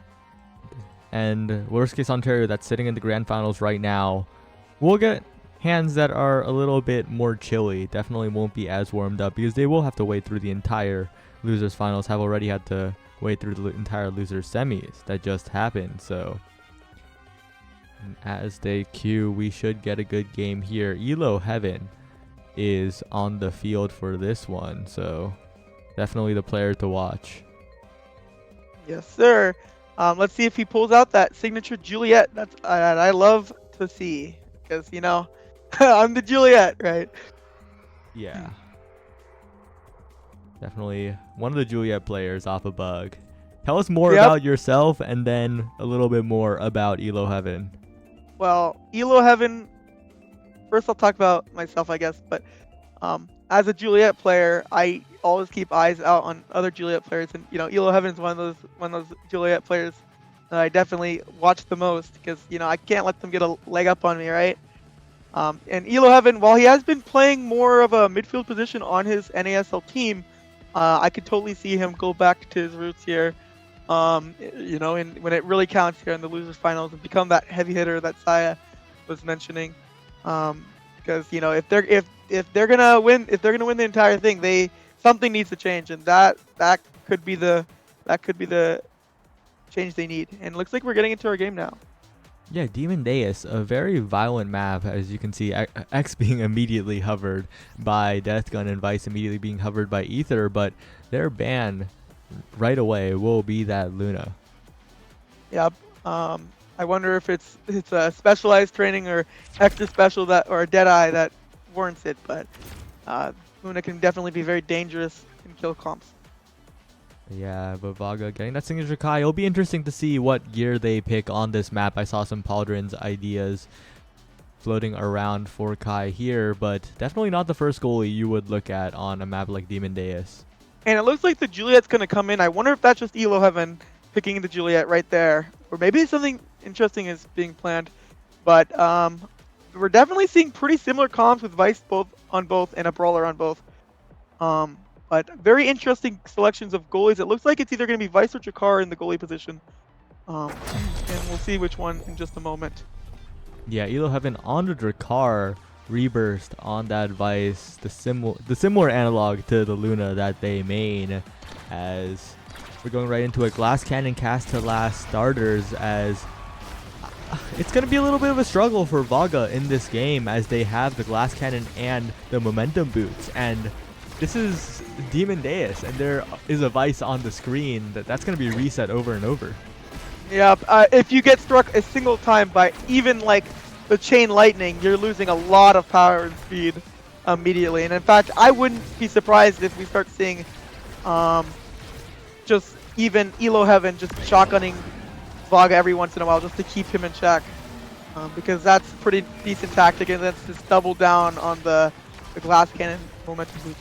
And worst case Ontario, that's sitting in the grand finals right now, will get hands that are a little bit more chilly. Definitely won't be as warmed up because they will have to wait through the entire losers finals, have already had to wait through the entire losers semis that just happened. So as they queue, we should get a good game here. Elo Heaven is on the field for this one, so definitely the player to watch. Yes, sir. Let's see if he pulls out that signature Juliet. That I love to see, because I'm the Juliet, right? Yeah. Definitely one of the Juliet players off a bug. Tell us more about yourself and then a little bit more about Elo Heaven. Well, Elo Heaven, first I'll talk about myself, I guess, but as a Juliet player, I always keep eyes out on other Juliet players, and Elo Heaven is one of those Juliet players that I definitely watch the most, because I can't let them get a leg up on me, right? And Elo Heaven, while he has been playing more of a midfield position on his NASL team, I could totally see him go back to his roots here. When it really counts here in the losers finals, and become that heavy hitter that Saya was mentioning. Because if they're gonna win the entire thing, something needs to change, and that could be the change they need. And it looks like we're getting into our game now. Yeah, Demon Deus, a very violent map, as you can see. X being immediately hovered by Deathgun and Vice immediately being hovered by Ether, but their ban right away will be that Luna. Yep. I wonder if it's a specialized training or extra special or a Deadeye that warrants it, but Luna can definitely be very dangerous in kill comps. Yeah, but Vaga getting that signature Kai. It'll be interesting to see what gear they pick on this map. I saw some Pauldron's ideas floating around for Kai here, but definitely not the first goalie you would look at on a map like Demon Deus. And it looks like the Juliet's going to come in. I wonder if that's just Elo Heaven picking the Juliet right there, or maybe something interesting is being planned. But we're definitely seeing pretty similar comps with Vice on both and a Brawler on both. But very interesting selections of goalies. It looks like it's either going to be Vice or Jakar in the goalie position. And we'll see which one in just a moment. Yeah, Elo Heaven on the Drakkar, Reburst on that Vice, the similar analog to the Luna that they main, as we're going right into a Glass Cannon cast to last starters, as it's going to be a little bit of a struggle for Vaga in this game, as they have the Glass Cannon and the Momentum Boots, and this is Demon Deus, and there is a Vice on the screen that's going to be reset over and over. Yeah, if you get struck a single time by even like the Chain Lightning, you're losing a lot of power and speed immediately. And in fact, I wouldn't be surprised if we start seeing just even Elo Heaven just shotgunning Vaga every once in a while just to keep him in check. Because that's a pretty decent tactic, and that's just double down on the Glass Cannon momentum boost.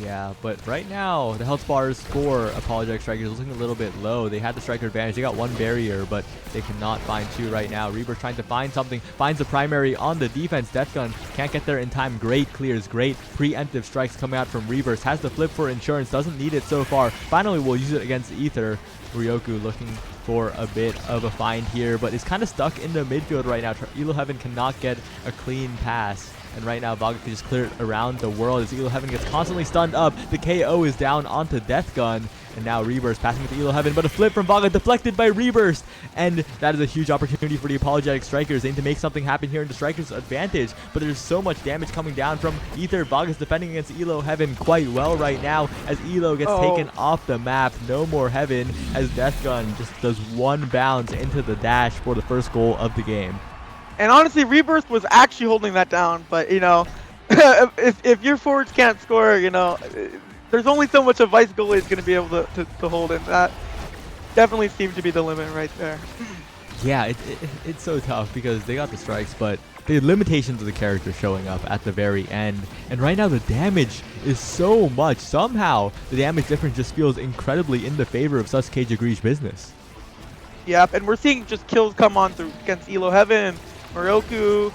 Yeah, but right now, the health bars for Apologetic Strikers is looking a little bit low. They had the striker advantage. They got one barrier, but they cannot find two right now. Reaper trying to find something. Finds the primary on the defense. Deathgun can't get there in time. Great clears. Great preemptive strikes coming out from Reavers. Has the flip for insurance. Doesn't need it so far. Finally, will use it against Ether. Ryoku looking for a bit of a find here, but is kind of stuck in the midfield right now. Elo Heaven cannot get a clean pass And right now, Vaga can just clear it around the world as Elo Heaven gets constantly stunned up. The KO is down onto Death Gun. And now Rebirth passing it to Elo Heaven, but a flip from Vaga deflected by Rebirth. And that is a huge opportunity for the Apologetic Strikers. They need to make something happen here in the Strikers' advantage. But there's so much damage coming down from Ether. Vaga's defending against Elo Heaven quite well right now as Elo gets taken off the map. No more Heaven as Death Gun just does one bounce into the dash for the first goal of the game. And honestly, Rebirth was actually holding that down. But, you know, if your forwards can't score, you know, there's only so much a Vice goalie is going to be able to hold, and that definitely seemed to be the limit right there. Yeah, it's so tough because they got the strikes, but the limitations of the character showing up at the very end. And right now the damage is so much. Somehow the damage difference just feels incredibly in the favor of Sus Cage Agrees business. Yep, and we're seeing just kills come on through against Elo Heaven, Moroku.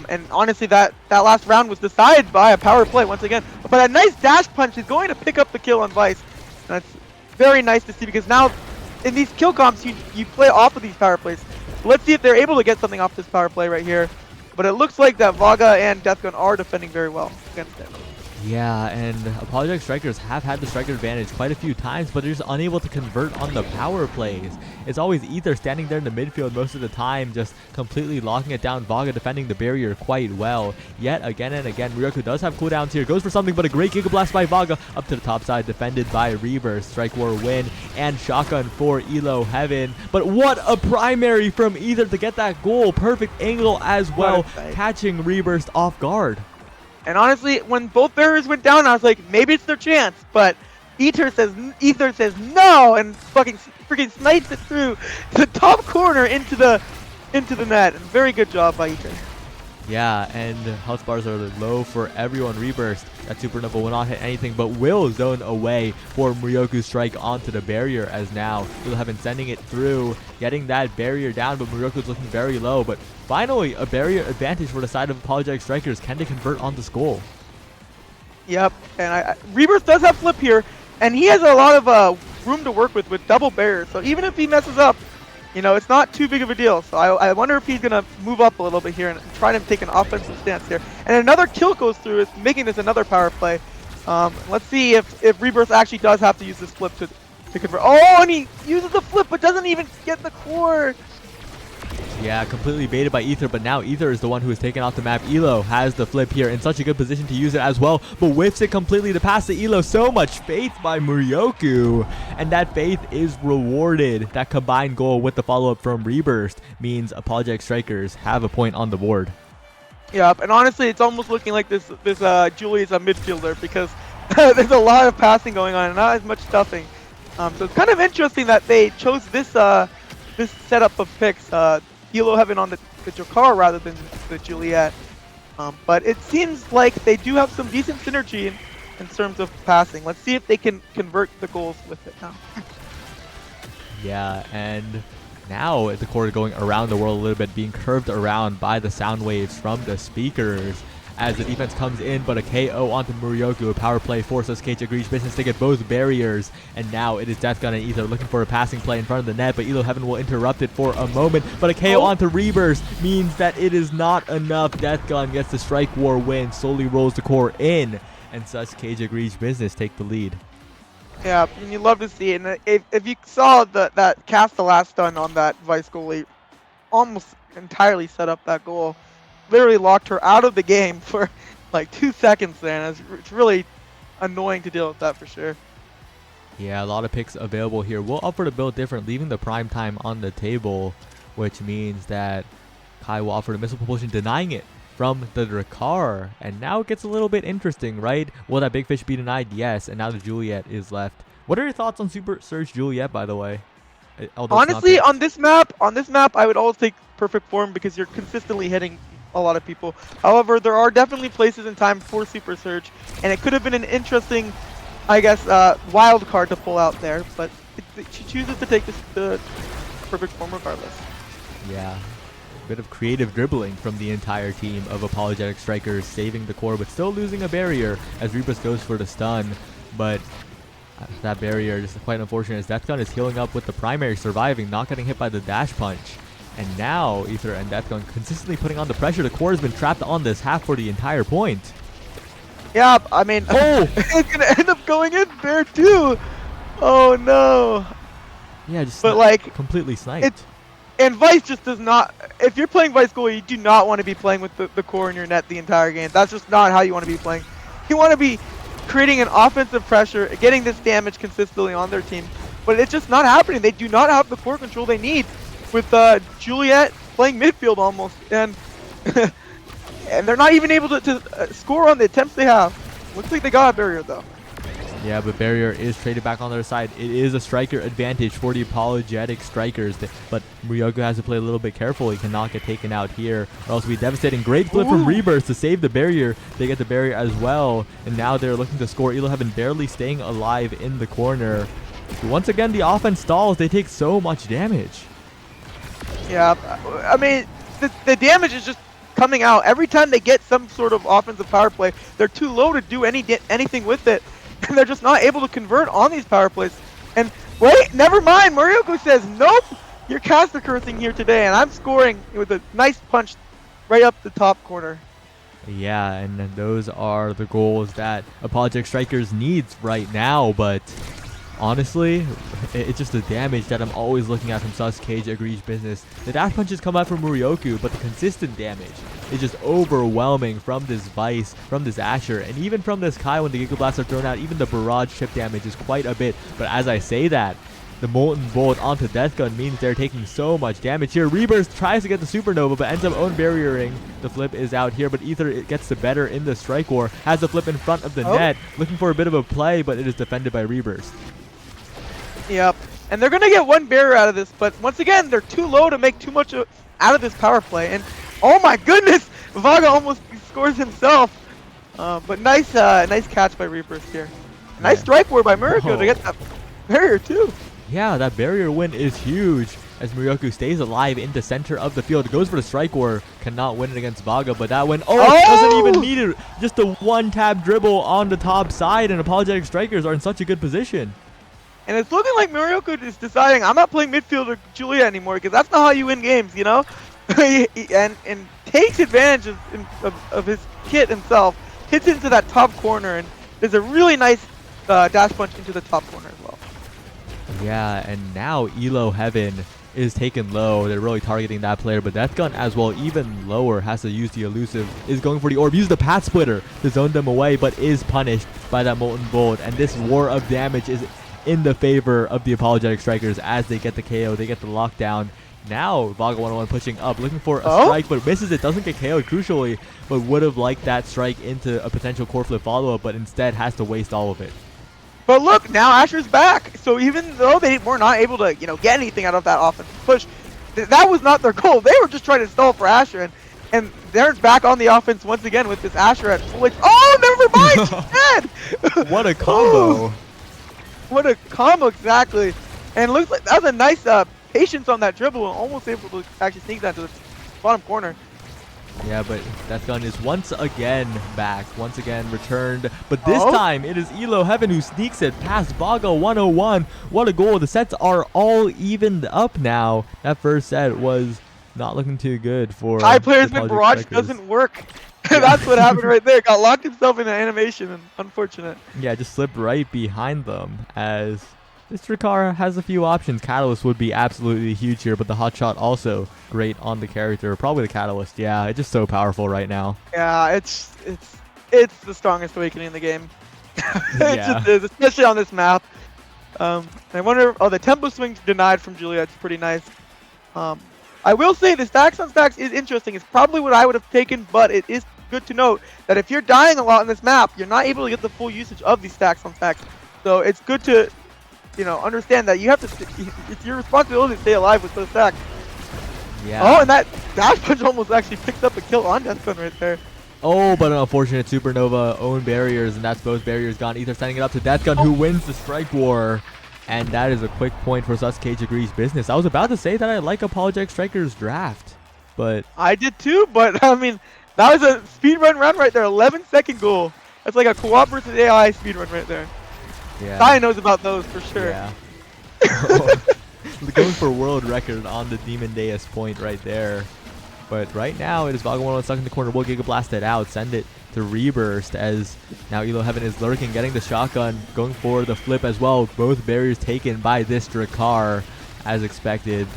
And honestly, that last round was decided by a power play once again. But a nice dash punch is going to pick up the kill on Vice. And that's very nice to see because now in these kill comps, you play off of these power plays. Let's see if they're able to get something off this power play right here. But it looks like that Vaga and Deathgun are defending very well against it. Yeah, and Apologetic Strikers have had the striker advantage quite a few times, but they're just unable to convert on the power plays. It's always Ether standing there in the midfield most of the time, just completely locking it down. Vaga defending the barrier quite well. Yet again and again, Ryoku does have cooldowns here. Goes for something, but a great Giga Blast by Vaga. Up to the top side, defended by Rebirth. Strike War win, and shotgun for Elo Heaven. But what a primary from Ether to get that goal. Perfect angle as well, catching Rebirth off guard. And honestly, when both barriers went down, I was like, maybe it's their chance. But Ether says no, and freaking snipes it through the top corner into the net. And very good job by Ether. Yeah, and health bars are low for everyone. Rebirth, that supernova will not hit anything, but will zone away for Muryoku's strike onto the barrier as now Elo Heaven sending it through, getting that barrier down, but Muryoku's looking very low. But finally, a barrier advantage for the side of Apologetic Strikers. Can they convert on the skull? Yep, and Rebirth does have flip here, and he has a lot of room to work with double barriers. So even if he messes up, you know, it's not too big of a deal. So I wonder if he's going to move up a little bit here and try to take an offensive stance here. And another kill goes through, it's making this another power play. Let's see if Rebirth actually does have to use this flip to convert. Oh, and he uses the flip but doesn't even get the core. Yeah, completely baited by Ether, but now Ether is the one who is taken off the map. Elo has the flip here in such a good position to use it as well, but whiffs it completely to pass to Elo. So much faith by Muryoku, and that faith is rewarded. That combined goal with the follow-up from Rebirth means Apologetic Strikers have a point on the board. Yep, and honestly, it's almost looking like this Julie is a midfielder because there's a lot of passing going on and not as much stuffing. So it's kind of interesting that they chose this this setup of picks. Elo Heaven on the Jokar rather than the Juliet. But it seems like they do have some decent synergy in terms of passing. Let's see if they can convert the goals with it now. Yeah, and now the core going around the world a little bit, being curved around by the sound waves from the speakers as the defense comes in, but a KO onto Muryoku. A power play forces Cage Agrees business to get both barriers, and now it is Deathgun and Ether looking for a passing play in front of the net, but Elo Heaven will interrupt it for a moment, but a KO onto Rebirth means that it is not enough. Deathgun gets the Strike War win, slowly rolls the core in, and such Cage Agrees business take the lead. Yeah, and you love to see it. And if you saw that cast the last stun on that Vice goalie, almost entirely set up that goal. Literally locked her out of the game for like 2 seconds there, and it's really annoying to deal with that for sure. Yeah, a lot of picks available here. We'll offer to build different, leaving the prime time on the table, which means that Kai will offer the missile propulsion, denying it from the Drakkar. And now it gets a little bit interesting, right? Will that big fish be denied? Yes, and now the Juliet is left. What are your thoughts on Super Surge Juliet, by the way? Honestly, on this map, I would always take perfect form because you're consistently hitting a lot of people. However, there are definitely places in time for Super Surge, and it could have been an interesting, I guess, wild card to pull out there, but she chooses to take the perfect form regardless. Yeah, a bit of creative dribbling from the entire team of Apologetic Strikers, saving the core, but still losing a barrier as Rebus goes for the stun, but that barrier is quite unfortunate as Deathgun is healing up with the primary, surviving, not getting hit by the dash punch. And now Ether and Deathgun consistently putting on the pressure. The core has been trapped on this half for the entire point. Yeah, I mean, Oh! it's gonna end up going in there too. Oh no. Yeah, just But like, completely sniped. and Vice just does not. If you're playing Vice goalie, you do not want to be playing with the core in your net the entire game. That's just not how you want to be playing. You want to be creating an offensive pressure, getting this damage consistently on their team. But it's just not happening. They do not have the core control they need with Juliet playing midfield almost, and and they're not even able to score on the attempts they have. Looks like they got a barrier though. Yeah, but barrier is traded back on their side. It is a striker advantage for the apologetic strikers, but Ryoko has to play a little bit careful. He cannot get taken out here, or else it'll be devastating. Great flip from Rebirth to save the barrier. They get the barrier as well, and now they're looking to score. Elo Heaven barely staying alive in the corner. Once again, the offense stalls. They take so much damage. Yeah, I mean, the damage is just coming out. Every time they get some sort of offensive power play, they're too low to do anything with it. And they're just not able to convert on these power plays. And wait, never mind. Morioka says, nope, you're caster cursing here today. And I'm scoring with a nice punch right up the top corner. Yeah, and those are the goals that Apologetic Strikers needs right now, but honestly, it's just the damage that I'm always looking at from Sus Cage Agrees Business. The dash punches come out from Murioku, but the consistent damage is just overwhelming from this Vice, from this Asher, and even from this Kai when the Giga Blasts are thrown out. Even the barrage chip damage is quite a bit, but as I say that, the Molten Bolt onto Death Gun means they're taking so much damage here. Rebirth tries to get the Supernova, but ends up own barriering. The flip is out here, but Ether it gets the better in the strike war. Has the flip in front of the net, looking for a bit of a play, but it is defended by Rebirth. Yep. And they're going to get one barrier out of this, but once again, they're too low to make too much out of this power play. And oh my goodness, Vaga almost scores himself. But nice catch by Rebirth here. Nice strike war by Muriko to get that barrier too. Yeah, that barrier win is huge as Murioku stays alive in the center of the field. Goes for the strike war, cannot win it against Vaga, but that win, doesn't even need it. Just a one-tap dribble on the top side, and Apologetic Strikers are in such a good position. And it's looking like Murioku is deciding, I'm not playing midfielder Julia anymore, because that's not how you win games, you know? and takes advantage of his kit himself, hits into that top corner, and there's a really nice dash punch into the top corner as well. Yeah, and now Elo Heaven is taken low. They're really targeting that player, but Death Gun as well, even lower, has to use the elusive, is going for the orb, use the path splitter to zone them away, but is punished by that Molten Bolt, and this war of damage is in the favor of the Apologetic Strikers as they get the KO, they get the lockdown. Now Vaga 101 pushing up, looking for a strike, but misses it, doesn't get KO'd crucially, but would have liked that strike into a potential core flip follow-up, but instead has to waste all of it. But look, now Asher's back. So even though they were not able to, get anything out of that offensive push, that was not their goal. They were just trying to stall for Asher, and they're back on the offense once again with this Asher at full. Oh, never mind, she's dead. What a combo! What a combo, exactly. And it looks like that was a nice patience on that dribble, and almost able to actually sneak that to the bottom corner. Yeah, but Death Gun is once again back, once again returned, but this time it is Elo Heaven who sneaks it past Vaga 101. What a goal. The sets are all evened up now. That first set was not looking too good for high players with barrage doesn't work. That's what happened right there. Got locked himself in the animation, and unfortunate. Yeah, just slipped right behind them as this Rikara has a few options. Catalyst would be absolutely huge here, but the hot shot also great on the character. Probably the Catalyst. Yeah, it's just so powerful right now. Yeah, it's the strongest awakening in the game. It just is, especially on this map. I wonder. The tempo swing denied from Juliet. It's pretty nice. I will say the stacks on stacks is interesting. It's probably what I would have taken, but it is good to note that if you're dying a lot on this map, you're not able to get the full usage of these stacks on stacks. So it's good to understand that you have to. It's your responsibility to stay alive with those stacks. Yeah. Oh, and that dash punch almost actually picks up a kill on Death Gun right there. Oh, but an unfortunate Supernova own barriers, and that's both barriers gone. Ether sending it up to Death Gun, who wins the strike war. And that is a quick point for Sus Cage Agrees Business. I was about to say that I like Apologetic Strikers draft, but I did too, but I mean, that was a speedrun run right there. 11-second goal. That's like a co-op versus AI speedrun right there. yeah. Sai knows about those for sure. Yeah. going for world record on the Demon Deus point right there. But right now, it is Vaga101 stuck in the corner. Will Giga Blast it out, send it to Reburst as now Elo Heaven is lurking, getting the shotgun, going for the flip as well. Both barriers taken by this Drakkar as expected.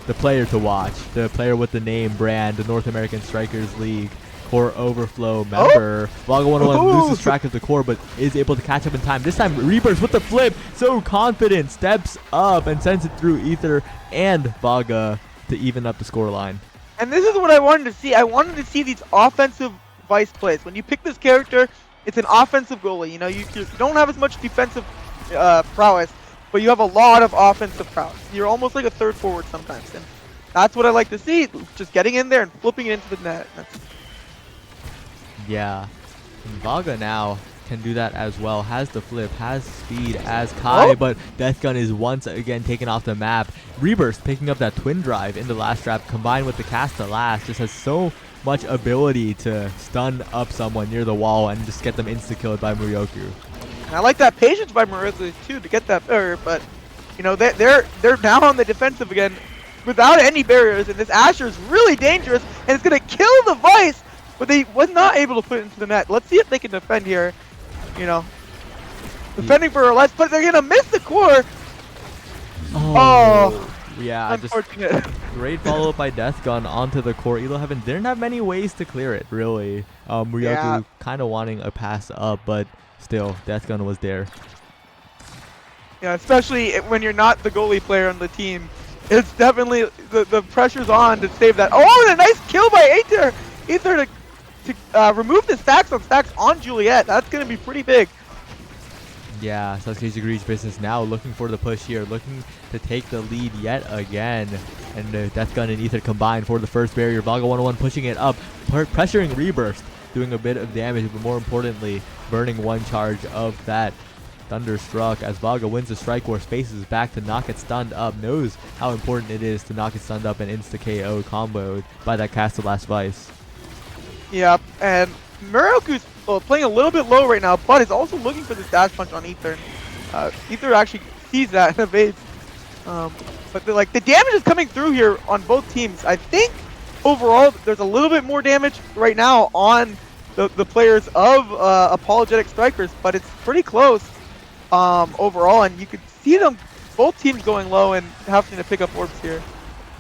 The player to watch, the player with the name brand, the North American Strikers League core overflow member. Vaga101 loses track of the core but is able to catch up in time. This time Reburst with the flip, so confident, steps up and sends it through Ether and Vaga to even up the scoreline. And this is what I wanted to see. I wanted to see these offensive Vice plays. When you pick this character, it's an offensive goalie. You know, you don't have as much defensive prowess, but you have a lot of offensive prowess. You're almost like a third forward sometimes, and that's what I like to see. Just getting in there and flipping it into the net. Yeah, and Vaga now can do that as well. Has the flip, has speed as Kai, but Death Gun is once again taken off the map. Reburst picking up that twin drive in the last trap combined with the cast to last. Just has so much ability to stun up someone near the wall and just get them insta-killed by Muryoku. And I like that patience by Muryoku too to get that barrier, but you know they're now on the defensive again without any barriers, and this Asher is really dangerous and it's gonna kill the Vice, but they was not able to put it into the net. Let's see if they can defend here. You know, defending for less, but they're gonna miss the core. Oh, yeah, unfortunate. Great follow-up by Death Gun onto the core. Elo Heaven didn't have many ways to clear it, really. Muryoku kind of wanting a pass up, but still, Death Gun was there. Yeah, especially when you're not the goalie player on the team. It's definitely, the pressure's on to save that. Oh, and a nice kill by Aether! Aether to remove the stacks on Juliet. That's going to be pretty big. Yeah, Sasuke's Egregious Business now looking for the push here, looking to take the lead yet again. And Death Gun and Aether combined for the first barrier. Vaga101 pushing it up, pressuring Reburst, doing a bit of damage, but more importantly, burning one charge of that Thunderstruck as Vaga wins the strike war, spaces back to knock it stunned up, knows how important it is to knock it stunned up and insta-KO comboed by that cast of last Vice. Yep, and Muryoku's playing a little bit low right now, but is also looking for this dash punch on Aether. Aether actually sees that and evades. But the damage is coming through here on both teams. I think overall there's a little bit more damage right now on the players of Apologetic Strikers, but it's pretty close overall, and you could see them, both teams going low and having to pick up orbs here.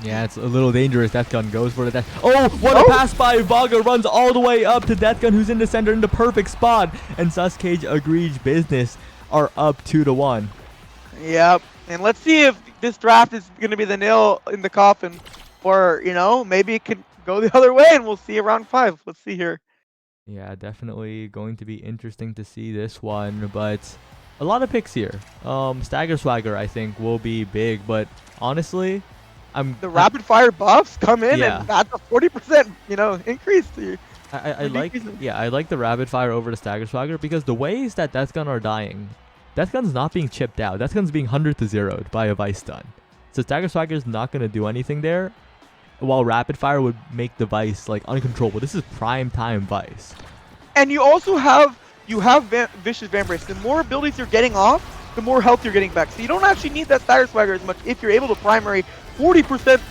Yeah, it's a little dangerous. Death Gun goes for the dash. Oh, what a pass by Vaga, runs all the way up to Death Gun, who's in the center in the perfect spot. And Sasuke's Egregious Business are up 2-1. Yep, and let's see if this draft is going to be the nail in the coffin, or, you know, maybe it could go the other way, and we'll see around 5. Let's see here. Yeah, definitely going to be interesting to see this one, but a lot of picks here. Stagger Swagger, I think, will be big, but honestly, the rapid fire buffs come in, and that's a 40%, you know, increase to you. I like the rapid fire over the Stagger Swagger because the ways that Death Gun are dying, Death Gun's not being chipped out. Death Gun's being 100-0'd by a Vice stun. So Stagger Swagger's not going to do anything there, while rapid fire would make the Vice like uncontrollable. This is prime time Vice. And you also have Vicious Vambrace. The more abilities you're getting off, the more health you're getting back. So you don't actually need that Stagger Swagger as much if you're able to primary 40%.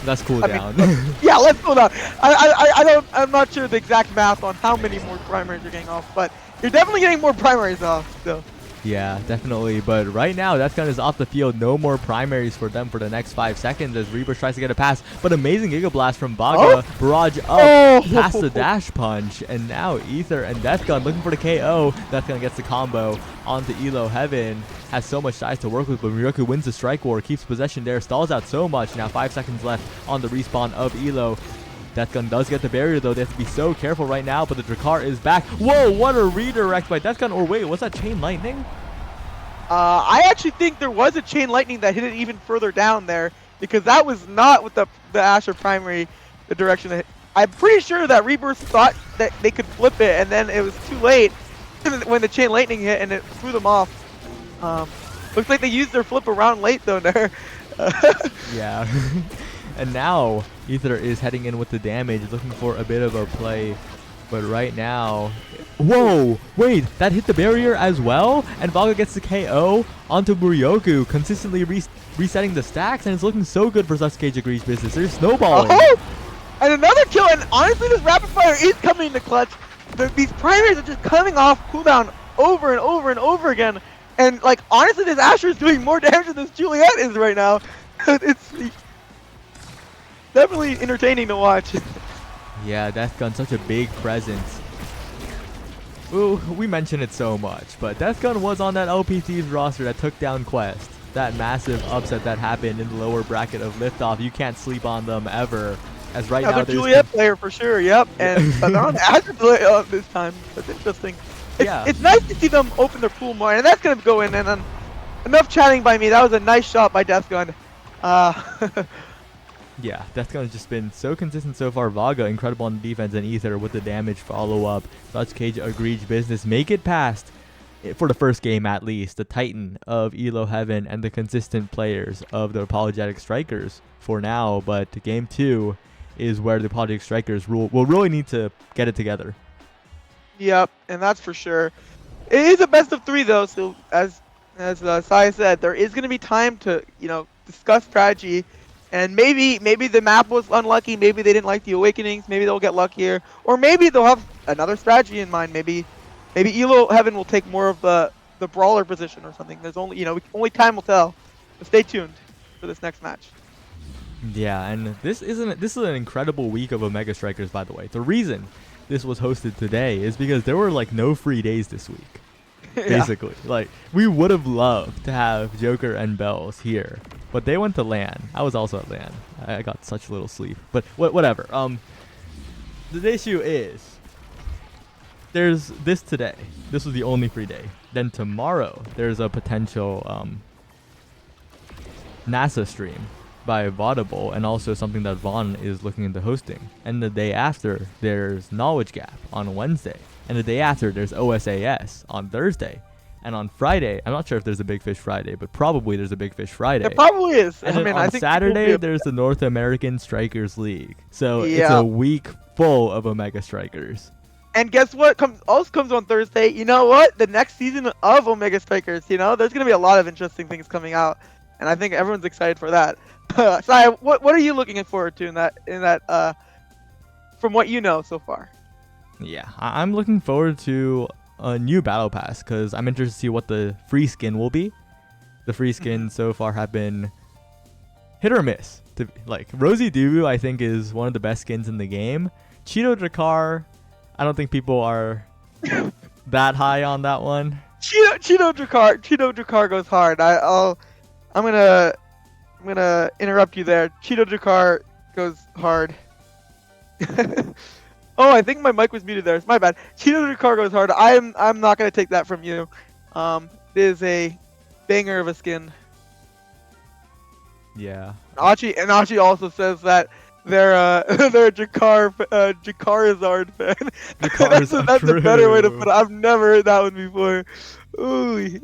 Let's cool down. Yeah, let's cool down. I'm not sure the exact math on how many more primaries you're getting off, but you're definitely getting more primaries off. So. Yeah, definitely. But right now, Death Gun is off the field. No more primaries for them for the next 5 seconds as Reaper tries to get a pass. But amazing Giga Blast from Vaga. Barrage up past the dash punch. And now Aether and Death Gun looking for the KO. Death Gun gets the combo onto Elo Heaven. Has so much size to work with, but Muryoku wins the strike war. Keeps possession there. Stalls out so much. Now 5 seconds left on the respawn of Elo. Death Gun does get the barrier, though. They have to be so careful right now, but the Drakkar is back. Whoa, what a redirect by Death Gun. Or wait, was that Chain Lightning? I actually think there was a Chain Lightning that hit it even further down there, because that was not with the Asher primary, the direction that hit. I'm pretty sure that Rebirth thought that they could flip it, and then it was too late when the Chain Lightning hit, and it threw them off. Looks like they used their flip around late, though, there. Yeah. And now Aether is heading in with the damage, looking for a bit of a play But right now, whoa, wait, that hit the barrier as well, and Vaga gets the KO onto Murioku, consistently resetting the stacks, and it's looking so good for Sasuke Agrees business. They're snowballing. Oh, and another kill, and honestly, this rapid fire is coming into clutch. These primaries are just coming off cooldown over and over and over again, and like honestly, this Asher is doing more damage than this Juliet is right now. It's definitely entertaining to watch. Yeah, Death Gun, such a big presence. Ooh, we mention it so much, but Death Gun was on that LPT's roster that took down Quest. That massive upset that happened in the lower bracket of Liftoff, you can't sleep on them ever. As right now, the Juliet player for sure, yep. And they're on the Asher player this time. That's interesting. It's nice to see them open their pool more, and that's going to go in. And enough chatting by me. That was a nice shot by Death Gun. Yeah, Death Gun has just been so consistent so far. Vaga, incredible on the defense, and Ether with the damage follow-up. Such Cage agrees business. Make it past, for the first game at least, the Titan of Elo Heaven and the consistent players of the Apologetic Strikers for now. But game 2 is where the Apologetic Strikers will really need to get it together. Yep, and that's for sure. It is a best of 3 though, so as Sai said, there is going to be time to discuss strategy. And maybe the map was unlucky. Maybe they didn't like the Awakenings. Maybe they'll get luckier, or maybe they'll have another strategy in mind. Maybe Elo Heaven will take more of the brawler position or something. There's only only time will tell. But stay tuned for this next match. Yeah, and this is an incredible week of Omega Strikers, by the way. The reason this was hosted today is because there were like no free days this week. Basically, like we would have loved to have Joker and Bells here, but they went to LAN. I was also at LAN. I got such little sleep, but whatever. The issue is there's this today. This was the only free day. Then tomorrow there's a potential NASA stream by Vaudable, and also something that Vaughn is looking into hosting. And the day after there's Knowledge Gap on Wednesday. And the day after, there's OSAS on Thursday. And on Friday, I'm not sure if there's a Big Fish Friday, but probably there's a Big Fish Friday. There probably is. And then on Saturday, there's the North American Strikers League. So it's a week full of Omega Strikers. And guess what also comes on Thursday? You know what? The next season of Omega Strikers, there's going to be a lot of interesting things coming out. And I think everyone's excited for that. Sai, what are you looking forward to in that from what you know so far? Yeah, I'm looking forward to a new battle pass because I'm interested to see what the free skin will be. The free skins so far have been hit or miss. Like Rosie Dubu, I think, is one of the best skins in the game. Cheeto Drakkar, I don't think people are that high on that one. Cheeto Drakkar goes hard. I'm gonna interrupt you there. Cheeto Drakkar goes hard. Oh, I think my mic was muted there. It's my bad. Cheeto Drakkar goes hard. I'm not gonna take that from you. It is a banger of a skin. Yeah. Achi also says that they're a Jakkarizard fan. That's a better way to put it. I've never heard that one before. Ooh.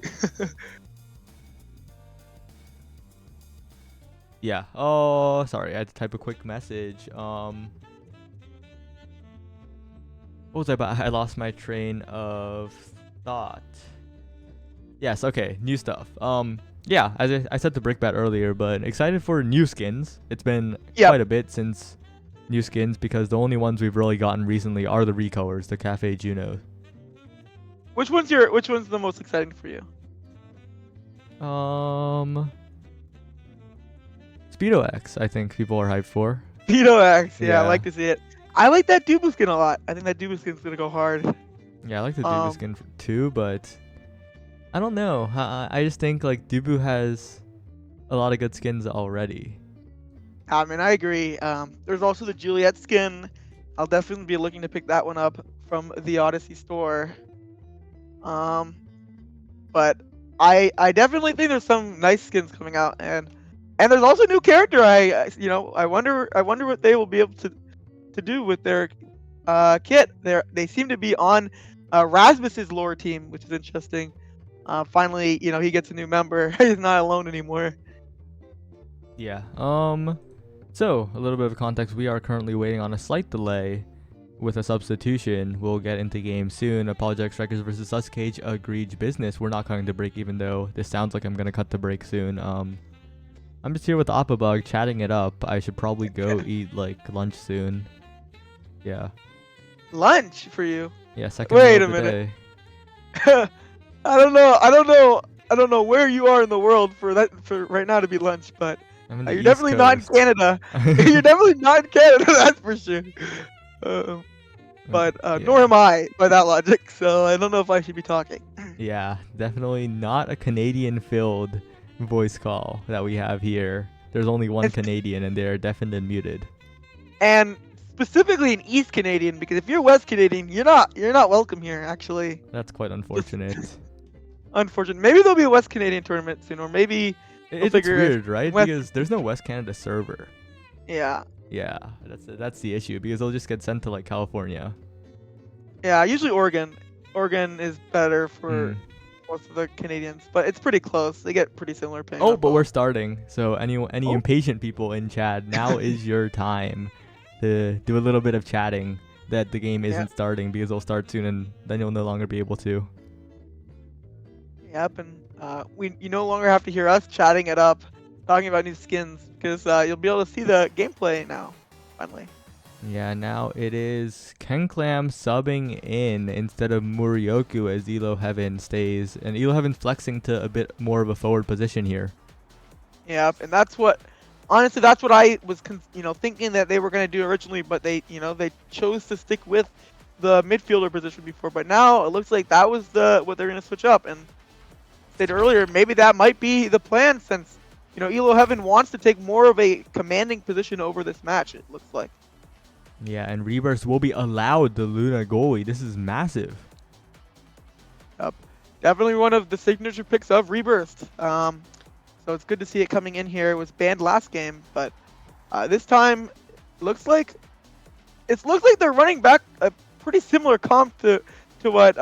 Yeah. Oh, sorry. I had to type a quick message. What was I about? I lost my train of thought. Yes. Okay. New stuff. Yeah. As I said to Brickbat earlier, but excited for new skins. It's been quite a bit since new skins because the only ones we've really gotten recently are the recolors, the Cafe Juno. Which one's the most exciting for you? Speedo X, I think people are hyped for. Speedo X, yeah, I like to see it. I like that Dubu skin a lot. I think that Dubu skin's gonna go hard. Yeah, I like the Dubu skin too, but I don't know. I just think like Dubu has a lot of good skins already. I mean, I agree. There's also the Juliet skin. I'll definitely be looking to pick that one up from the Odyssey store. But I definitely think there's some nice skins coming out, and there's also a new character. I wonder what they will be able to do with their kit. They seem to be on Rasmus's lore team, which is interesting. Finally, he gets a new member. He's not alone anymore. Yeah. So a little bit of context. We are currently waiting on a slight delay with a substitution, we'll get into game soon. Apologetic Strikers versus Suscage, agreed business. We're not cutting the break, even though this sounds like I'm gonna cut the break soon. I'm just here with Appabug, chatting it up. I should probably go eat like lunch soon. Yeah. Lunch for you? Yeah, second Wait meal a of the minute. day. I don't know where you are in the world for right now to be lunch, but I'm in the you're East definitely not in Coast. Canada. You're definitely not in Canada, that's for sure. But Yeah. nor am I by that logic, so I don't know if I should be talking. Yeah, definitely not a Canadian-filled voice call that we have here. There's only one It's- Canadian, and they're deafened and muted. And specifically an East Canadian, because if you're West Canadian, you're not welcome here. Actually, That's quite unfortunate. unfortunate. Maybe there'll be a West Canadian tournament soon, or maybe It's figure it weird, right? West- Because there's no West Canada server. yeah. Yeah, that's the issue, because they'll just get sent to like California. Yeah, usually Oregon. Oregon is better for Hmm. most of the Canadians, but it's pretty close. They get pretty similar pay. Oh, but we're starting. So any Oh. impatient people in chat, now is your time to do a little bit of chatting that the game isn't starting, because it'll start soon, and then you'll no longer be able to. Yep, and you no longer have to hear us chatting it up, talking about new skins, because you'll be able to see the gameplay now, finally. Yeah, now it is Kenclam subbing in instead of Murioku as Elo Heaven stays, and Elo Heaven's flexing to a bit more of a forward position here. Yep, and that's what, honestly, that's what I was, thinking that they were gonna do originally, but they chose to stick with the midfielder position before. But now it looks like that was what they're gonna switch up. And said earlier, maybe that might be the plan, since Elo Heaven wants to take more of a commanding position over this match. It looks like. Yeah, and Rebirth will be allowed the Luna goalie. This is massive. Yep, definitely one of the signature picks of Rebirth. So it's good to see it coming in here. It was banned last game, but this time looks like they're running back a pretty similar comp to what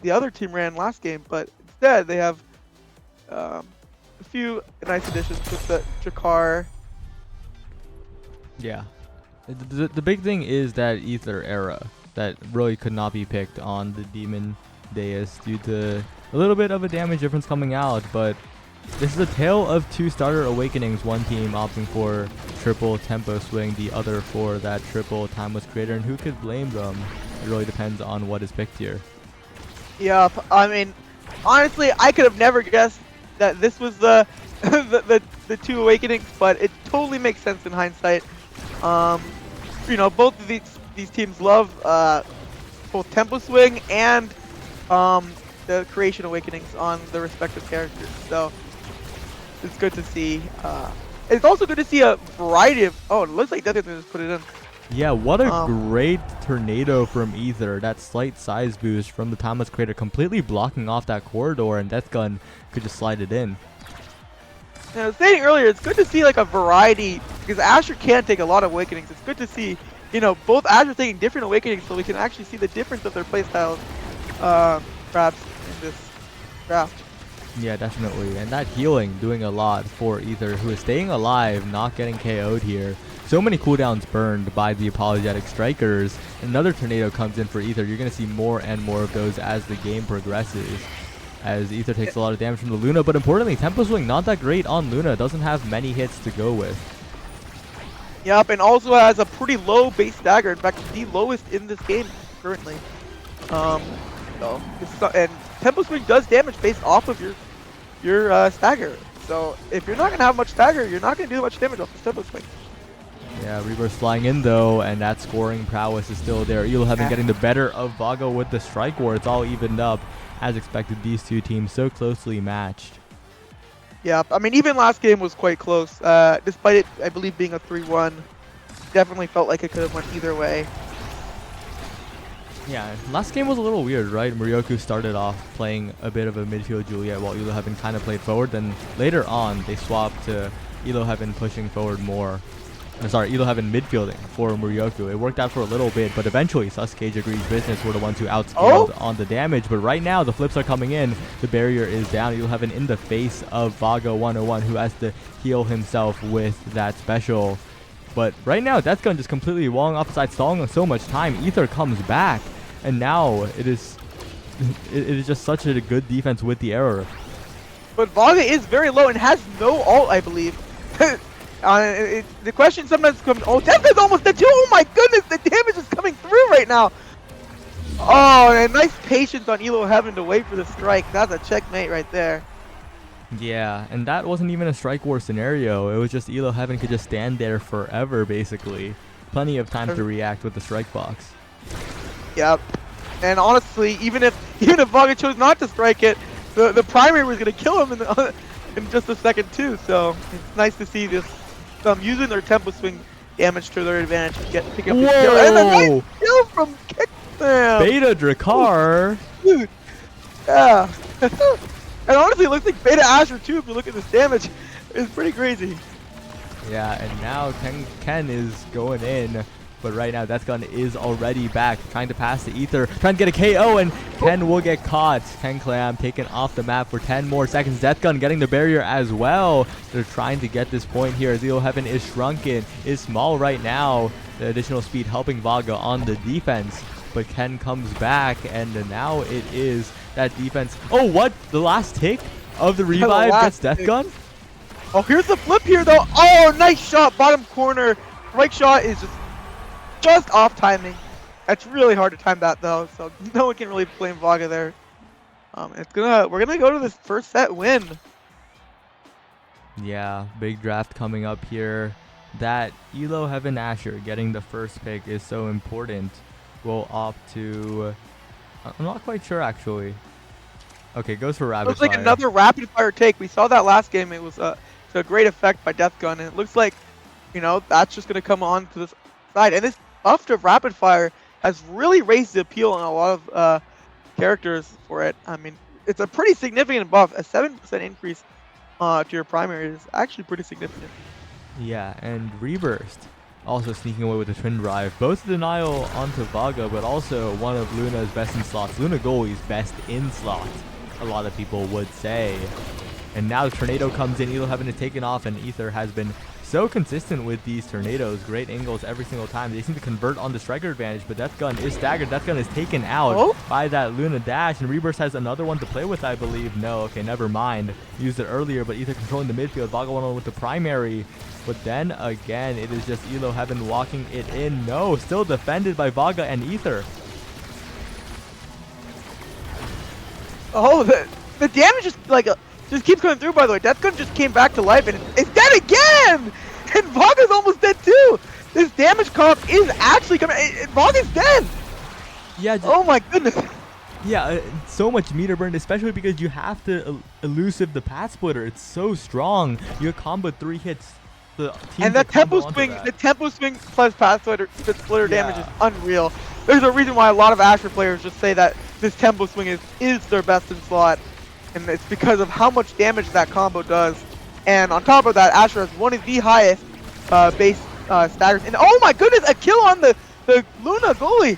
the other team ran last game, but instead they have a few nice additions with the Jakar. Yeah. The big thing is that Ether era that really could not be picked on the Demon Deus due to a little bit of a damage difference coming out, but this is a tale of two starter awakenings, one team opting for triple tempo swing, the other for that triple timeless creator, and who could blame them? It really depends on what is picked here. Yep, I mean, honestly, I could have never guessed that this was the the two awakenings, but it totally makes sense in hindsight. Both of these teams love both tempo swing and the creation awakenings on the respective characters, so it's good to see. It's also good to see a variety of. Oh, it looks like Death just put it in. Yeah, what a great tornado from Ether. That slight size boost from the Timeless Creator completely blocking off that corridor, and Death Gun could just slide it in. I was saying earlier, it's good to see like a variety, because Asher can take a lot of awakenings. It's good to see, both Asher taking different awakenings, so we can actually see the difference of their playstyles, perhaps in this draft. Yeah, definitely. And that healing doing a lot for Ether, who is staying alive, not getting KO'd here. So many cooldowns burned by the Apologetic Strikers. Another tornado comes in for Ether. You're going to see more and more of those as the game progresses, as Ether takes a lot of damage from the Luna. But importantly, Tempo Swing not that great on Luna. Doesn't have many hits to go with. Yep, and also has a pretty low base stagger. In fact, the lowest in this game currently. And Tempo Swing does damage based off of your stagger. So if you're not going to have much stagger, you're not going to do much damage off this Tempo Swing. Yeah, Reverse flying in though, and that scoring prowess is still there. Elo Heaven getting the better of Vago with the strike war. It's all evened up. As expected, these two teams so closely matched. Yeah, I mean, even last game was quite close. Despite it, I believe, being a 3-1, definitely felt like it could have went either way. Yeah, last game was a little weird, right? Murioku started off playing a bit of a midfield Juliet while Elo Heaven kind of played forward. Then later on, they swapped to Elo Heaven pushing forward more. Elo Heaven midfielding for Murioku. It worked out for a little bit, but eventually Suscage Agreed Business were the ones who outscaled on the damage. But right now, the flips are coming in. The barrier is down. Elo Heaven in the face of Vago 101, who has to heal himself with that special. But right now, Death Gun just completely walling off the side, stalling so much time. Ether comes back, and now it is just such a good defense with the error. But Vaga is very low and has no ult, I believe. The question sometimes comes, oh, Death Gun's almost dead too. Oh my goodness, the damage is coming through right now. Oh, and nice patience on Elo having to wait for the strike. That's a checkmate right there. Yeah, and that wasn't even a strike war scenario. It was just Elo Heaven could just stand there forever, basically. Plenty of time to react with the strike box. Yep. And honestly, even if Vaga chose not to strike it, the primary was gonna kill him in just a second too. So it's nice to see this using their tempo swing damage to their advantage to pick up the kill. And a nice kill from Kickbam. Beta Drakkar. Dude. Yeah. And honestly, it looks like Beta Asher too. If you look at this damage, it's pretty crazy. Yeah, and now Ken is going in, but right now Death Gun is already back, trying to pass the Ether, trying to get a KO, and Ken will get caught. Ken Clam taken off the map for 10 more seconds. Death Gun getting the barrier as well. They're trying to get this point here. Elo Heaven is shrunken, is small right now. The additional speed helping Vaga on the defense. But Ken comes back, and now it is that defense. Oh, what? The last tick of the revive gets Death Gun? Oh, here's the flip here, though. Oh, nice shot. Bottom corner. Right shot is just off timing. It's really hard to time that, though, so no one can really blame Vaga there. We're gonna go to this first set win. Yeah, big draft coming up here. That Elo Heaven Asher getting the first pick is so important. We'll opt to... I'm not quite sure, actually. Okay, goes for Rapid Fire. Looks like another Rapid Fire take. We saw that last game. It was to a great effect by Death Gun, and it looks like, that's just going to come on to this side. And this buff to Rapid Fire has really raised the appeal on a lot of characters for it. I mean, it's a pretty significant buff. A 7% increase to your primary is actually pretty significant. Yeah, and Reburst also sneaking away with the Twin Drive. Both denial onto Vaga, but also one of Luna's best in slots. Luna Goalie's best in slot, a lot of people would say. And now the Tornado comes in. Elo Heaven is taken off, and Ether has been so consistent with these tornadoes. Great angles every single time. They seem to convert on the striker advantage, but Death Gun is staggered. Death Gun is taken out by that Luna dash, and Reburst has another one to play with, I believe. No, okay, never mind. Used it earlier, but Ether controlling the midfield. Vaga one with the primary. But then again, it is just Elo Heaven walking it in. No, still defended by Vaga and Ether. Oh, the damage is just keeps coming through, by the way. Death Gun just came back to life, and it's dead again! And Vaga's almost dead, too! This damage comp is actually coming... Vaga's dead! Yeah. Oh my goodness. Yeah, so much meter burn, especially because you have to elusive the Path Splitter. It's so strong. You combo 3 hits. And the tempo swing plus Path Splitter damage is unreal. There's a reason why a lot of Asher players just say that this tempo swing is their best in slot. And it's because of how much damage that combo does. And on top of that, Asher has one of the highest base staggers. And oh my goodness, a kill on the Luna goalie!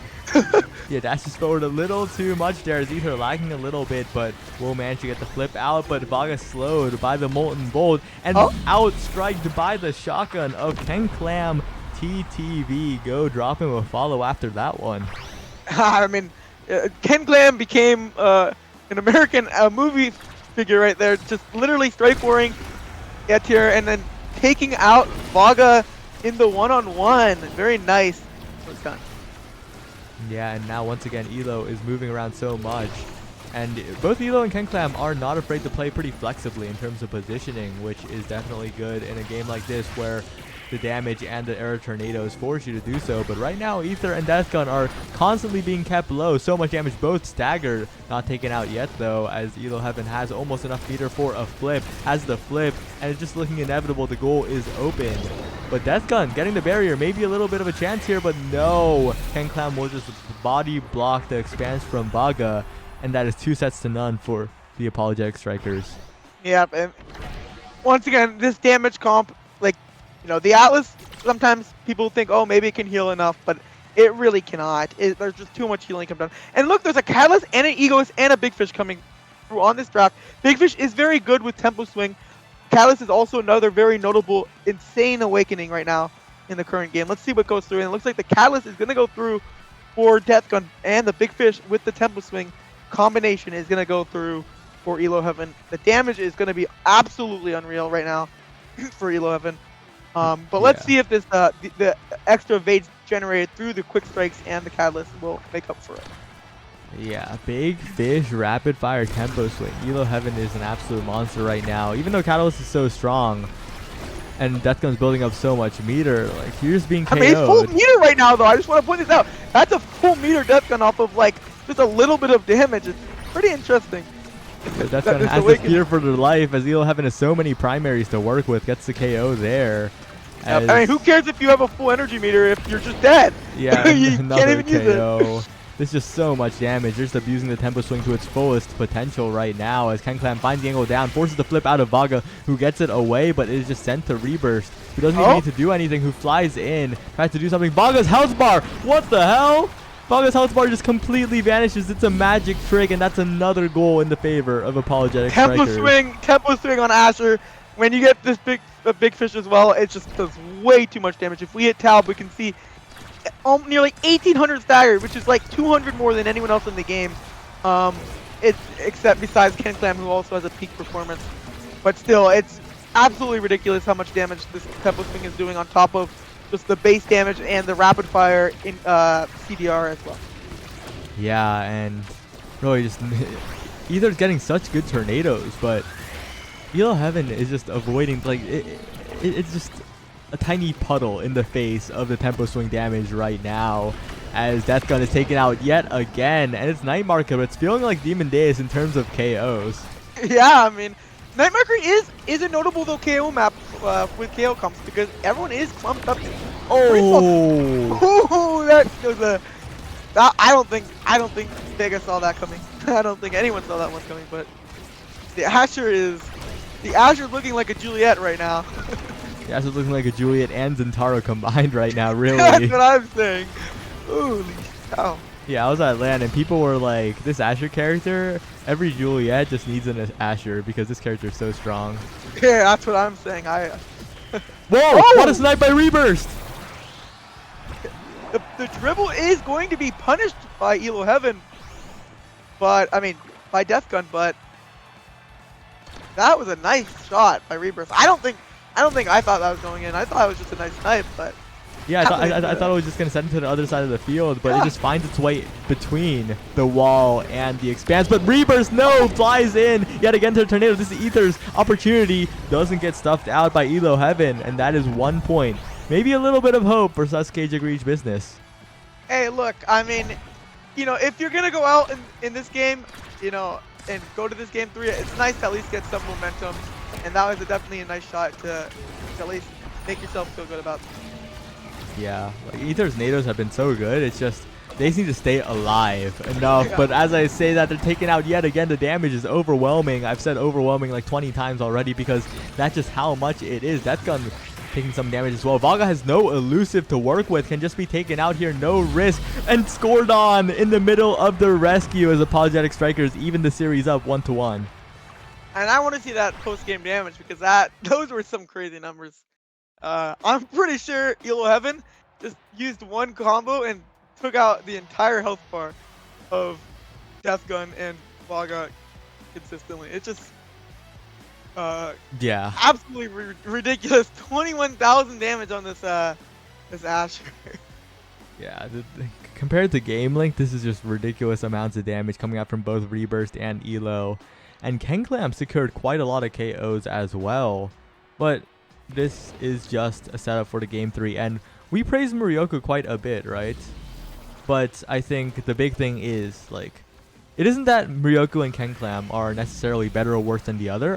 Yeah, dashes forward a little too much there. Is Ether lagging a little bit, but will manage to get the flip out. But Vaga slowed by the Molten Bolt and outstriked by the shotgun of Ken Clam. TTV go drop him a follow after that one. I mean, Ken Clam became an American movie figure right there. Just literally strike-warring get here and then taking out Vaga in the one-on-one. Very nice. Well done. Yeah, and now once again, Elo is moving around so much. And both Elo and Ken Clam are not afraid to play pretty flexibly in terms of positioning, which is definitely good in a game like this where the damage and the error tornadoes force you to do so. But right now, Ether and Death Gun are constantly being kept low. So much damage, both staggered. Not taken out yet, though, as Elo Heaven has almost enough meter for a flip. Has the flip, and it's just looking inevitable. The goal is open. But Death Gun getting the barrier, maybe a little bit of a chance here, but no. Ken Clam will just body block the expanse from Vaga, and that is 2-0 for the Apologetic Strikers. Yep, and once again, this damage comp, the Atlas, sometimes people think, oh, maybe it can heal enough, but it really cannot. There's just too much healing come down. And look, there's a Catalyst and an Egoist and a Big Fish coming through on this draft. Big Fish is very good with tempo swing. Catalyst is also another very notable, insane awakening right now in the current game. Let's see what goes through. And it looks like the Catalyst is going to go through for Death Gun, and the Big Fish with the Tempo Swing combination is going to go through for Elo Heaven. The damage is going to be absolutely unreal right now for Elo Heaven. But let's see if this the extra evades generated through the Quick Strikes and the Catalyst will make up for it. Yeah, Big Fish, rapid fire tempo swing. Elo Heaven is an absolute monster right now. Even though Catalyst is so strong and Death Gun's building up so much meter, like you're just being KO'd. I mean, it's full meter right now though. I just want to point this out. That's a full meter Death Gun off of like just a little bit of damage. It's pretty interesting. Death Gun has this fear for their life as Elo Heaven has so many primaries to work with. Gets the KO there. I mean, who cares if you have a full energy meter if you're just dead? Yeah, you another can't even KO. use it. There's just so much damage. They're just abusing the tempo swing to its fullest potential right now as KenClam finds the angle down, forces the flip out of Vaga, who gets it away, but it is just sent to Reburst, who doesn't even need to do anything, who flies in, tries to do something. Vaga's health bar! What the hell? Vaga's health bar just completely vanishes. It's a magic trick, and that's another goal in the favor of Apologetic Strikers. Tempo swing on Asher. When you get this big fish as well, it just does way too much damage. If we hit Talb, we can see nearly 1,800 staggered, which is like 200 more than anyone else in the game. Except besides KenClam, who also has a peak performance. But still, it's absolutely ridiculous how much damage this tempo swing is doing on top of just the base damage and the rapid fire in CDR as well. Yeah, and really just Ether's getting such good tornadoes, but Elo Heaven is just avoiding, like, it's just a tiny puddle in the face of the tempo swing damage right now as Death Gun is taken out yet again, and it's Night Marker, but it's feeling like Demon Days in terms of KOs. Yeah, I mean, Night Marker is a notable though KO map with KO comps because everyone is clumped up. Oh, that was a. I don't think Vega saw that coming. I don't think anyone saw that one coming. But the Asher's looking like a Juliet right now. The Asher's looking like a Juliet and Zentaro combined right now. Really. That's what I'm saying. Holy cow. Yeah, I was at LAN and people were like, this Asher character, every Juliet just needs an Asher because this character is so strong. Yeah, that's what I'm saying. Whoa! What a snipe by Reburst! The dribble is going to be punished by Elo Heaven, but I mean by Death Gun. But that was a nice shot by Reburst. I don't think I thought that was going in. I thought it was just a nice snipe, but. Yeah, I thought it was just going to send it to the other side of the field, but it just finds its way between the wall and the expanse. But Reburst, no, flies in yet again to the tornado. This is Ether's opportunity. Doesn't get stuffed out by Elo Heaven, and that is 1 point. Maybe a little bit of hope for Sasuke Jagreech business. Hey, look, I mean, you know, if you're going to go out in this game, you know, and go to this game 3, it's nice to at least get some momentum. And that was definitely a nice shot to at least make yourself feel good about it. Yeah, like Ether's nados have been so good. It's just they just need to stay alive enough. Yeah. But as I say that, they're taking out yet again. The damage is overwhelming. I've said overwhelming like 20 times already because that's just how much it is. Death Gun taking some damage as well. Vaga has no elusive to work with. Can just be taken out here. No risk. And scored on in the middle of the rescue as Apologetic Strikers even the series up 1-1. And I want to see that post-game damage because those were some crazy numbers. I'm pretty sure Elo Heaven just used one combo and took out the entire health bar of Death Gun and Vaga consistently. It's just yeah, absolutely ridiculous. 21,000 damage on this Asher. Yeah, compared to Game Link, this is just ridiculous amounts of damage coming out from both Reburst and Elo. And KenClam secured quite a lot of KOs as well. But this is just a setup for the Game 3. And we praise Murioku quite a bit, right? But I think the big thing is, like, it isn't that Murioku and KenClam are necessarily better or worse than the other.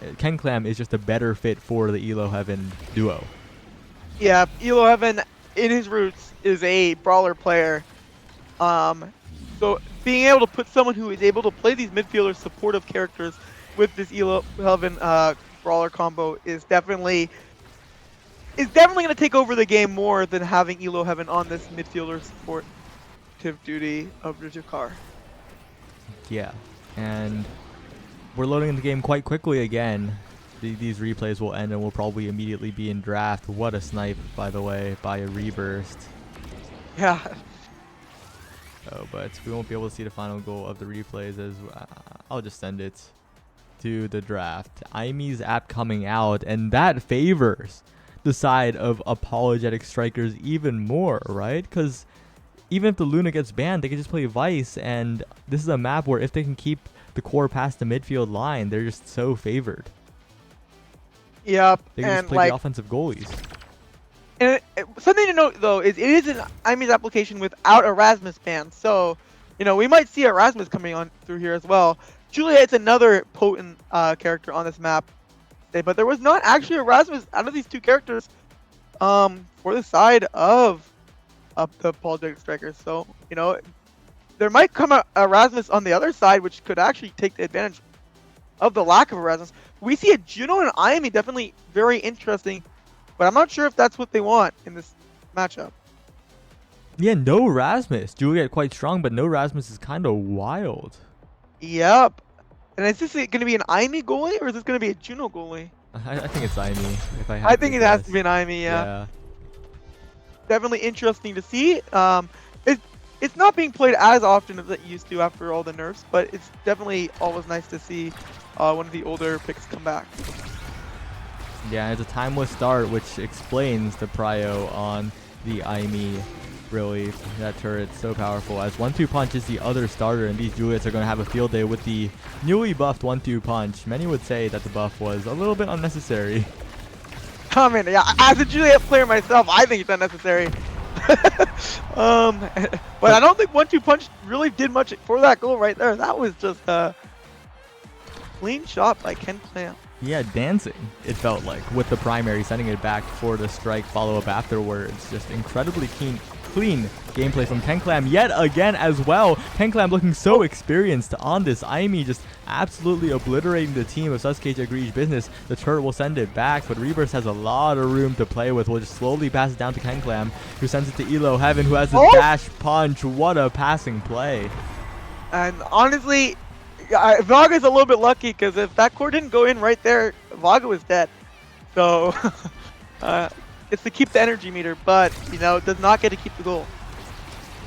KenClam is just a better fit for the Elo Heaven duo. Yeah, Elo Heaven, in his roots, is a brawler player. So being able to put someone who is able to play these midfielder supportive characters with this Elo Heaven brawler combo is definitely going to take over the game more than having Elo Heaven on this midfielder supportive duty of Jakar. Yeah, and we're loading the game quite quickly again. these replays will end and we'll probably immediately be in draft. What a snipe, by the way, by a Reburst. Yeah. Oh, but we won't be able to see the final goal of the replays as I'll just send it to the draft. Imi's app coming out, and that favors the side of Apologetic Strikers even more, right? Because even if the Luna gets banned, they can just play Vice, and this is a map where if they can keep the core past the midfield line, they're just so favored. Yep. They can and just play like, the offensive goalies. And something to note though is it is an IME's application without Erasmus ban, so we might see Erasmus coming on through here as well. Juliet's another potent character on this map, but there was not actually Erasmus out of these two characters for the side of the Apologetic Strikers. So there might come a Erasmus on the other side, which could actually take the advantage of the lack of Erasmus. We see a Juno and IME definitely very interesting. But I'm not sure if that's what they want in this matchup. Yeah, no Rasmus. Juliet quite strong, but no Rasmus is kind of wild. Yep. And is this going to be an IME goalie or is this going to be a Juno goalie? I think it's IME. If I think it has to be an IME, Yeah. Definitely interesting to see. It's not being played as often as it used to after all the nerfs, but it's definitely always nice to see one of the older picks come back. Yeah, it's a timeless start, which explains the prio on the IME. Really, that turret's so powerful. As 1-2 punch is the other starter, and these Juliets are going to have a field day with the newly buffed 1-2 punch. Many would say that the buff was a little bit unnecessary. Yeah, as a Juliet player myself, I think it's unnecessary. But I don't think 1-2 punch really did much for that goal right there. That was just a clean shot by KenClam. Yeah, dancing, it felt like, with the primary, sending it back for the strike follow-up afterwards. Just incredibly clean gameplay from KenClam yet again as well. KenClam looking so experienced on this. IME just absolutely obliterating the team of Sasuke Agree's business. The turret will send it back, but Reburst has a lot of room to play with. We'll just slowly pass it down to KenClam, who sends it to Elo Heaven, who has a dash punch. What a passing play. And honestly, Vaga's a little bit lucky because if that core didn't go in right there, Vaga was dead. So it's to keep the energy meter, but does not get to keep the goal.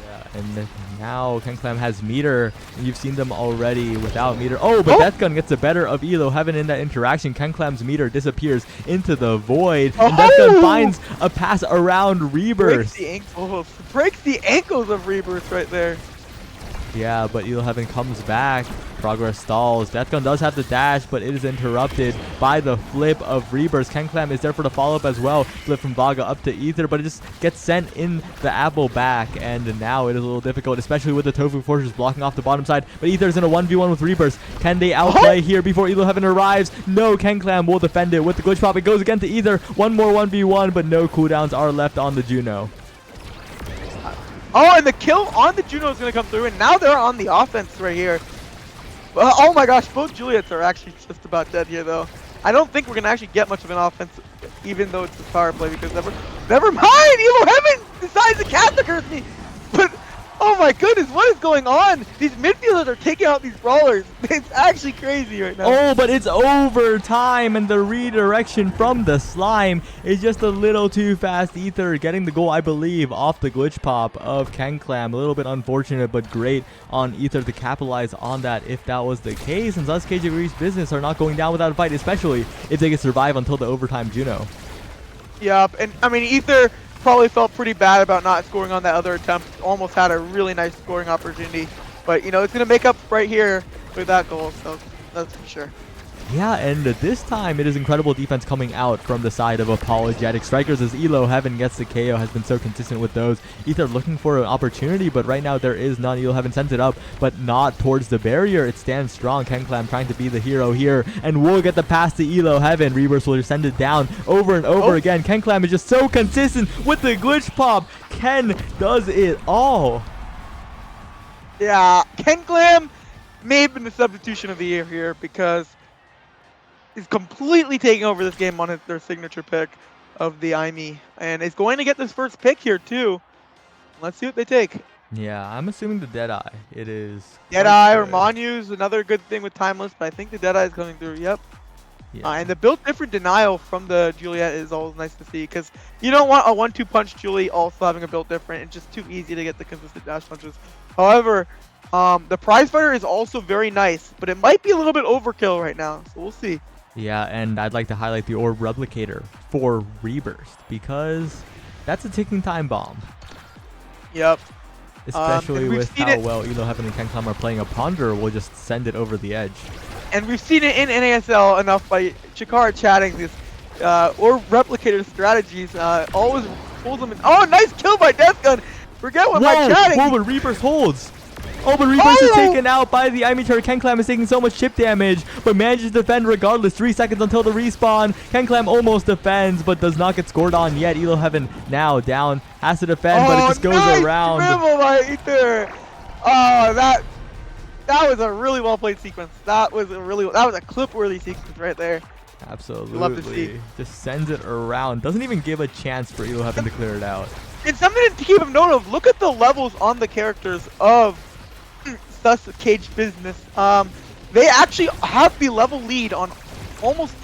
Yeah, and now KenClam has meter, and you've seen them already without meter. Oh, but Death Gun gets the better of Elo Heaven in that interaction. KenClam's meter disappears into the void, and Death Gun finds a pass around Rebirth. Breaks the ankles of Rebirth right there. Yeah, but Elo Heaven comes back. Progress stalls. Death Gun does have the dash, but it is interrupted by the flip of Rebirth. KenClam is there for the follow-up as well. Flip from Vaga up to Ether, but it just gets sent in the apple back, and now it is a little difficult, especially with the Tofu Fortress blocking off the bottom side. But Ether is in a 1v1 with Rebirth. Can they outplay here before Elo Heaven arrives? No, KenClam will defend it with the glitch pop. It goes again to Ether. One more 1v1, but no cooldowns are left on the Juno. Oh, and the kill on the Juno is going to come through, and now they're on the offense right here. Oh my gosh, both Juliets are actually just about dead here, though. I don't think we're going to actually get much of an offense, even though it's a power play, because never mind! Elo Heaven decides to Catholic Curse me! But, oh my goodness, what is going on? These midfielders are taking out these brawlers. It's actually crazy right now. Oh, but it's overtime, and the redirection from the slime is just a little too fast. Ether getting the goal, I believe, off the glitch pop of KenClam. A little bit unfortunate, but great on Ether to capitalize on that if that was the case. And Sasuke Agree's business are not going down without a fight, especially if they can survive until the overtime Juno. Yep, and I mean, Ether probably felt pretty bad about not scoring on that other attempt. Almost had a really nice scoring opportunity. But, it's going to make up right here with that goal, so that's for sure. Yeah, and this time it is incredible defense coming out from the side of Apologetic Strikers as Elo Heaven gets the KO, has been so consistent with those. Ether looking for an opportunity, but right now there is none. Elo Heaven sends it up, but not towards the barrier. It stands strong. KenClam trying to be the hero here, and will get the pass to Elo Heaven. Reverse will just send it down over and over again. KenClam is just so consistent with the glitch pop. Ken does it all. Yeah, KenClam may have been the substitution of the year here because he's completely taking over this game on their signature pick of the IME, and is going to get this first pick here too. Let's see what they take. Yeah, I'm assuming the Deadeye. It is Deadeye or Manyu's another good thing with Timeless, but I think the Deadeye is coming through. Yep. Yeah. And the built different denial from the Juliet is always nice to see because you don't want a 1-2 punch Julie also having a built different. It's just too easy to get the consistent dash punches. However, the prize fighter is also very nice, but it might be a little bit overkill right now, so we'll see. Yeah, and I'd like to highlight the Orb Replicator for Reburst because that's a ticking time bomb. Yep. Especially we've with seen how it- well Elo Heaven and Kenclam are playing a Ponder, we'll just send it over the edge. And we've seen it in NASL enough by Chikara chatting this or replicator strategies. Always pulls them in. Oh, nice kill by Deathgun. Forget what my chatting. Whoa, but Reburst holds. Oh, but Reburst is Oh! taken out by the Imitar. Kenclam is taking so much chip damage, but manages to defend regardless. 3 seconds until the respawn. Kenclam almost defends, but does not get scored on yet. Elo Heaven now down, has to defend, but it just goes nice around. dribble by Ether. Oh, that was a really well played sequence. That was a clip worthy sequence right there. Absolutely. Love to see. Just sends it around. Doesn't even give a chance for Elo Heaven to clear it out. And something to keep note of. Look at the levels on the characters of Sus Cage Business. They actually have the level lead on almost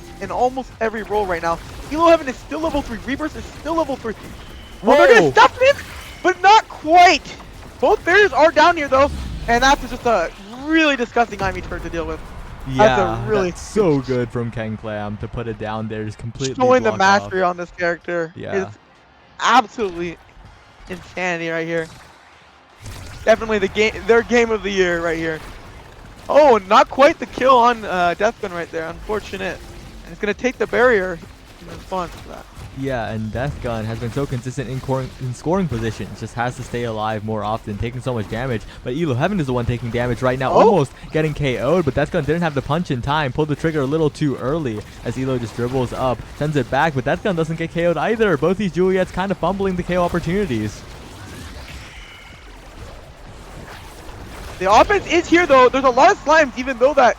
every role right now. Elo Heaven is still level 3. Reburst is still level 3. Well, they're gonna Whoa. stuff it in, but not quite. Both barriers are down here though, and that's just a really disgusting IME turn to deal with. Yeah, really that's so good from Kenclam to put it down there. Just completely Showing the block mastery off. on this character Yeah. is absolutely insanity right here. Definitely their game of the year right here. Oh, not quite the kill on Deathgun right there. Unfortunate. And it's gonna take the barrier in response to that. Yeah, and Deathgun has been so consistent in scoring positions. Just has to stay alive more often, taking so much damage. But Elo Heaven is the one taking damage right now, almost getting KO'd. But Deathgun didn't have the punch in time, pulled the trigger a little too early as Elo just dribbles up, sends it back. But Deathgun doesn't get KO'd either. Both these Juliets kind of fumbling the KO opportunities. The offense is here though. There's a lot of slimes even though that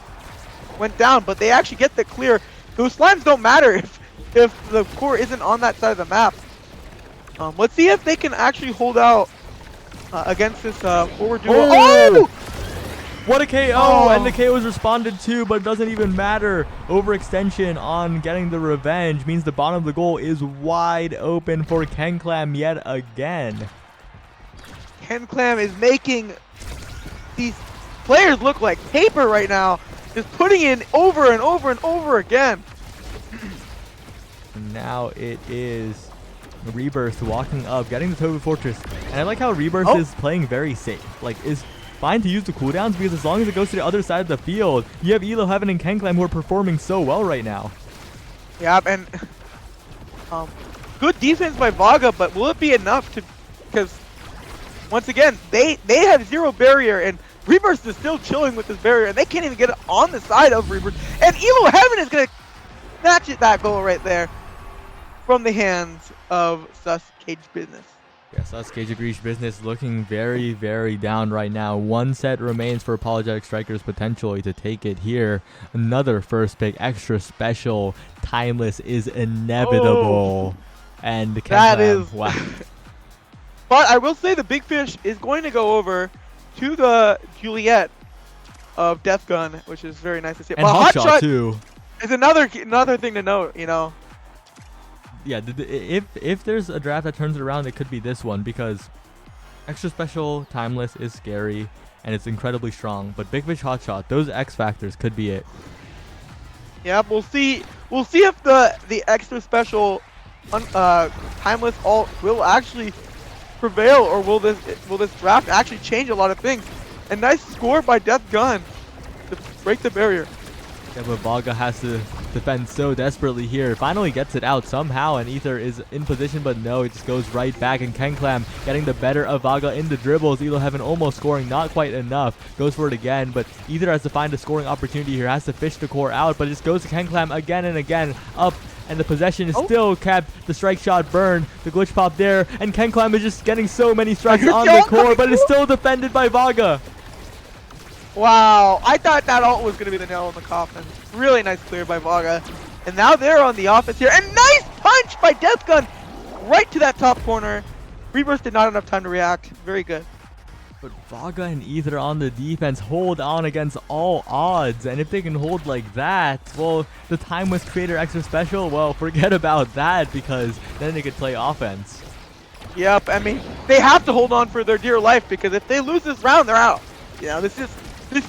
went down, but they actually get the clear. Those slimes don't matter if the core isn't on that side of the map. Let's see if they can actually hold out against this forward duo. Oh! What a KO! Oh. And the KO is responded to, but it doesn't even matter. Overextension on getting the revenge means the bottom of the goal is wide open for Kenclam yet again. Kenclam is making these players look like paper right now. Just putting in over and over and over again. And now it is Reburst walking up, getting the Tobu Fortress. And I like how Reburst is playing very safe. Like, is fine to use the cooldowns because as long as it goes to the other side of the field, you have Elo Heaven and Kenclam who are performing so well right now. Yeah, and good defense by Vaga, but will it be enough to? Because once again, they have zero barrier, and Reburst is still chilling with this barrier, and they can't even get it on the side of Reburst. And Elo Heaven is gonna snatch it that goal right there from the hands of Sus Cage Business. Yes, us Cage Agreesh Business looking very, very down right now. One set remains for Apologetic Strikers potentially to take it here. Another first pick, extra special, timeless is inevitable. And the That is wow. But I will say the big fish is going to go over to the Juliet of Deathgun, which is very nice to see. And But Hotshot too. is another thing to note, you know. Yeah, if there's a draft that turns it around, it could be this one because extra special, timeless is scary and it's incredibly strong. But Big Fish Hotshot, those X factors could be it. Yeah, we'll see. We'll see if the extra special, timeless alt will actually prevail, or will this draft actually change a lot of things. A nice score by Deathgun to break the barrier. Yeah, but Vaga has to defend so desperately here. Finally gets it out somehow, and Ether is in position, but no, it just goes right back. And Kenclam getting the better of Vaga in the dribbles. Elo Heaven almost scoring, not quite enough. Goes for it again, but Ether has to find a scoring opportunity here. Has to fish the core out, but it just goes to Kenclam again and again. Up, and the possession is still kept. The strike shot burned. The glitch pop there, and Kenclam is just getting so many strikes on the core, but it's still defended by Vaga. Wow, I thought that ult was going to be the nail in the coffin. Really nice clear by Vaga. And now they're on the offense here. And nice punch by Deathgun right to that top corner. Reburst did not have enough time to react. Very good. But Vaga and Ether on the defense hold on against all odds. And if they can hold like that, well, the Timeless Creator Extra Special, well, forget about that because then they could play offense. Yep, I mean, they have to hold on for their dear life because if they lose this round, they're out. This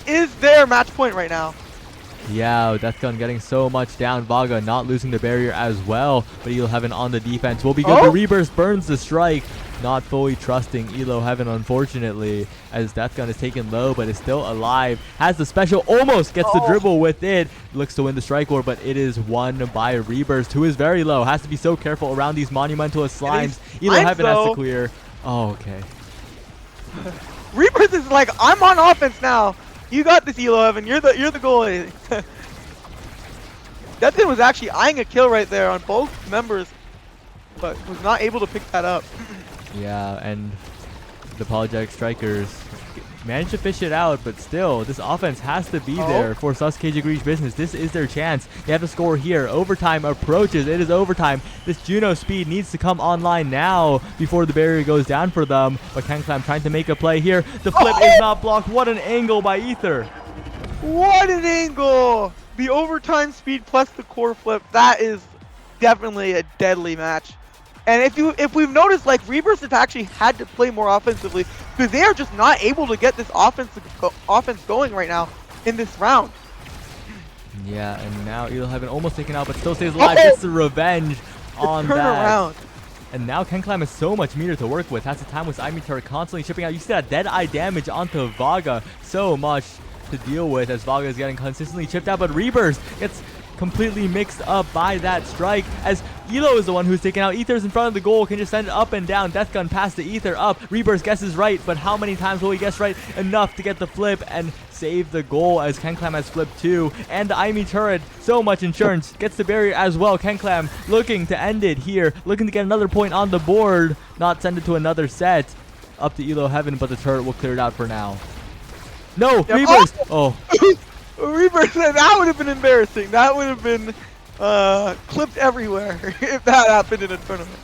is their match point right now. Yeah, Death Gun getting so much down. Vaga not losing the barrier as well, but Elo Heaven on the defense will be good. The Rebirth burns the strike. Not fully trusting Elo Heaven, unfortunately, as Death Gun is taken low, but is still alive. Has the special, almost gets the dribble with it. Looks to win the strike war, but it is won by Rebirth, who is very low. Has to be so careful around these Monumentalist slimes. Elo Heaven has to clear. Oh, okay. Rebirth is like, I'm on offense now. You got this, Elo Heaven. You're the goalie. Death Gun was actually eyeing a kill right there on both members, but was not able to pick that up. Yeah, and the Apologetic Strikers managed to fish it out, but still, this offense has to be there for Sasuke Jagree's business. This is their chance. They have to score here. Overtime approaches. It is overtime. This Juno speed needs to come online now before the barrier goes down for them. But Canuckles trying to make a play here. The flip is not blocked. What an angle by Ether. What an angle. The overtime speed plus the core flip. That is definitely a deadly match. And if we've noticed, like, Rebirth have actually had to play more offensively because they are just not able to get this offense going right now in this round. Yeah, and now Elo Heaven almost taken out, but still stays alive. Gets the revenge on that. Around. And now Canuckles has so much meter to work with. Has the time with Imi Turret constantly shipping out. You see that dead eye damage onto Vaga. So much to deal with as Vaga is getting consistently chipped out, but Rebirth gets completely mixed up by that strike as Elo is the one who's taken out. Ether's in front of the goal, can just send it up and down. Death Gun past the Ether up. Rebirth guesses right, but how many times will he guess right enough to get the flip and save the goal as Canuckles has flipped too? And the Imi turret, so much insurance, gets the barrier as well. Canuckles looking to end it here, looking to get another point on the board, not send it to another set. Up to Elo Heaven, but the turret will clear it out for now. No, Rebirth! Oh. Rebirth, that would have been embarrassing. That would have been clipped everywhere if that happened in a tournament.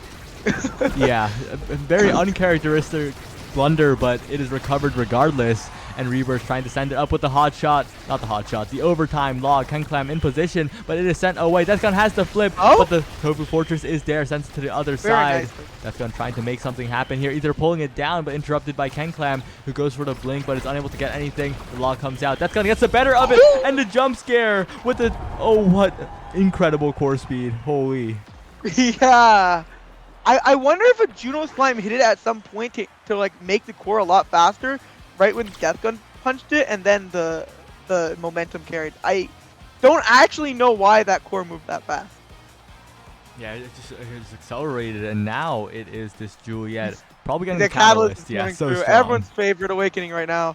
Yeah, a very uncharacteristic blunder, but it is recovered regardless. And Rebirth trying to send it up with the hot shot. Not the hot shot, the overtime log. Canuckles in position, but it is sent away. Death Gun has the flip, but the Tofu Fortress is there, sends it to the other side. Nice. Death Gun trying to make something happen here. Either pulling it down, but interrupted by Canuckles, who goes for the blink, but is unable to get anything. The log comes out. Death Gun gets the better of it, and the jump scare with the, oh, what incredible core speed. Holy. Yeah. I wonder if a Juno Slime hit it at some point to like make the core a lot faster. Right when Death Gun punched it, and then the momentum carried. I don't actually know why that core moved that fast. Yeah, it just accelerated, and now it is this Juliet. Probably getting the the catalyst. Yeah, so through. strong. Everyone's favorite awakening right now.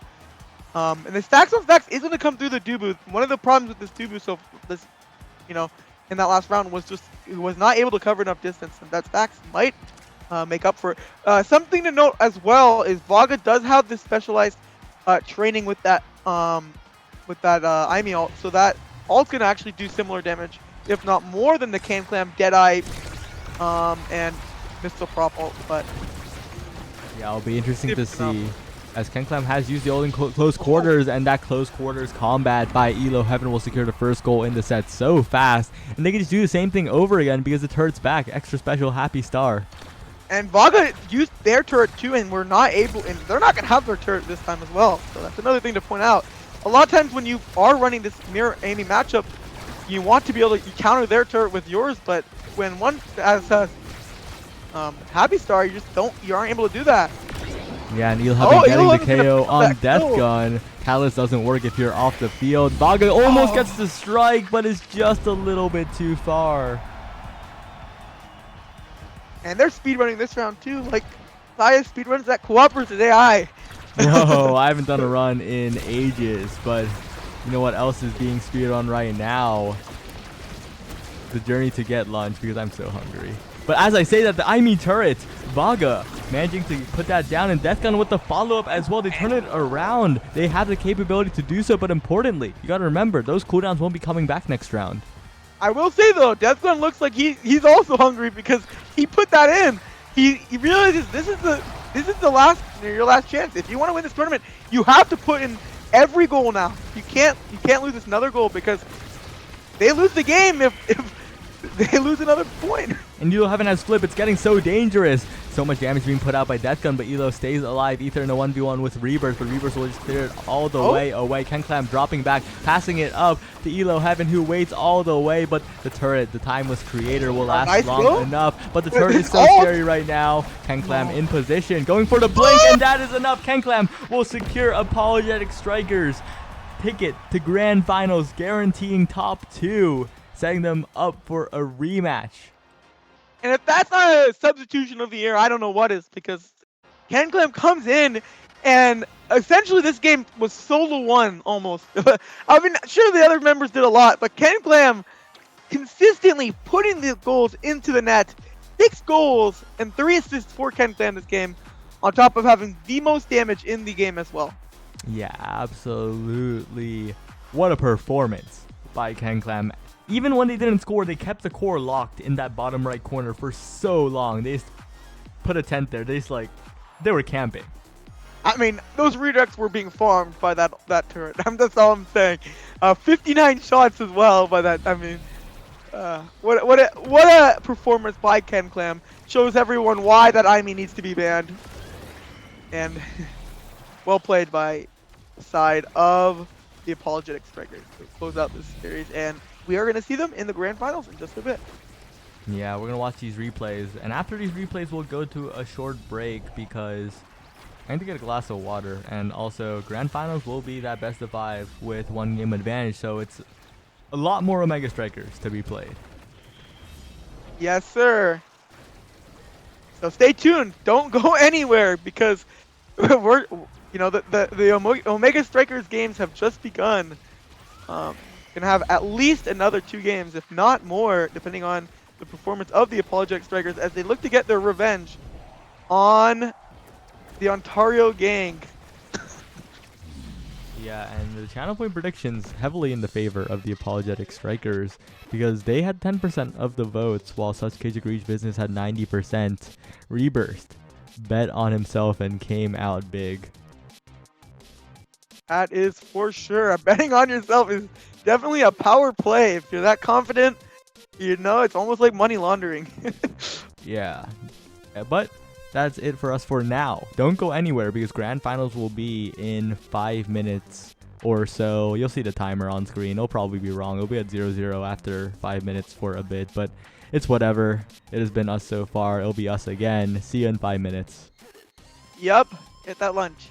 And the stacks on stacks is going to come through the Dubu. One of the problems with this Dubu, so this, in that last round was just it was not able to cover enough distance, and that stacks might make up for it. Something to note as well is Vaga does have this specialized training with that Imi ult, so that ult's gonna actually do similar damage, if not more than the Canuckles, Deadeye, and Missile Prop ult. But yeah, it'll be interesting to see. As Canuckles has used the ult in close quarters, and that close quarters combat by Elo Heaven will secure the first goal in the set so fast, and they can just do the same thing over again because the turret's back. Extra special happy star. And Vaga used their turret too, and we're not able, and they're not going to have their turret this time as well. So that's another thing to point out. A lot of times when you are running this mirror aiming matchup, you want to be able to counter their turret with yours, but when one has Happy Star, you aren't able to do that. Yeah, and Elo Heaven getting the KO on Death Gun. Catalyst doesn't work if you're off the field. Vaga almost gets the strike, but is just a little bit too far. And they're speedrunning this round too. Like, Saya speedruns that cooperates with AI. Whoa, I haven't done a run in ages, but you know what else is being speedrun right now? The journey to get lunch, because I'm so hungry. But as I say that, the Imi turret, Vaga managing to put that down, and Death Gun with the follow-up as well. They turn it around. They have the capability to do so, but importantly, you got to remember, those cooldowns won't be coming back next round. I will say though, Death Gun looks like he's also hungry because he put that in. He realizes this is this is your last chance. If you want to win this tournament, you have to put in every goal now. You can't lose this another goal because they lose the game if they lose another point. And Elo Heaven has flip. It's getting so dangerous. So much damage being put out by Death Gun, but Elo stays alive. Ether in a 1v1 with Rebirth, but Rebirth will just clear it all the way away. KenClam dropping back, passing it up to Elo Heaven, who waits all the way, but the turret, the Timeless Creator, will last long enough. But the turret is so scary right now. KenClam in position, going for the blink, and that is enough. KenClam will secure Apologetic Strikers ticket to Grand Finals, guaranteeing top 2, setting them up for a rematch. And if that's not a substitution of the year, I don't know what is, because KenClam comes in and essentially this game was solo won almost. I mean, sure the other members did a lot, but KenClam consistently putting the goals into the net. 6 goals and 3 assists for KenClam this game, on top of having the most damage in the game as well. Yeah, absolutely. What a performance by KenClam. Even when they didn't score, they kept the core locked in that bottom right corner for so long. They just put a tent there. They were camping. I mean, those redirects were being farmed by that turret. That's all I'm saying. 59 shots as well by that. I mean, what a performance by KenClam. Shows everyone why that IME needs to be banned. And well played by the side of the Apologetic Strikers to close out this series. And we are going to see them in the Grand Finals in just a bit. Yeah, we're going to watch these replays. And after these replays, we'll go to a short break because I need to get a glass of water. And also, Grand Finals will be that best of 5 with 1 game advantage. So it's a lot more Omega Strikers to be played. Yes, sir. So stay tuned. Don't go anywhere because we're, the Omega Strikers games have just begun. Gonna have at least another 2 games, if not more, depending on the performance of the Apologetic Strikers as they look to get their revenge on the Ontario gang. Yeah, and the channel point predictions heavily in the favor of the Apologetic Strikers because they had 10% of the votes while Such Cage Agreed Business had 90%. Rebirth bet on himself and came out big. That is for sure. Betting on yourself is definitely a power play. If you're that confident, it's almost like money laundering. Yeah, but that's it for us for now. Don't go anywhere because Grand Finals will be in 5 minutes or so. You'll see the timer on screen. It'll probably be wrong. It'll be at 0-0 after 5 minutes for a bit, but it's whatever. It has been us so far. It'll be us again. See you in 5 minutes. Yup. Hit that lunch.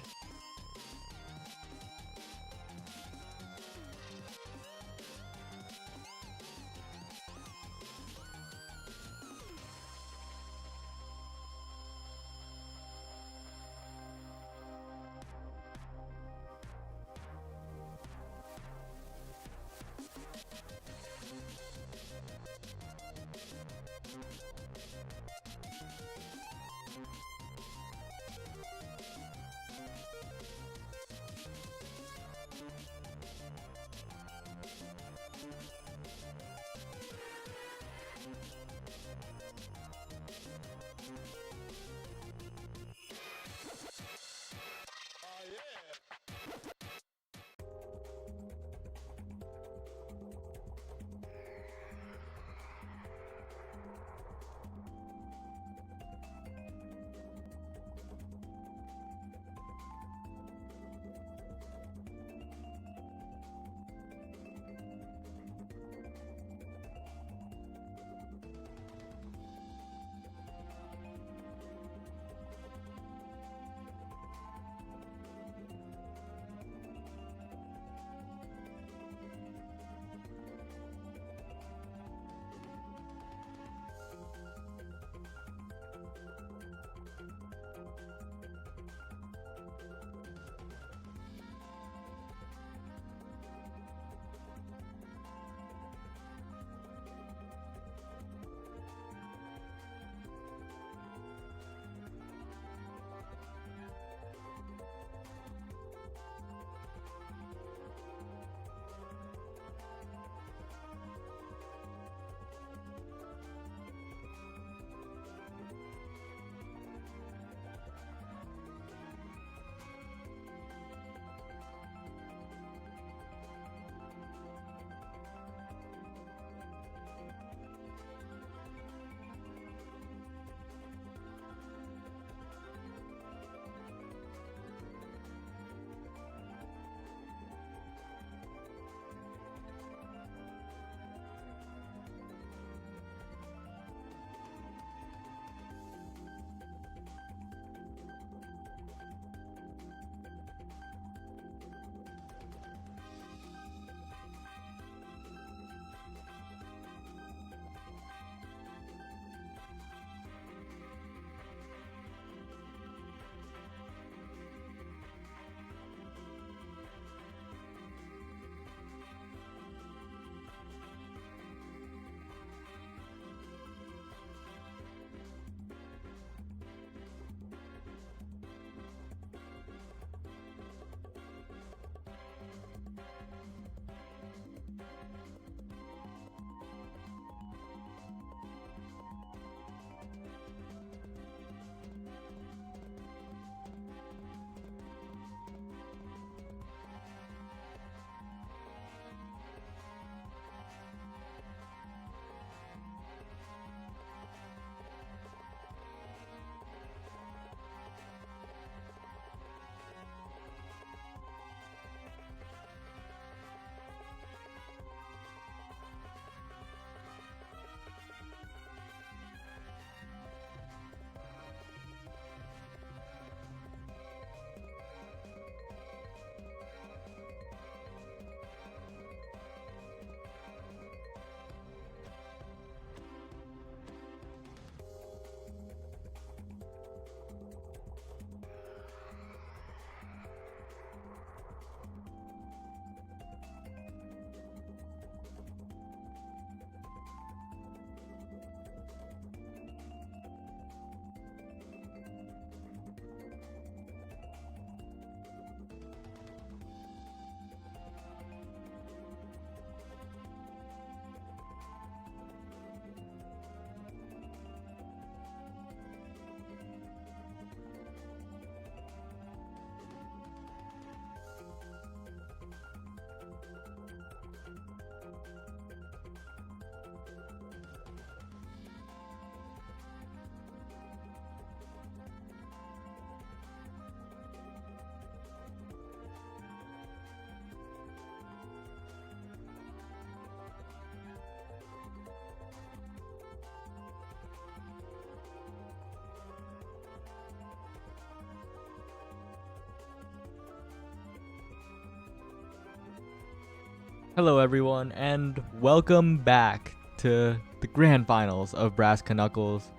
Hello everyone, and welcome back to the grand finals of Brass Canuckles.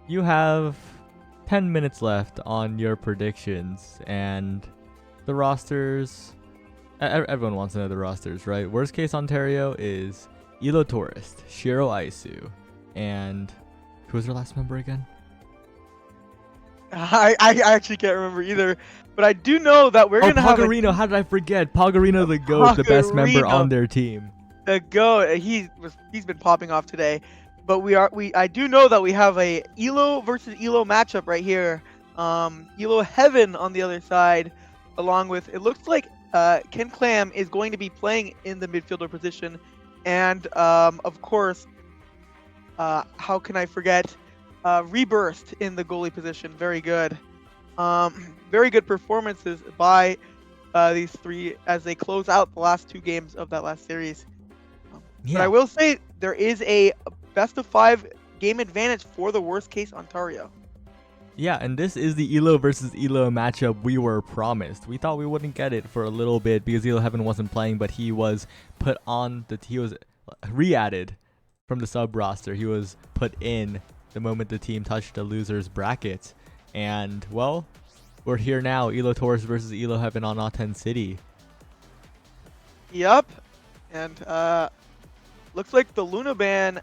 You have 10 minutes left on your predictions, and the rosters... Everyone wants to know the rosters, right? Worst case Ontario is Elo Tourist, Shiro Aisu, and... who was their last member again? I actually can't remember either, but I do know that we're gonna have Pagarino, how did I forget? Pagarino the GOAT, the best member on their team. the GOAT. He's been popping off today, but I do know that we have a Elo versus Elo matchup right here. Elo Heaven on the other side, along with, it looks like Ken Clam is going to be playing in the midfielder position, and of course, how can I forget? Rebirth in the goalie position. Very good. Very good performances by these three as they close out the last two games of that last series. But I will say there is a best of 5 game advantage for the worst case Ontario. Yeah, and this is the Elo versus Elo matchup we were promised. We thought we wouldn't get it for a little bit because Elo Heaven wasn't playing, but he was put on he was re-added from the sub roster. He was put in the moment the team touched the loser's bracket. And, well, we're here now. Elo Taurus versus Elo Heaven on Aten City. Yep. And looks like the Luna ban,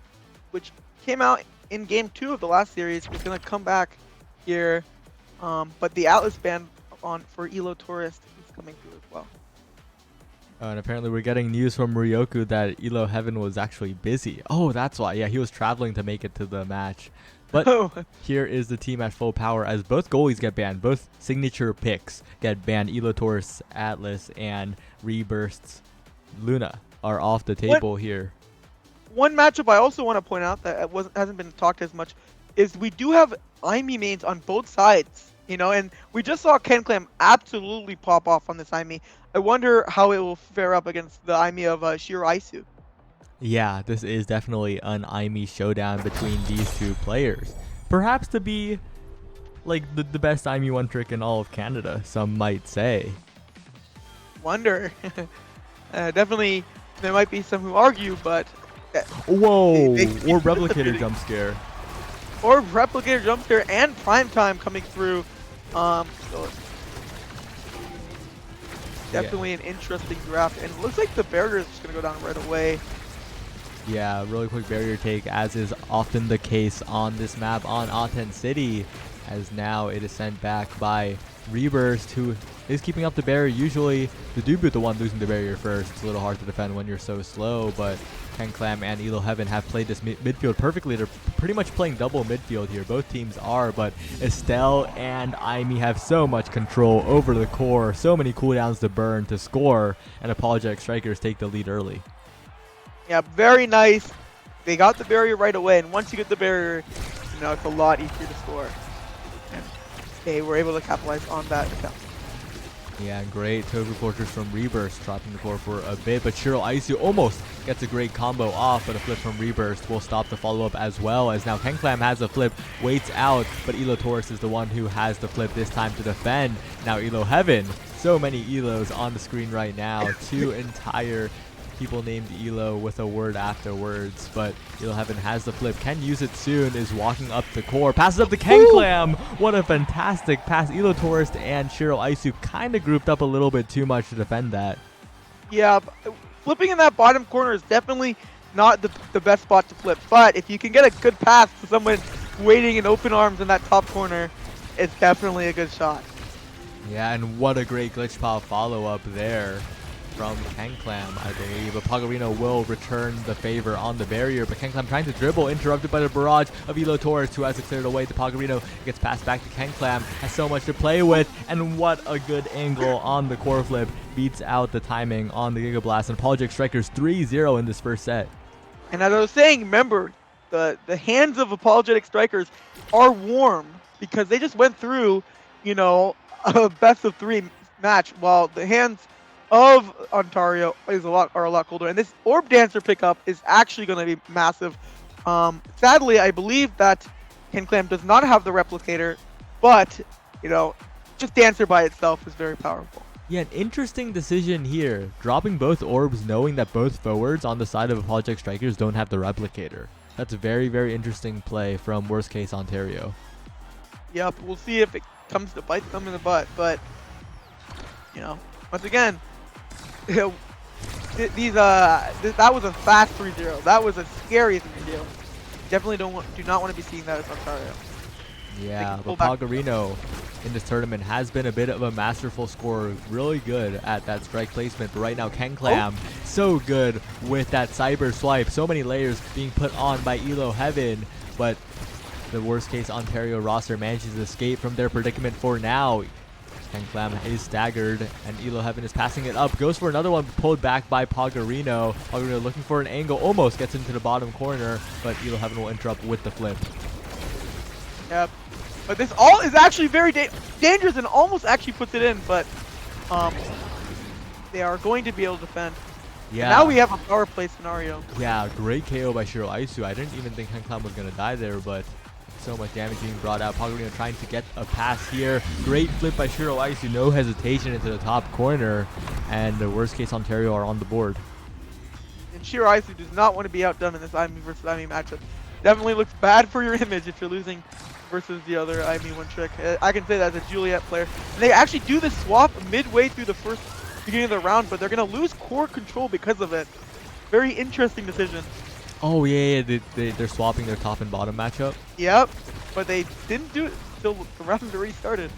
which came out in game 2 of the last series, is going to come back here. But the Atlas ban for Elo Tourist is coming through as well. And apparently we're getting news from Ryoku that Elo Heaven was actually busy. Oh, that's why. Yeah, he was traveling to make it to the match. But here is the team at full power as both goalies get banned. Both signature picks get banned. Elo Taurus, Atlas, and Rebirth's Luna are off the table here. One matchup I also want to point out that hasn't been talked as much is we do have IME mains on both sides. You know, and we just saw Ken Clam absolutely pop off on this IME. I wonder how it will fare up against the IME of Shiro Aisu. Yeah, this is definitely an IME showdown between these two players. Perhaps to be like the best IME one trick in all of Canada, some might say. Wonder. Definitely, there might be some who argue, but... Whoa! Or Replicator jump scare. Or Replicator jump scare and Prime Time coming through. So definitely an interesting draft, and it looks like the barrier is just gonna go down right away. Yeah, really quick barrier take, as is often the case on this map on Aten City, as now it is sent back by Rebirth, who is keeping up the barrier. Usually the Dubu the one losing the barrier first. It's a little hard to defend when you're so slow, but Ken Clam and Elo Heaven have played this midfield perfectly. They're pretty much playing double midfield here. Both teams are, but Estelle and Aimee have so much control over the core, so many cooldowns to burn to score, and Apologetic Strikers take the lead early. Yeah, very nice. They got the barrier right away, and once you get the barrier, you know, it's a lot easier to score. And they were able to capitalize on that attempt. Yeah, great Tofu Fortress from Rebirth, dropping the core for a bit, but Shiro Aisu almost gets a great combo off, but a flip from Rebirth will stop the follow-up as well, as now Ken Clam has a flip, waits out, but Elo Taurus is the one who has the flip this time to defend. Now Elo Heaven, so many Elos on the screen right now, 2 entire people named Elo with a word afterwards, but Elo Heaven has the flip, can use it soon, is walking up the core, passes up to Ken Clam. What a fantastic pass. Elo Taurus and Shiro Aisu kind of grouped up a little bit too much to defend that. Yeah, flipping in that bottom corner is definitely not the best spot to flip, but if you can get a good pass to someone waiting in open arms in that top corner, it's definitely a good shot. Yeah, and what a great glitch pile follow-up there from Ken Clam, I believe. But Pagarino will return the favor on the barrier, but Ken Clam trying to dribble, interrupted by the barrage of Elo Taurus, who has it cleared away to Pagarino. Gets passed back to Ken Clam, has so much to play with, and what a good angle on the core flip. Beats out the timing on the Giga Blast, and Apologetic Strikers 3-0 in this first set. And as I was saying, remember, the hands of Apologetic Strikers are warm because they just went through, you know, a best of 3 match, while the hands of Ontario are a lot colder. And this Orb Dancer pickup is actually going to be massive. Sadly, I believe that Ken Clam does not have the Replicator, but, you know, just Dancer by itself is very powerful. Yeah, an interesting decision here. Dropping both orbs knowing that both forwards on the side of Apologetic Strikers don't have the replicator. That's a very, very interesting play from Worst Case Ontario. Yep, we'll see if it comes to bite them in the butt, but you know, once again, that was a fast 3-0. That was a scary 3-0. Definitely do not want to be seeing that as Ontario. Yeah, but Pagarino in this tournament has been a bit of a masterful scorer, really good at that strike placement. But right now, Kenclam, so good with that cyber swipe. So many layers being put on by Elo Heaven, but the Worst Case Ontario roster manages to escape from their predicament for now. Kenclam is staggered, and Elo Heaven is passing it up. Goes for another one, pulled back by Pagarino. Pagarino looking for an angle, almost gets into the bottom corner, but Elo Heaven will interrupt with the flip. Yep. But this all is actually very dangerous and almost actually puts it in, but they are going to be able to defend. Yeah. And now we have a power play scenario. Yeah, great KO by Shiro Aisu. I didn't even think Kenclam was going to die there, but so much damage being brought out. Pagarino trying to get a pass here. Great flip by Shiro Aisu. No hesitation into the top corner. And the Worst Case Ontario are on the board. And Shiro Aisu does not want to be outdone in this IME versus IME matchup. Definitely looks bad for your image if you're losing versus the other IME one trick. I can say that as a Juliet player. And they actually do this swap midway through the beginning of the round, but they're going to lose core control because of it. Very interesting decision. Oh, yeah, they're swapping their top and bottom matchup. Yep, but they didn't do it until the round already started.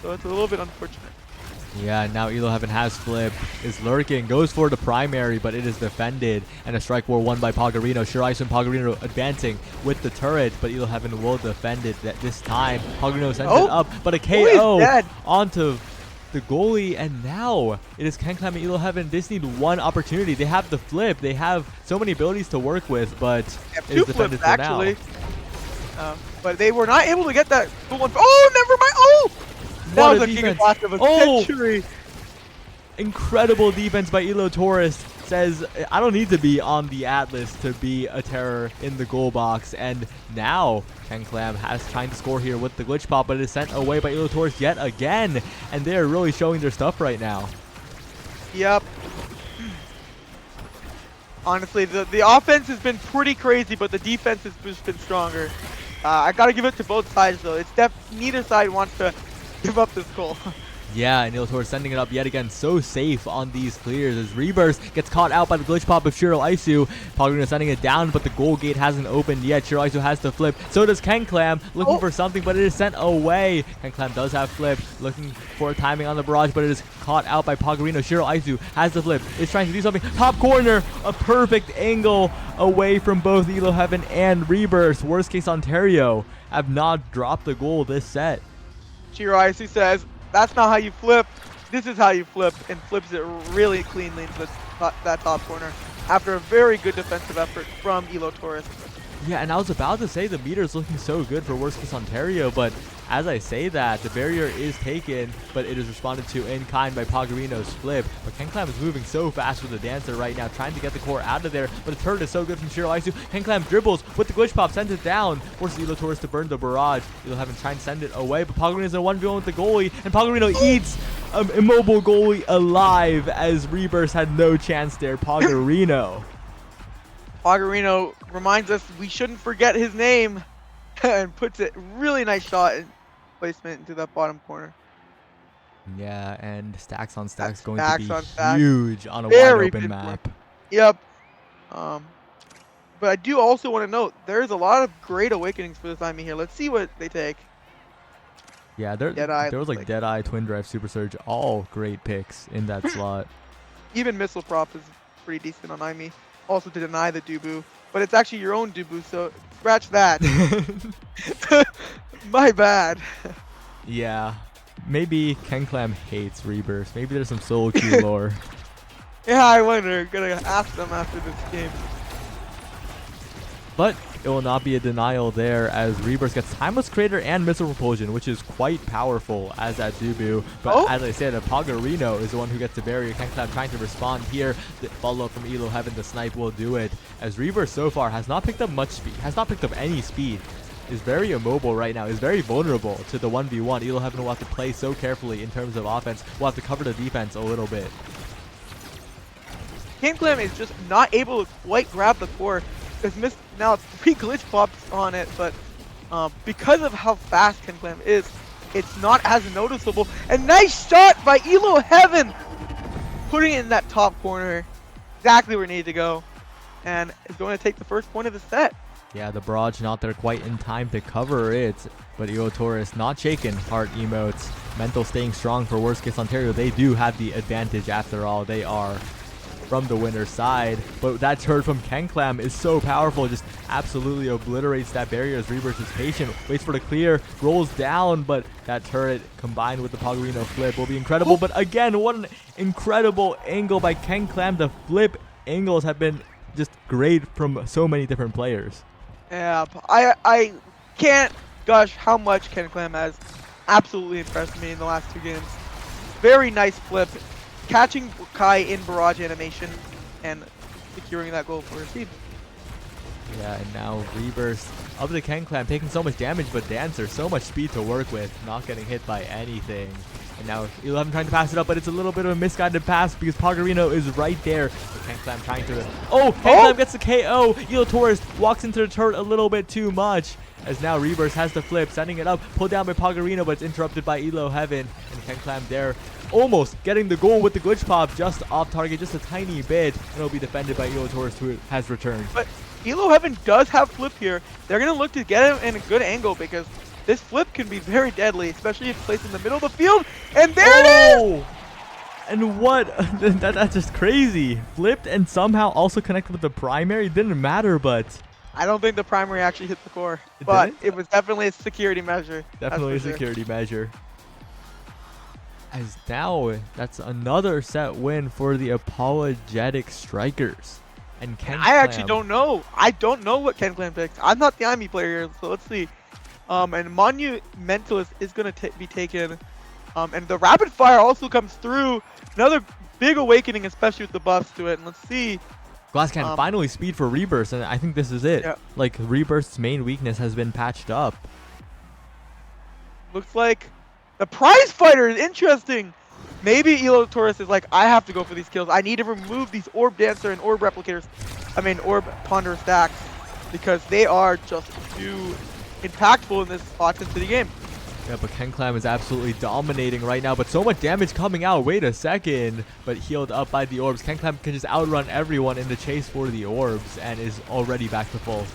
So it's a little bit unfortunate. Yeah, now Elo Heaven has flip, is lurking, goes for the primary, but it is defended, and a strike war won by Pagarino. Shiro Aisu and Pagarino advancing with the turret, but Elo Heaven will defend it this time. Pagarino sends it up, but a KO onto the goalie, and now it is Kenclam and Elo Heaven. They just need one opportunity. They have the flip, they have so many abilities to work with, but it is defended for now. But they were not able to get that goal one. Oh, never mind. Oh! That was a gigablast of a century. Incredible defense by Elo Torres. Says, I don't need to be on the Atlas to be a terror in the goal box. And now Kenclam has trying to score here with the glitch pop, but it is sent away by Elo Torres yet again. And they are really showing their stuff right now. Yep. Honestly, the offense has been pretty crazy, but the defense has just been stronger. I gotta give it to both sides though. It's neither side wants to give up this goal. Yeah, and Elo Torres sending it up yet again, so safe on these clears as Rebirth gets caught out by the glitch pop of Shiro Aisu. Pagarino sending it down, but the goal gate hasn't opened yet. Shiro Aisu has to flip. So does Kenclam, looking for something, but it is sent away. Kenclam does have flip, looking for timing on the barrage, but it is caught out by Pagarino. Shiro Aisu has the flip, is trying to do something. Top corner, a perfect angle away from both Elo Heaven and Rebirth. Worst Case Ontario have not dropped the goal this set. Shiro Aisu says, that's not how you flip. This is how you flip, and flips it really cleanly into that top corner after a very good defensive effort from Elo Torres. Yeah, and I was about to say the meter is looking so good for Worst Case Ontario, but as I say that, the barrier is taken, but it is responded to in kind by Pagarino's flip. But Kenclam is moving so fast with the dancer right now, trying to get the core out of there, but the turret is so good from Shiro Aisu. Kenclam dribbles with the glitch pop, sends it down, forces Elo Torres to burn the barrage. Elo Heaven trying to send it away, but Pagarino is in a 1v1 with the goalie, and Pagarino eats an immobile goalie alive as Rebirth had no chance there. Pagarino. Pagarino reminds us we shouldn't forget his name and puts it really nice shot and placement into that bottom corner. Yeah, and stacks on stacks going stacks to be stacks. Huge on a wide open map. Yep. But I do also want to note there's a lot of great awakenings for this IME here. Let's see what they take. Yeah, there was like Deadeye, Twin Drive, Super Surge, all great picks in that slot. Even Missile Prop is pretty decent on IME. Also to deny the Dubu, but it's actually your own Dubu, so scratch that. My bad. Yeah, maybe Kenclam hates Rebirth. Maybe there's some solo queue lore. Yeah, I wonder. Gonna ask them after this game. But it will not be a denial there as Rebirth gets Timeless Crater and Missile Propulsion, which is quite powerful as that Dubu. But as I said, Pagarino is the one who gets the barrier. Kenclam trying to respond here. The follow-up from Elo Heaven, the snipe will do it. As Rebirth so far has not picked up much speed, has not picked up any speed. is very immobile right now, is very vulnerable to the 1v1. Elo Heaven will have to play so carefully in terms of offense. We'll have to cover the defense a little bit. Canuckles is just not able to quite grab the core. It's missed now 3 glitch pops on it, but because of how fast Canuckles is, it's not as noticeable. And nice shot by Elo Heaven, putting it in that top corner, exactly where it needed to go, and is going to take the first point of the set. Yeah, the barrage not there quite in time to cover it, but Elo Taurus not shaken. Heart emotes, mental staying strong for worst case Ontario. They do have the advantage after all. They are from the winner's side, but that turret from Canuckles is so powerful, just absolutely obliterates that barrier as Rebirth is patient, waits for the clear, rolls down, but that turret combined with the Pogorino flip will be incredible. But again, what an incredible angle by Canuckles. The flip angles have been just great from so many different players. Yeah, I can't gush how much Canuckles has absolutely impressed me in the last 2 games. Very nice flip, catching Kai in barrage animation and securing that goal for his team. Yeah, and now Rebirth of the Canuckles taking so much damage, but Dancer so much speed to work with, not getting hit by anything. And now Elo Heaven trying to pass it up, but it's a little bit of a misguided pass because Pogorino is right there. But Canuckles trying to... Oh! Canuckles gets the KO! Elo Taurus walks into the turret a little bit too much. As now Rebirth has the flip, sending it up, pulled down by Pogorino, but it's interrupted by Elo Heaven. And Canuckles there, almost getting the goal with the glitch pop, just off target, just a tiny bit. And it'll be defended by Elo Taurus, who has returned. But Elo Heaven does have flip here. They're going to look to get him in a good angle because this flip can be very deadly, especially if placed in the middle of the field. And there it is! And what? That's just crazy. Flipped and somehow also connected with the primary. Didn't matter, but... I don't think the primary actually hit the core, It but didn't? it was definitely a security measure. Definitely a that's for sure. security measure. As now, that's another set win for the Apologetic Strikers. And I actually don't know. I don't know what Canuckles picks. I'm not the IME player here, so let's see. And Monumentalist is going to be taken. And the Rapid Fire also comes through. Another big awakening, especially with the buffs to it. And let's see. Glasscan finally speed for Rebirth, and I think this is it. Yeah. Like, Rebirth's main weakness has been patched up. Looks like the prize fighter is interesting. Maybe Elo Taurus is like, I have to go for these kills. I need to remove these Orb Dancer and Orb Replicators. I mean, Orb Ponder stacks. Because they are just too impactful in this Authenticity game. Yeah, but Canuckles is absolutely dominating right now, but so much damage coming out. Wait a second. But healed up by the orbs. Canuckles can just outrun everyone in the chase for the orbs and is already back to full.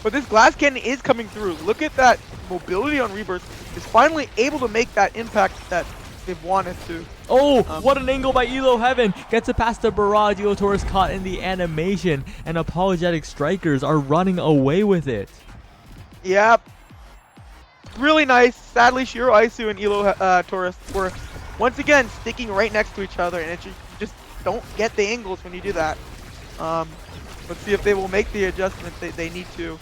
But this glass cannon is coming through. Look at that mobility on Rebirth. Is finally able to make that impact that they've wanted to. Oh, what an angle by Elo Heaven. Gets it past the barrage. Elo Taurus caught in the animation, and Apologetic Strikers are running away with it. Yep. Really nice. Sadly, Shiro Aisu and Elo Taurus were once again sticking right next to each other, and you just don't get the angles when you do that. Let's see if they will make the adjustments they need to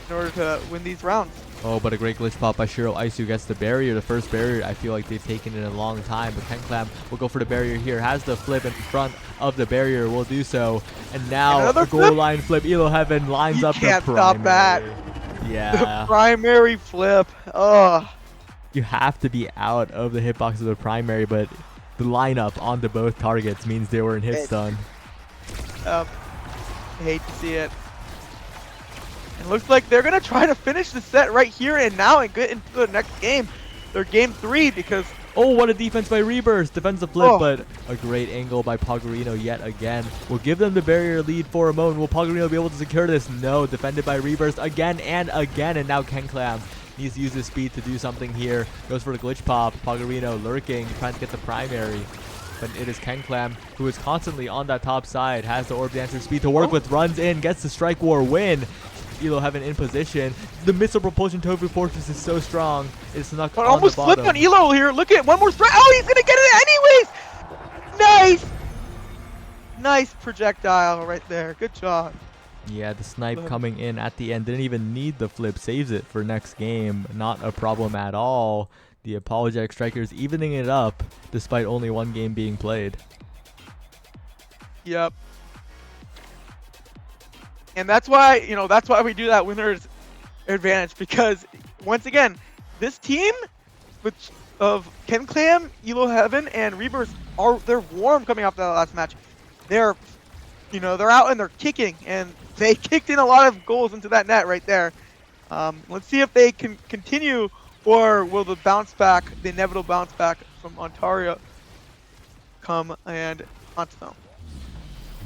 in order to win these rounds. Oh, but a great glitch pop by Shiro Aisu gets the barrier. The first barrier I feel like they've taken in a long time. But Canuckles will go for the barrier here. Has the flip in front of the barrier. Will do so. And now Another a goal flip? line flip. Elo Heaven lines You up the can't primary. stop that. Yeah. The primary flip. Ugh. You have to be out of the hitbox of the primary, but the lineup onto both targets means they were in hit stun. I hate to see it. And looks like they're going to try to finish the set right here and now and get into the next game. Their game 3 because... Oh, what a defense by Rebirth. Defends the flip, Oh. but a great angle by Pogorino yet again. Will give them the barrier lead for a moment. Will Pogorino be able to secure this? No. Defended by Rebirth again and again. And now Canuckles needs to use his speed to do something here. Goes for the glitch pop. Pogorino lurking, trying to get the primary. But it is Canuckles who is constantly on that top side. Has the Orb Dancer speed to work with. Runs in, gets the Strike War win. Elo Heaven in position. The missile propulsion Tofu Fortress is so strong. It's snuck But on almost the bottom. flipped on Elo here. Look at one more strike. Oh, he's going to get it anyways. Nice. Nice projectile right there. Good job. Yeah, the snipe coming in at the end. Didn't even need the flip. Saves it for next game. Not a problem at all. The Apologetic Strikers evening it up despite only one game being played. Yep. And that's why, that's why we do that winners advantage because once again, this team with of Ken Clam, Elo Heaven, and Rebirth they're warm coming off that last match. They're they're out and they're kicking, and they kicked in a lot of goals into that net right there. Let's see if they can continue, or will the bounce back, the inevitable bounce back from Ontario, come and haunt them.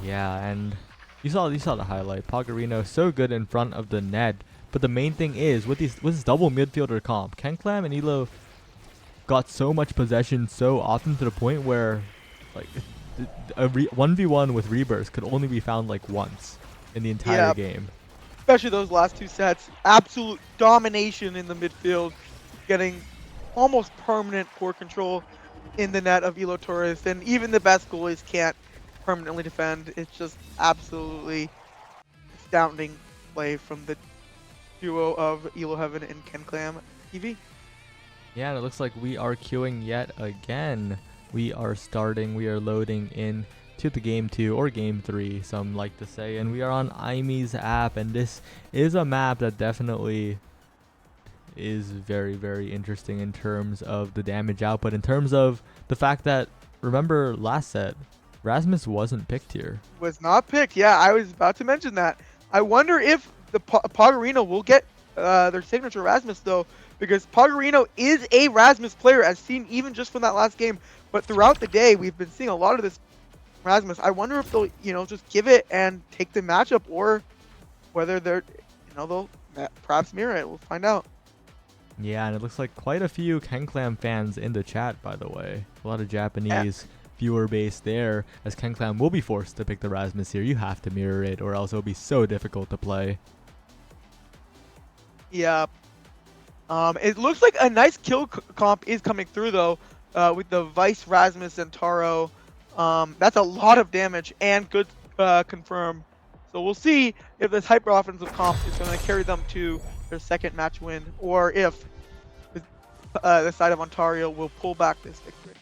Yeah, and you saw the highlight. Pagarino so good in front of the net, but the main thing is with this double midfielder comp, Ken Clam and Elo got so much possession so often to the point where like a 1v1 with Rebirth could only be found like once in the entire game. Especially those last two sets. Absolute domination in the midfield, getting almost permanent core control in the net of Elo Torres, and even the best goalies can't permanently defend. It's just absolutely astounding play from the duo of Elo Heaven and Ken Clam TV. Yeah, and it looks like we are queuing yet again. We are loading in to the game 2 or game 3, some like to say, and we are on IME's app, and this is a map that definitely is very, very interesting in terms of the damage output, in terms of the fact that, remember last set, Rasmus wasn't picked here. Was not picked. Yeah, I was about to mention that. I wonder if the Pagarino will get their signature Rasmus though, because Pagarino is a Rasmus player, as seen even just from that last game. But throughout the day, we've been seeing a lot of this Rasmus. I wonder if they'll, just give it and take the matchup, or whether they're, they'll perhaps mirror it. We'll find out. Yeah, and it looks like quite a few Ken Clam fans in the chat, by the way. A lot of Japanese viewer base there, as Ken Clam will be forced to pick the Rasmus here. You have to mirror it, or else it'll be so difficult to play. Yeah. It looks like a nice kill comp is coming through though, with the Vice Rasmus and Taro. That's a lot of damage and good confirm. So we'll see if this hyper offensive comp is going to carry them to their second match win, or if the side of Ontario will pull back this victory.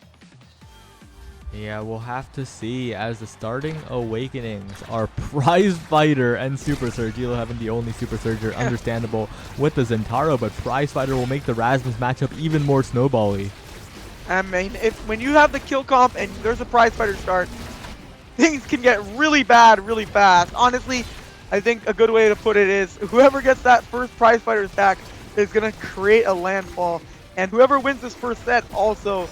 Yeah, we'll have to see, as the starting awakenings are Prize Fighter and Super Surge. Elo having the only Super Surger, understandable with the Zentaro, but Prize Fighter will make the Rasmus matchup even more snowbally. I mean, when you have the kill comp and there's a Prize Fighter start, things can get really bad really fast. Honestly, I think a good way to put it is whoever gets that first Prize Fighter stack is going to create a landfall, and whoever wins this first set also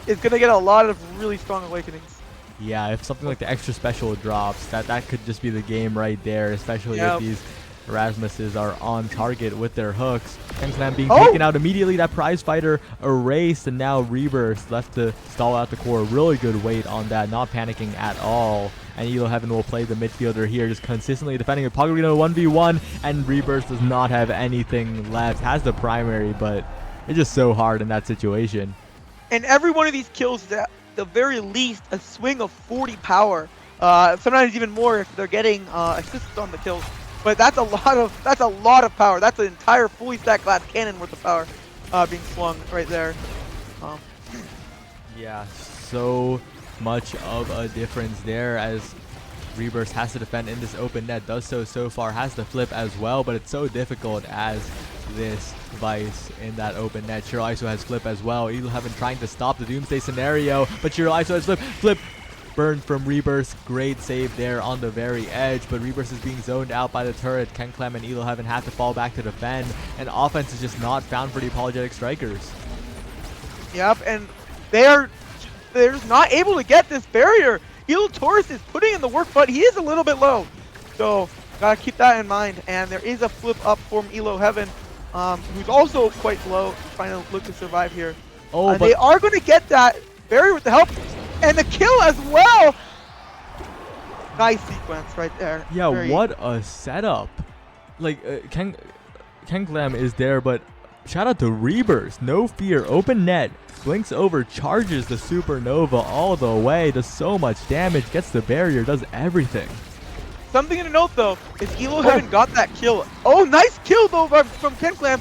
is going to get a lot of really strong awakenings. Yeah, if something like the extra special drops, that could just be the game right there, especially if these Rasmuses are on target with their hooks. Ken Clam being taken out immediately. That Prize Fighter erased, and now Rebirth left to stall out the core. Really good weight on that, not panicking at all. And Elo Heaven will play the midfielder here, just consistently defending a Pagarino 1v1, and Rebirth does not have anything left. Has the primary, but it's just so hard in that situation. And every one of these kills is at the very least a swing of 40 power. Sometimes even more if they're getting assists on the kills. But that's a lot of power. That's an entire fully stacked glass cannon worth of power being swung right there. Yeah, so much of a difference there, as Rebirth has to defend in this open net. Does so far, has to flip as well, but it's so difficult as this Vice in that open net. Shiro ISO has flip as well. Elo Heaven trying to stop the Doomsday scenario, but Shiro ISO has flip burned from Rebirth. Great save there on the very edge, but Rebirth is being zoned out by the turret. Ken Clam and Elo Heaven have to fall back to defend, and offense is just not found for the Apologetic Strikers. Yep, and they're just not able to get this barrier. Elo Torres is putting in the work, but he is a little bit low, so gotta keep that in mind. And there is a flip up from Elo Heaven, who's also quite low, trying to look to survive here. But they are going to get that barrier with the help and the kill as well. Nice sequence right there. Yeah, what a setup. Like, Ken Clam is there, but shout out to Rebirth. No fear. Open net. Blinks over, charges the Supernova all the way. Does so much damage. Gets the barrier. Does everything. Something to note though is Elo Heaven got that kill. Oh, nice kill though from Ken Clam,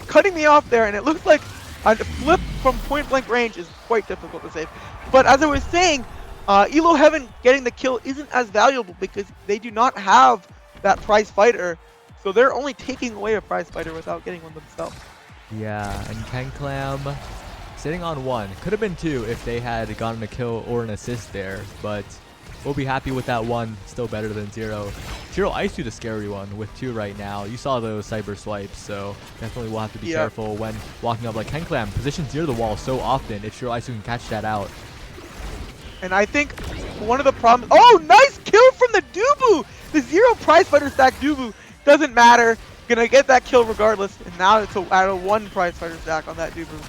cutting me off there, and it looks like a flip from point blank range is quite difficult to save. But as I was saying, Elo Heaven getting the kill isn't as valuable because they do not have that Prize Fighter So they're only taking away a prize fighter without getting one themselves. Yeah, and KenClam sitting on 1. Could have been 2 if they had gotten a kill or an assist there, but we'll be happy with that 1. Still better than 0. Shiro Isu the scary one with 2 right now. You saw those cyber swipes, so definitely we'll have to be careful when walking up. Like KenClam positions near the wall so often if Shiro Isu can catch that out. And I think one of the problems... Oh, nice kill from the Dubu! The 0 prize fighter stack Dubu doesn't matter. Gonna get that kill regardless. And now it's at a 1 prize fighter stack on that Dubu.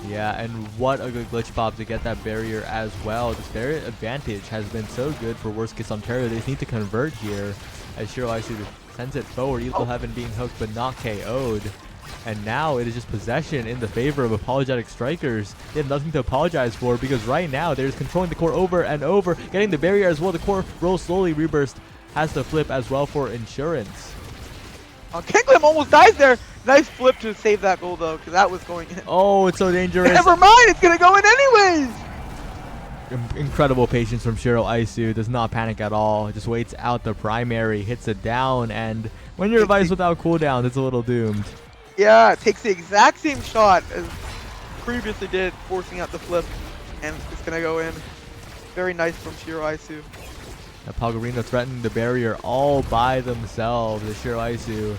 Yeah, and what a good glitch pop to get that barrier as well. This barrier advantage has been so good for Worst Case Ontario. They just need to convert here as Shiro Isu sends it forward. Evil Heaven being hooked but not KO'd. And now it is just possession in the favor of Apologetic Strikers. They have nothing to apologize for because right now they're just controlling the core over and over, getting the barrier as well. The core rolls slowly. Reburst has to flip as well for insurance. KenClam almost dies there. Nice flip to save that goal though, because that was going in. Oh, it's so dangerous. Never mind, it's gonna go in anyways. Incredible patience from Shiro Isu. Does not panic at all. Just waits out the primary, hits it down, and when you're advised without cooldown, it's a little doomed. Yeah, it takes the exact same shot as previously did, forcing out the flip, and it's gonna go in. Very nice from Shiro Isu. Palgarino threatening the barrier all by themselves. The Shiro Isu,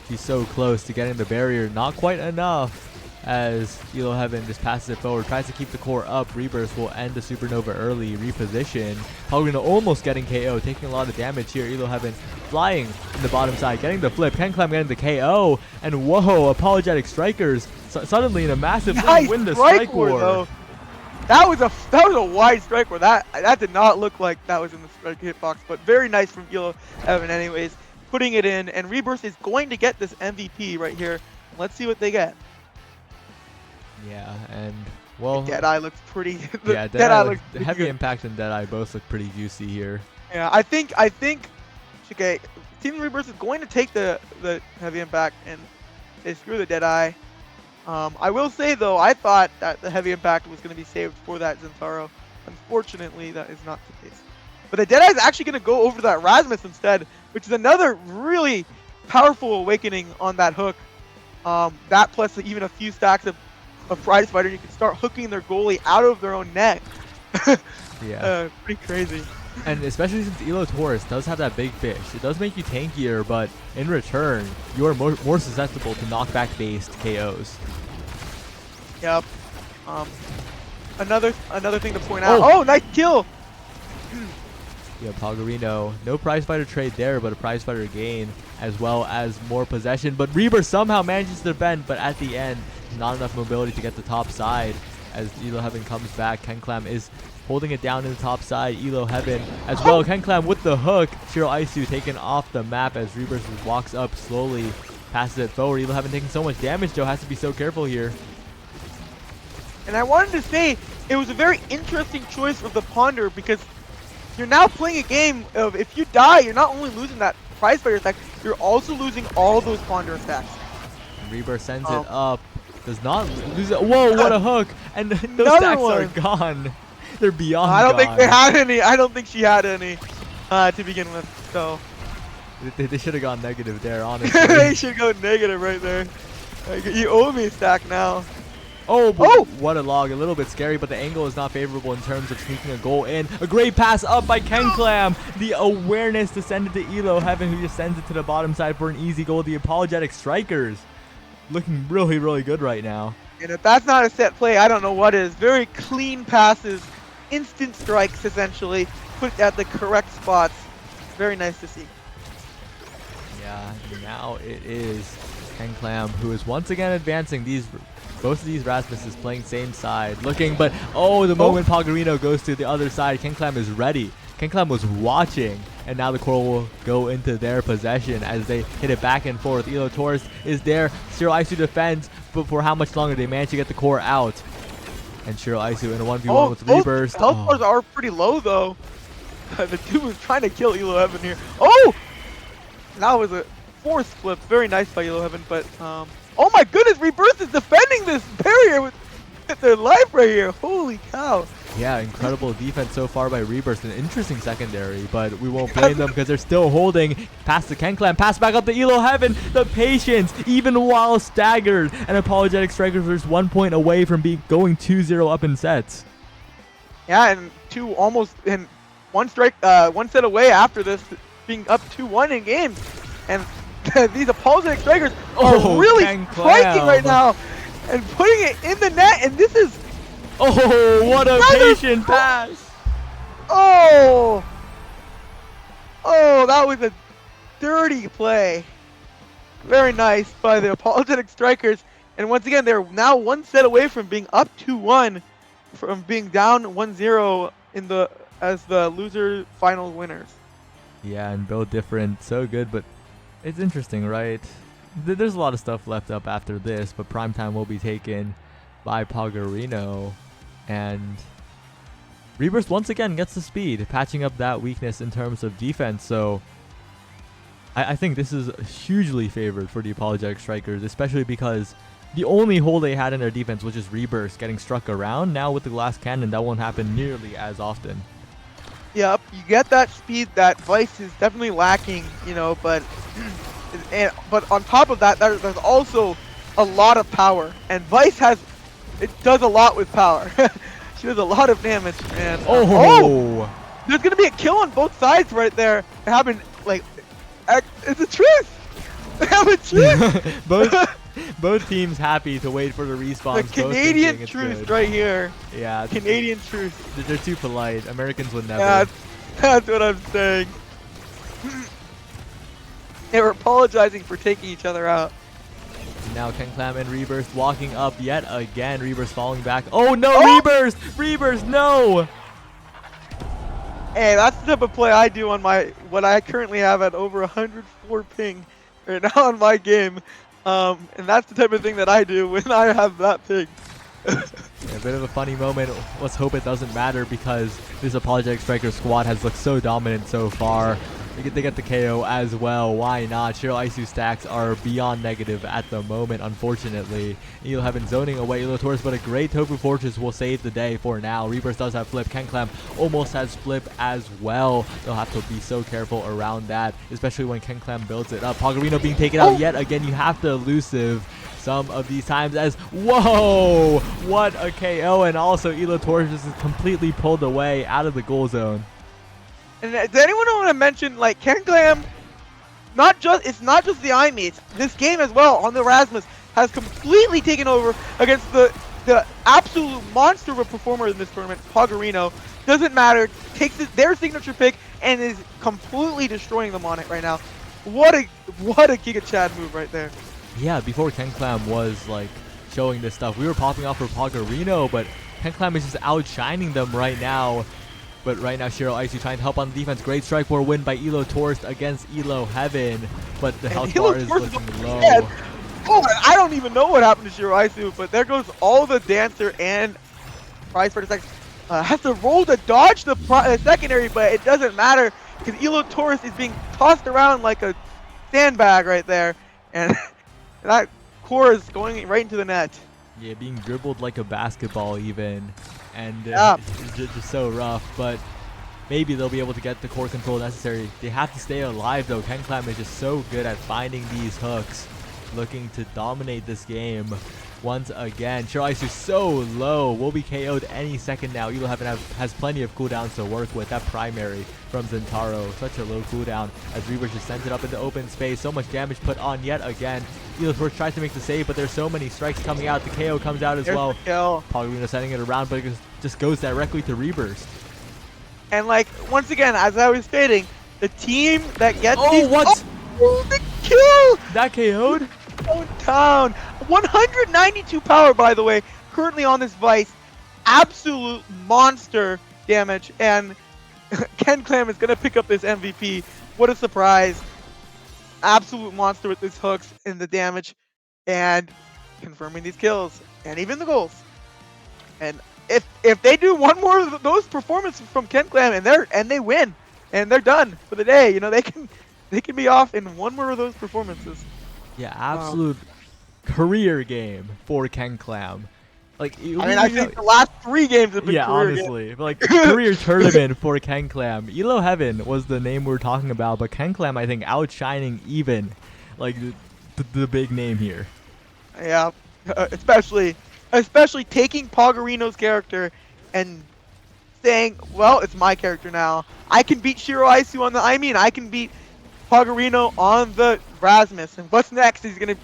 he's so close to getting the barrier. Not quite enough as Elo Heaven just passes it forward. Tries to keep the core up. Reburst will end the supernova early. Reposition. Palgarino almost getting KO. Taking a lot of damage here. Elo Heaven flying in the bottom side. Getting the flip. KenClam getting the KO. And whoa, Apologetic Strikers suddenly in a massive lead win the strike war. Though. That was a wide strike war. That did not look like that was in the strike hitbox, but very nice from Elo Heaven anyways. Putting it in, and Reburst is going to get this MVP right here. Let's see what they get. Yeah, and well, Deadeye looks pretty. Yeah, Deadeye looks pretty Heavy good. Impact and Deadeye both look pretty juicy here. Yeah, I think okay, Team Reburst is going to take the Heavy Impact and say screw the Deadeye. I will say though, I thought that the Heavy Impact was going to be saved for that Zentaro. Unfortunately, that is not the case. But the Deadeye is actually going to go over that Rasmus instead, which is another really powerful awakening on that hook. That plus even a few stacks of prize fighter, you can start hooking their goalie out of their own net. Yeah. Pretty crazy. And especially since Elo Taurus does have that big fish, it does make you tankier, but in return, you are more susceptible to knockback-based KOs. Yep. Another thing to point out. Oh, nice kill! Yeah, Palgarino, no prize fighter trade there, but a prize fighter gain, as well as more possession. But Reaver somehow manages to bend, but at the end, not enough mobility to get the top side. As Elo Heaven comes back, KenClam is holding it down in the top side. Elo Heaven as well. KenClam with the hook. Shiro Isu taken off the map as Reaver walks up slowly, passes it forward. Elo Heaven taking so much damage, Joe has to be so careful here. And I wanted to say, it was a very interesting choice of the Ponder because you're now playing a game of if you die, you're not only losing that prize fighter attack, you're also losing all those Ponder attacks. Reaver sends it up. Does not lose it. Whoa, what a hook. And those stacks are gone. They're beyond I don't gone. think they had any. I don't think she had any to begin with. So they should have gone negative there, honestly. They should go negative right there. Like, you owe me a stack now. Oh, what a log. A little bit scary, but the angle is not favorable in terms of sneaking a goal in. A great pass up by KenClam. The awareness to send it to Elo Heaven, who just sends it to the bottom side for an easy goal. The Apologetic Strikers looking really, really good right now. And if that's not a set play, I don't know what is. Very clean passes, instant strikes essentially, put at the correct spots. Very nice to see. Yeah, now it is KenClam who is once again advancing. Both of these Rasmuses playing same side, looking, but the moment Palgarino goes to the other side, KenClam is ready. KenClam was watching, and now the core will go into their possession as they hit it back and forth. Elo Taurus is there. Shiro Isu defends, but for how much longer they manage to get the core out. And Shiro Isu in a 1v1 with Reburst. Health bars are pretty low though. The dude was trying to kill Elo Heaven here. Oh! That was a forced flip. Very nice by Elo Heaven, but oh my goodness, Reburst is defending this barrier with their life right here. Holy cow. Yeah, incredible defense so far by Rebirth. An interesting secondary, but we won't blame them because they're still holding. Pass to KenClam, pass back up to Elo Heaven. The patience, even while staggered. And Apologetic Strikers are just 1 point away from going 2-0 up in sets. Yeah, and one set away after this, being up 2-1 in games. And these Apologetic Strikers are really striking right now and putting it in the net. And this is... Oh, what a patient pass. Oh, that was a dirty play. Very nice by the Apologetic Strikers. And once again, they're now one set away from being up 2-1, from being down 1-0 as the loser final winners. Yeah, and build different, so good, but it's interesting, right? There's a lot of stuff left up after this, but primetime will be taken by Pagarino. And Rebirth once again gets the speed, patching up that weakness in terms of defense. So I think this is hugely favored for the Apologetic Strikers, especially because the only hole they had in their defense was just Rebirth getting struck around. Now with the glass cannon, that won't happen nearly as often. Yep, you get that speed that Vice is definitely lacking, but on top of that, there's also a lot of power, and Vice does a lot with power. She does a lot of damage, and there's gonna be a kill on both sides right there. It happened it's a truth. They have a truth. both teams happy to wait for the respawn. The Canadian truth right here. Yeah, Canadian truth. They're too polite. Americans would never. Yeah, that's what I'm saying. They were apologizing for taking each other out. Now KenClam and Rebirth walking up yet again. Rebirth falling back. Oh no, Rebirth! Rebirth, no! Hey, that's the type of play I do on what I currently have at over 104 ping right now on my game. And that's the type of thing that I do when I have that ping. A bit of a funny moment. Let's hope it doesn't matter because this Apologetic Striker squad has looked so dominant so far. They get the KO as well. Why not? Shiro Isu stacks are beyond negative at the moment, unfortunately. Elo Heaven zoning away Elo Taurus, but a great Tofu Fortress will save the day for now. Rebirth does have flip. KenClam almost has flip as well. They'll have to be so careful around that, especially when KenClam builds it up. Pagarino being taken out yet again. You have to elusive some of these times as, whoa, what a KO. And also Elo Taurus is completely pulled away out of the goal zone. And does anyone want to mention, KenClam, it's not just the iMates. This game as well, on the Rasmus, has completely taken over against the absolute monster of a performer in this tournament, Pagarino. Doesn't matter, takes their signature pick and is completely destroying them on it right now. What a Giga Chad move right there. Yeah, before KenClam was showing this stuff, we were popping off for Pagarino, but KenClam is just outshining them right now. But right now, Shiro Isu trying to help on the defense. Great strike for a win by Elo Taurus against Elo Heaven. But the health bar is looking low. Oh, I don't even know what happened to Shiro Isu, but there goes all the Dancer and Prize for the second. Has to roll to dodge the secondary, but it doesn't matter because Elo Taurus is being tossed around like a sandbag right there. And that core is going right into the net. Yeah, being dribbled like a basketball even. And it's just so rough, but maybe they'll be able to get the core control necessary. They have to stay alive though. KenClam is just so good at finding these hooks, looking to dominate this game once again. Shiro Isu so low, will be KO'd any second now. Elo Heaven has plenty of cooldowns to work with. That primary from Zentaro, such a low cooldown as Rebirth just sends it up into open space. So much damage put on yet again. Elo Taurus tries to make the save, but there's so many strikes coming out. The KO comes out as well. Pagarino sending it around, but it just goes directly to Rebirth. And once again, as I was stating, the team that gets the kill! That KO'd? Down. 192 power, by the way, currently on this Vice. Absolute monster damage, and KenClam is going to pick up this MVP. What a surprise. Absolute monster with his hooks and the damage, and confirming these kills, and even the goals. And if they do one more of those performances from KenClam and they win, and they're done for the day, they can be off in one more of those performances. Yeah, absolute career game for KenClam. Like, I mean, I think the last 3 games have been yeah, career games. honestly, but like career tournament for Ken Clam. Elo Heaven was the name we were talking about, but Ken Clam, I think, outshining even like the big name here. Yeah, especially taking Pogorino's character and saying, well, it's my character now. I can beat Shiro Aisu on the I can beat Pogorino on the Rasmus. And what's next? He's gonna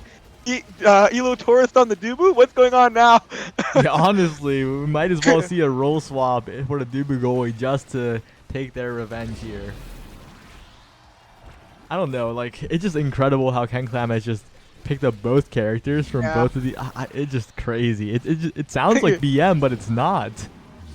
beat Elo Tourist on the Dubu? What's going on now? Yeah, honestly, we might as well see a role swap for the Dubu goalie just to take their revenge here. I don't know, like, it's just incredible how Ken Clam has just picked up both characters from both of the. It's just crazy. It sounds like BM, but it's not.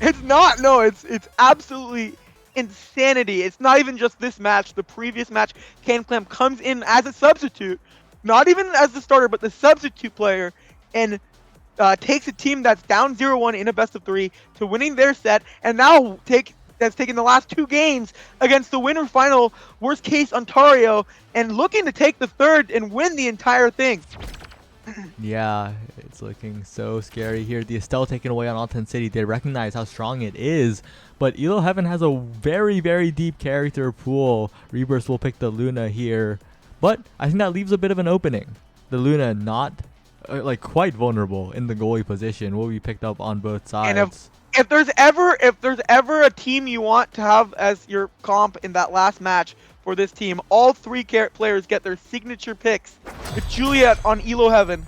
It's not. No, it's absolutely insanity. It's not even just this match. The previous match, Ken Clam comes in as a substitute, not even as the starter, but the substitute player, and takes a team that's down 0-1 in a best of 3 to winning their set, and now that's taken the last 2 games against the winner final, worst case Ontario, and looking to take the third and win the entire thing. Yeah, it's looking so scary here. The Estelle taken away on Alton City. They recognize how strong it is, but Elo Heaven has a very, very deep character pool. Rebirth will pick the Luna here, but I think that leaves a bit of an opening. The Luna not like quite vulnerable in the goalie position, will be picked up on both sides. And if there's ever a team you want to have as your comp in that last match for this team, all 3 players get their signature picks. The Juliet on Elo Heaven,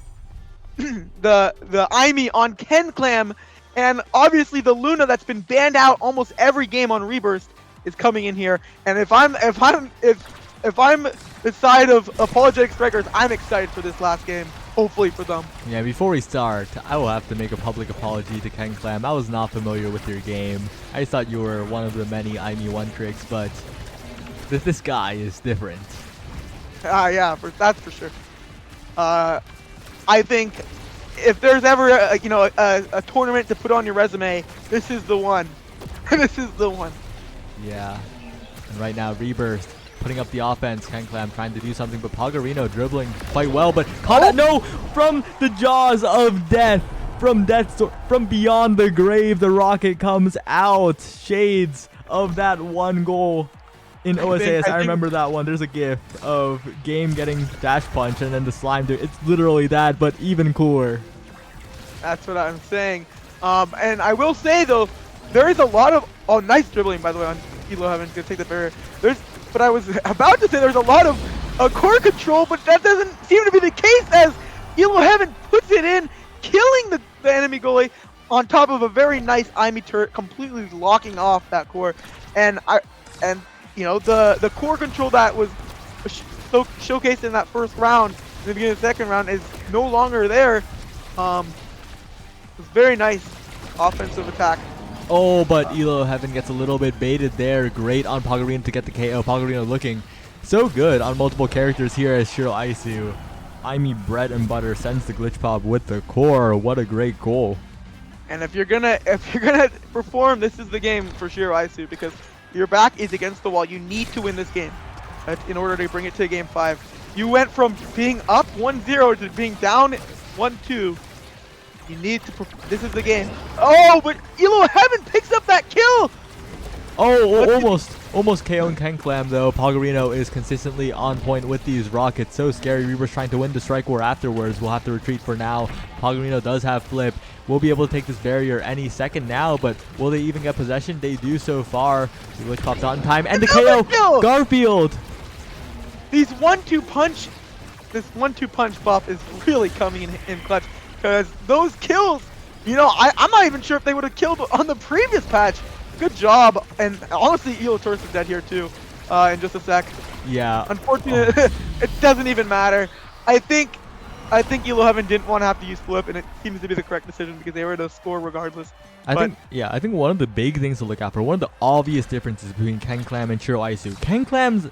the Aimee on Ken Clam, and obviously the Luna that's been banned out almost every game on Rebirth is coming in here. And if I'm the side of Apologetic Strikers, I'm excited for this last game. Hopefully for them. Yeah, before we start, I will have to make a public apology to Ken Clam. I was not familiar with your game. I thought you were one of the many Aimee 1 tricks, but this guy is different. Yeah, that's for sure. I think if there's ever a tournament to put on your resume, this is the one. This is the one. Yeah. And right now, Rebirth putting up the offense. Ken Clam trying to do something, but Pogorino dribbling quite well, but caught no, from the jaws of death, from beyond the grave, the rocket comes out. Shades of that one goal in OSAS. I remember that one. There's a gif of Game getting dash punch and then the slime dude. It's literally that, but even cooler. That's what I'm saying. And I will say though, there is a lot of nice dribbling by the way on Elo Heaven. Gonna take the barrier. But I was about to say there's a lot of core control, but that doesn't seem to be the case as Elo Heaven puts it in, killing the enemy goalie on top of a very nice Aimee turret, completely locking off that core. And you know the core control that was showcased in that first round, in the beginning of the second round, is no longer there. It's very nice offensive attack. Oh, but Elo Heaven gets a little bit baited there. Great on Pogorino to get the KO. Pogorino looking so good on multiple characters here as Shiro Aisu. Aimee bread and butter sends the glitch pop with the core. What a great goal. And if you're gonna perform, this is the game for Shiro Aisu, because your back is against the wall. You need to win this game in order to bring it to game 5. You went from being up 1-0 to being down 1-2. You need to. This is the game. Oh, but Elo Heaven picks up that kill. Oh, almost KO'ing Ken Clam though. Pogorino is consistently on point with these rockets. So scary. Reaver's trying to win the strike war afterwards. We'll have to retreat for now. Pogorino does have flip. We'll be able to take this barrier any second now, but will they even get possession? They do so far. The glitch pops out in time, and the KO. Garfield. This 1-2 punch buff is really coming in clutch. Because those kills, you know, I'm not even sure if they would have killed on the previous patch. Good job. And honestly, Elo Tourist is dead here too in just a sec. Yeah. Unfortunately, it doesn't even matter. I think Elo Heaven didn't want to have to use flip, and it seems to be the correct decision because they were to score regardless. I think one of the big things to look out for, one of the obvious differences between Ken Clam and Shiro Aisu, Ken Clam's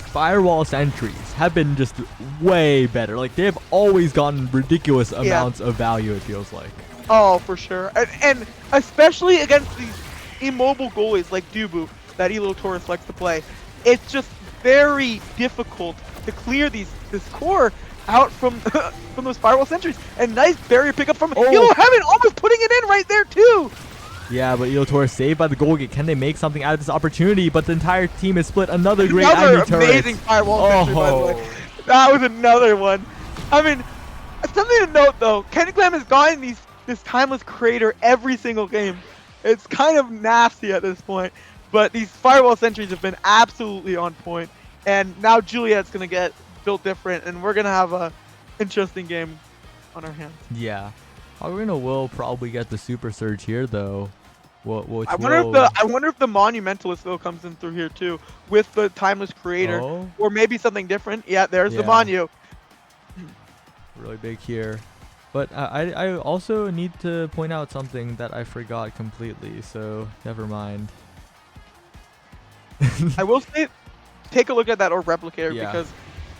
firewall sentries have been just way better. Like, they have always gotten ridiculous amounts of value, it feels like. Oh, for sure. And especially against these immobile goalies like Dubu that Elo Tourist likes to play. It's just very difficult to clear this core out from from those firewall sentries. And nice barrier pickup from Oh. Elo Heaven, almost putting it in right there too. Yeah, but Elo Torres saved by the goal gate. Can they make something out of this opportunity? But the entire team is split. Another great Ivy turret. Amazing firewall sentry, by the way. That was another one. I mean, something to note though, Canuckles has gotten this timeless creator every single game. It's kind of nasty at this point, but these firewall sentries have been absolutely on point. And now Juliet's gonna get built different, and we're gonna have a interesting game on our hands. Yeah, Arena will probably get the super surge here though. I wonder if the monumentalist though comes in through here too with the timeless creator, or maybe something different. Yeah, there's the Monu. Really big here. But I also need to point out something that I forgot completely, so never mind. I will say, take a look at that or replicator, because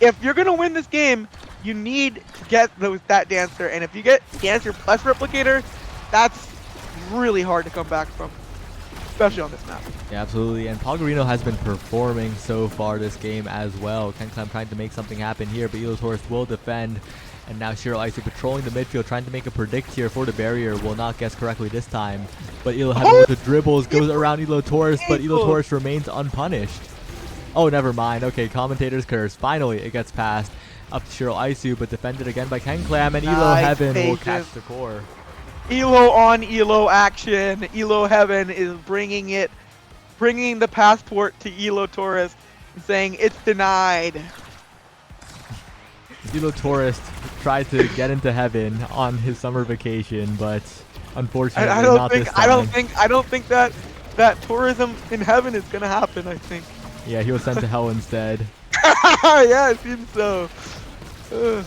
if you're gonna win this game, you need to get that dancer, and if you get dancer plus replicator, that's really hard to come back from, especially on this map. Yeah, absolutely. And Pogorino has been performing so far this game as well. Canuckles trying to make something happen here, but Elo Torres will defend. And now Shiro Isu patrolling the midfield, trying to make a predict here for the barrier. Will not guess correctly this time. But Elo Heaven with the dribbles goes around Elo Torres, but Elo Torres remains unpunished. Oh, never mind. Okay, commentator's curse. Finally, it gets passed up to Shiro Isu, but defended again by Canuckles, and Elo Heaven will catch the core. Elo on Elo action. Elo Heaven is bringing the passport to Elo Torres and saying it's denied. Elo Torres tried to get into heaven on his summer vacation, but unfortunately not this time. I don't think that tourism in heaven is gonna happen. I think. Yeah, he was sent to hell instead. Yeah, it seems so. Ugh.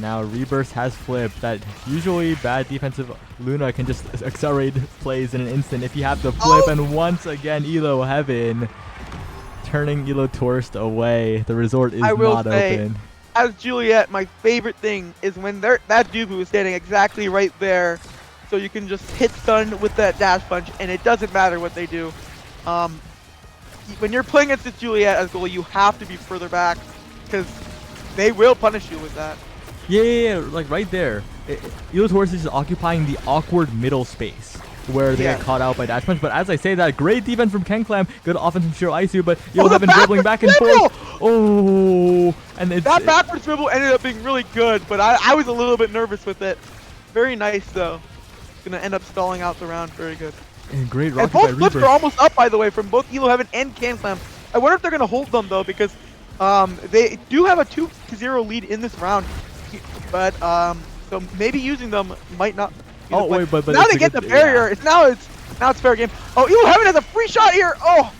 Now Rebirth has flipped. That usually bad defensive Luna can just accelerate plays in an instant if you have the flip. And once again, Elo Heaven turning Elo Torres away. The resort is not open. As Juliet, my favorite thing is when that Dooku is standing exactly right there, so you can just hit stun with that dash punch, and it doesn't matter what they do. When you're playing against this Juliet as goalie, you have to be further back, because they will punish you with that. Yeah, like right there. Elo Torres is just occupying the awkward middle space where they get caught out by dash punch. But as I say that, great defense from Canuckles, good offense from Shiro Isu, but Elo Heaven dribbling back and forth. Oh, and that backwards dribble ended up being really good, but I was a little bit nervous with it. Very nice though. Gonna end up stalling out the round. Very good. And great rocket and by both flips Rebirth. are almost up, by the way, from both Elo Heaven and Canuckles. I wonder if they're gonna hold them though, because they do have a 2-0 lead in this round, but so maybe using them might not. Oh wait, but now they get the barrier. It's now it's fair game. Oh, Elo Heaven has a free shot here. Oh,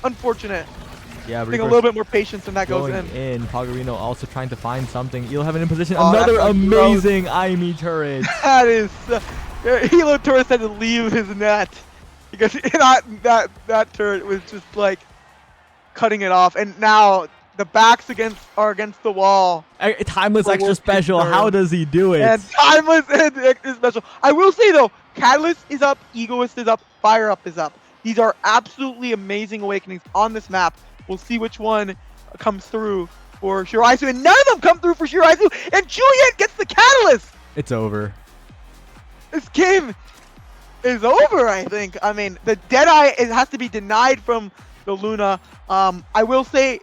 unfortunate. Yeah, I think a little bit more patience and that goes in. Pogorino also trying to find something. Elo Heaven in position. Another amazing Aimi turret. That is, Elo Torres had to leave his net because that turret was just like cutting it off, and now the backs are against the wall. Timeless extra special. How does he do it? And timeless extra special. I will say though, Catalyst is up, Egoist is up, Fire Up is up. These are absolutely amazing awakenings on this map. We'll see which one comes through for Shiro Isu, and none of them come through for Shiro Isu, and Juliet gets the Catalyst! It's over. This game is over, I think. I mean, the Deadeye, it has to be denied from the Luna. I will say,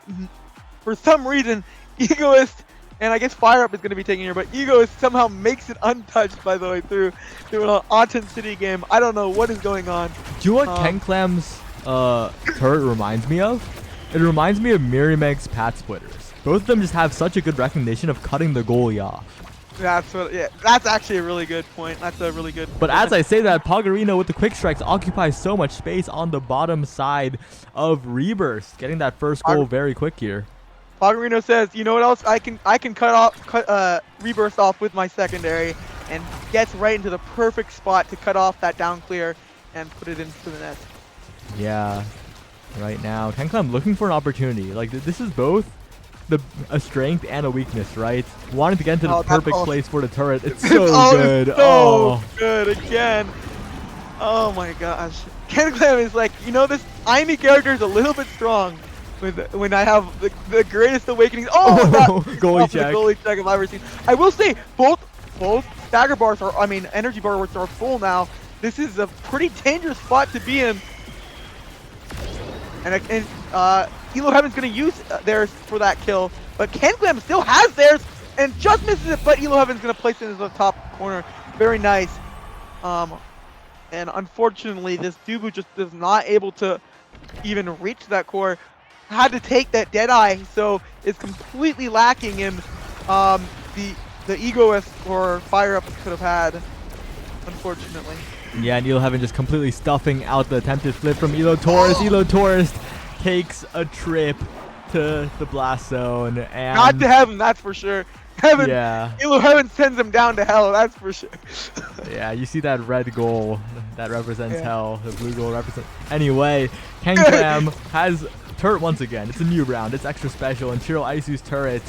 for some reason, Egoist, and I guess Fire Up is going to be taking here, but Egoist somehow makes it untouched, by the way, through an Autumn City game. I don't know what is going on. Do you know what Canuckles' turret reminds me of? It reminds me of Mirimeg's Pat Splitters. Both of them just have such a good recognition of cutting the goalie off. That's actually a really good point. That's a really good point. But as I say that, Pogorino with the quick strikes occupies so much space on the bottom side of Rebirth, getting that first goal very quick here. Pogorino says, you know what else? I can cut Rebirth off with my secondary, and gets right into the perfect spot to cut off that down clear and put it into the net. Yeah. Right now, Canuckles looking for an opportunity. Like, this is both a strength and a weakness, right? Wanting to get into the perfect place for the turret. It's so good. So good again. Oh my gosh. Canuckles is like, you know, this Aimi character is a little bit strong, when I have the greatest awakening. Oh, that Goalie off the check. goalie check I've ever seen. I will say both stagger bars are, I mean, energy bars are full now. This is a pretty dangerous spot to be in. And Elo Heaven's gonna use theirs for that kill, but Canuckles still has theirs and just misses it. But Elo Heaven's gonna place it into the top corner. Very nice. And unfortunately, this Dubu just is not able to even reach that core. Had to take that Deadeye, so it's completely lacking in the egoist or fire up could have had, unfortunately. Yeah, and Elo Heaven just completely stuffing out the attempted flip from Elo Taurus. Elo Taurus takes a trip to the blast zone and Not to heaven, that's for sure. Heaven, yeah, Elo Heaven sends him down to hell, that's for sure. yeah, you see that red goal that represents Yeah. hell. The blue goal represents. Anyway, Canuckles has turret once again. It's a new round. It's extra special, and Shiro Aisu's turret,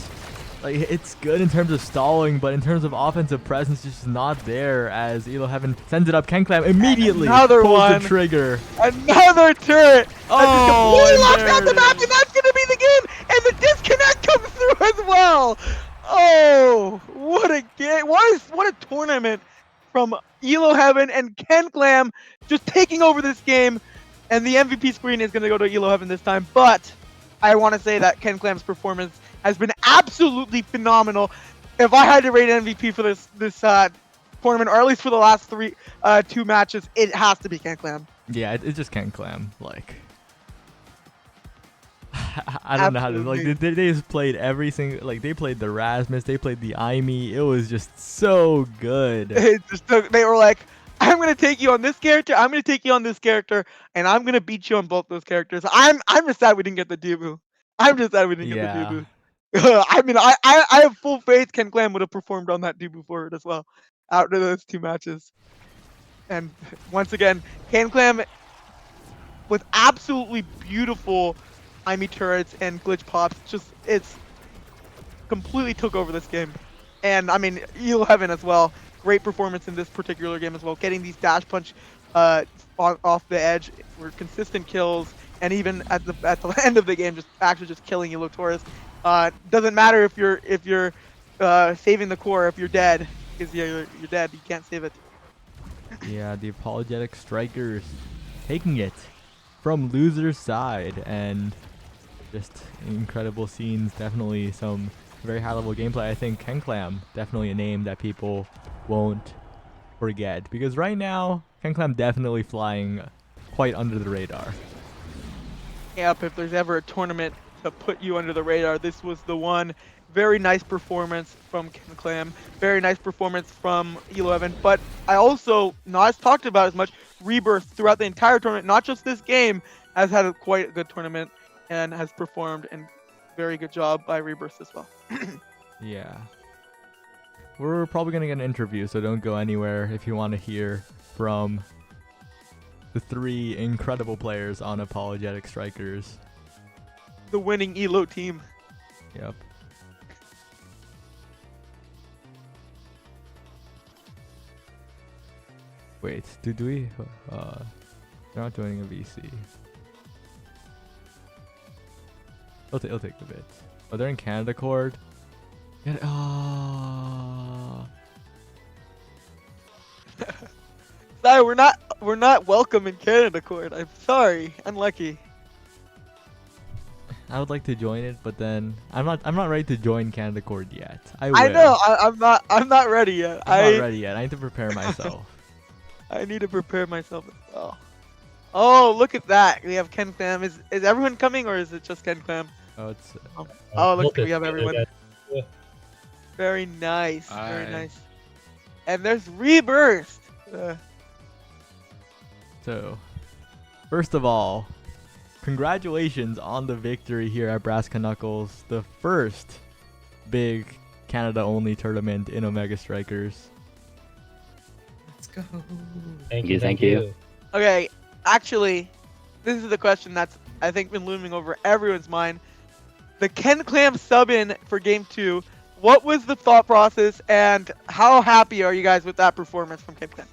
like, it's good in terms of stalling, but in terms of offensive presence, it's just not there. As Elo Heaven sends it up, Canuckles immediately Another pulls one. the trigger. Another turret! That's just completely and locked out there the map, it and that's gonna be the game! And the disconnect comes through as well! Oh, what a game! What a tournament from Elo Heaven and Ken Clam just taking over this game. And the MVP screen is gonna go to Elo Heaven this time, but I want to say that Ken Clam's performance has been absolutely phenomenal. If I had to rate MVP for this tournament, or at least for the last two matches, it has to be Ken Clam. Yeah, it's just Canuckles. Like, I don't know how to, like, they just played every single, like, they played the Rasmus, they played the Aimee. It was just so good. It just they were like, I'm gonna take you on this character, I'm gonna take you on this character, and I'm gonna beat you on both those characters. I'm just sad we didn't get the Dubu. I'm just sad we didn't get the Yeah. Dubu. I mean, I have full faith Ken Clam would have performed on that Dubu forward as well, after those two matches. And once again, Ken Clam with absolutely beautiful Aimee turrets and glitch pops. Just, it's completely took over this game. And I mean, Elo Heaven as well. Great performance in this particular game as well. Getting these dash punch off the edge were consistent kills, and even at the end of the game, just killing Elo Taurus. Doesn't matter if you're saving the core. If you're dead, because you're dead, you can't save it. Yeah, the apologetic strikers taking it from loser's side, and just incredible scenes. Definitely some very high level gameplay. I think Canuckles definitely a name that people won't forget, because right now Canuckles definitely flying quite under the radar. Yep, if there's ever a tournament to put you under the radar, this was the one. Very nice performance from Ken Clam. Very nice performance from Elo Heaven. But I also, not as talked about as much, Rebirth throughout the entire tournament, not just this game, has had quite a good tournament and has performed, and very good job by Rebirth as well. Yeah. We're probably going to get an interview, so don't go anywhere if you want to hear from the three incredible players on Apologetic Strikers. The winning Elo team. Yep. Wait, do we? They're not doing a VC. It'll take a bit. Oh, they're in Canada Cord. Oh. Sorry, we're not welcome in Canada Court. I'm sorry. Unlucky. I would like to join it, but then I'm not ready to join Canada Cord yet. I know. I'm not ready yet. I'm not ready yet. I need to prepare myself. I need to prepare myself as well. Oh, look at that. We have Ken Clam. Is everyone coming, or is it just Ken Clam? Oh, it's Oh, look, we have everyone. Yeah. Very nice. Very Aye. nice. And there's Rebirth. so. First of all, congratulations on the victory here at Brass Canuckles, the first big Canada-only tournament in Omega Strikers. Let's go. Thank you. Okay, actually, this is the question that's, I think, been looming over everyone's mind. The Ken Clam sub-in for Game 2, what was the thought process, and how happy are you guys with that performance from Ken Clam?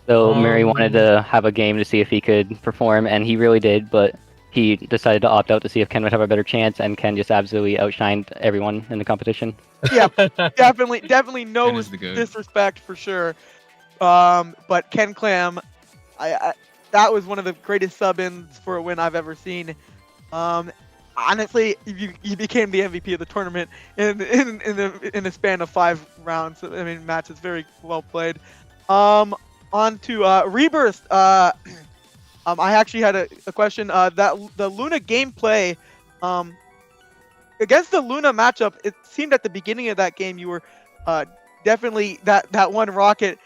So Murray wanted to have a game to see if he could perform, and he really did, but he decided to opt out to see if Ken would have a better chance, and Ken just absolutely outshined everyone in the competition. Yeah, definitely no Ken is the goat. disrespect for sure. But Ken Clam, I that was one of the greatest sub-ins for a win I've ever seen. Honestly, you became the MVP of the tournament in the span of 5 rounds. I mean, matches, very well played. On to Rebirth. I actually had a question. That the Luna gameplay, against the Luna matchup, it seemed at the beginning of that game you were definitely that one rocket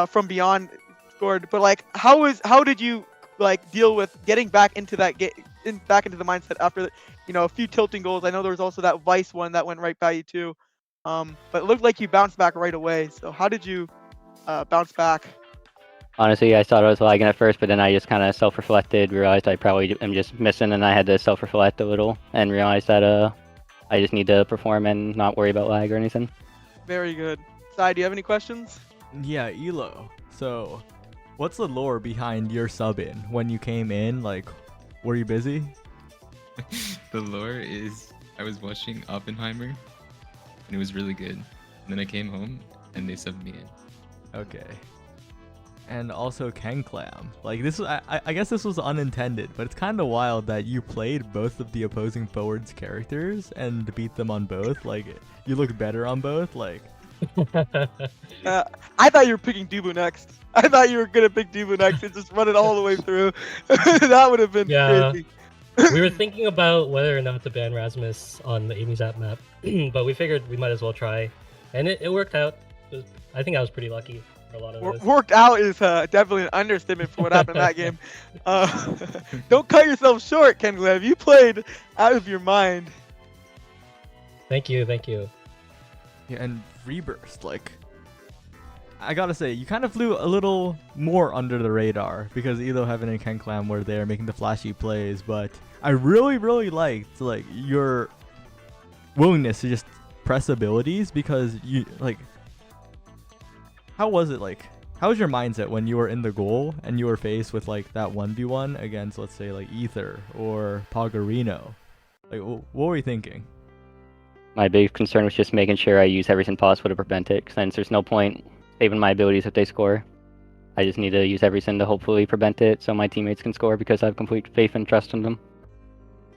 from beyond scored. But like, how did you like deal with getting back into that back into the mindset after a few tilting goals? I know there was also that Vice one that went right by you too. But it looked like you bounced back right away. So how did you bounce back? Honestly, I thought I was lagging at first, but then I just kind of self-reflected, realized I probably am just missing, and I had to self-reflect a little and realize that I just need to perform and not worry about lag or anything. Very good. Sai, do you have any questions? Yeah, Elo. So, what's the lore behind your sub in? When you came in, like, were you busy? The lore is I was watching Oppenheimer, and it was really good. And then I came home, and they subbed me in. Okay. And also Ken Clam. Like this was, I guess this was unintended, but it's kind of wild that you played both of the opposing forwards' characters and beat them on both. Like you looked better on both. Like I thought you were picking Dubu next. I thought you were gonna pick Dubu next and just run it all the way through. That would have been crazy. We were thinking about whether or not to ban Rasmus on the Amy's map, but we figured we might as well try, and it worked out. I think I was pretty lucky. A lot of this. Worked out is definitely an understatement for what happened in that game. Don't cut yourself short, Ken Glev. You played out of your mind. Thank you. yeah, and Rebirth, like I gotta say, you kind of flew a little more under the radar because Elo Heaven and Ken Clam were there making the flashy plays, but I really liked like your willingness to just press abilities because you like. How was it like? How was your mindset when you were in the goal and you were faced with like that 1v1 against, let's say, like Ether or Pagarino? Like, what were you thinking? My big concern was just making sure I use everything possible to prevent it, since there's no point saving my abilities if they score. I just need to use everything to hopefully prevent it so my teammates can score because I have complete faith and trust in them.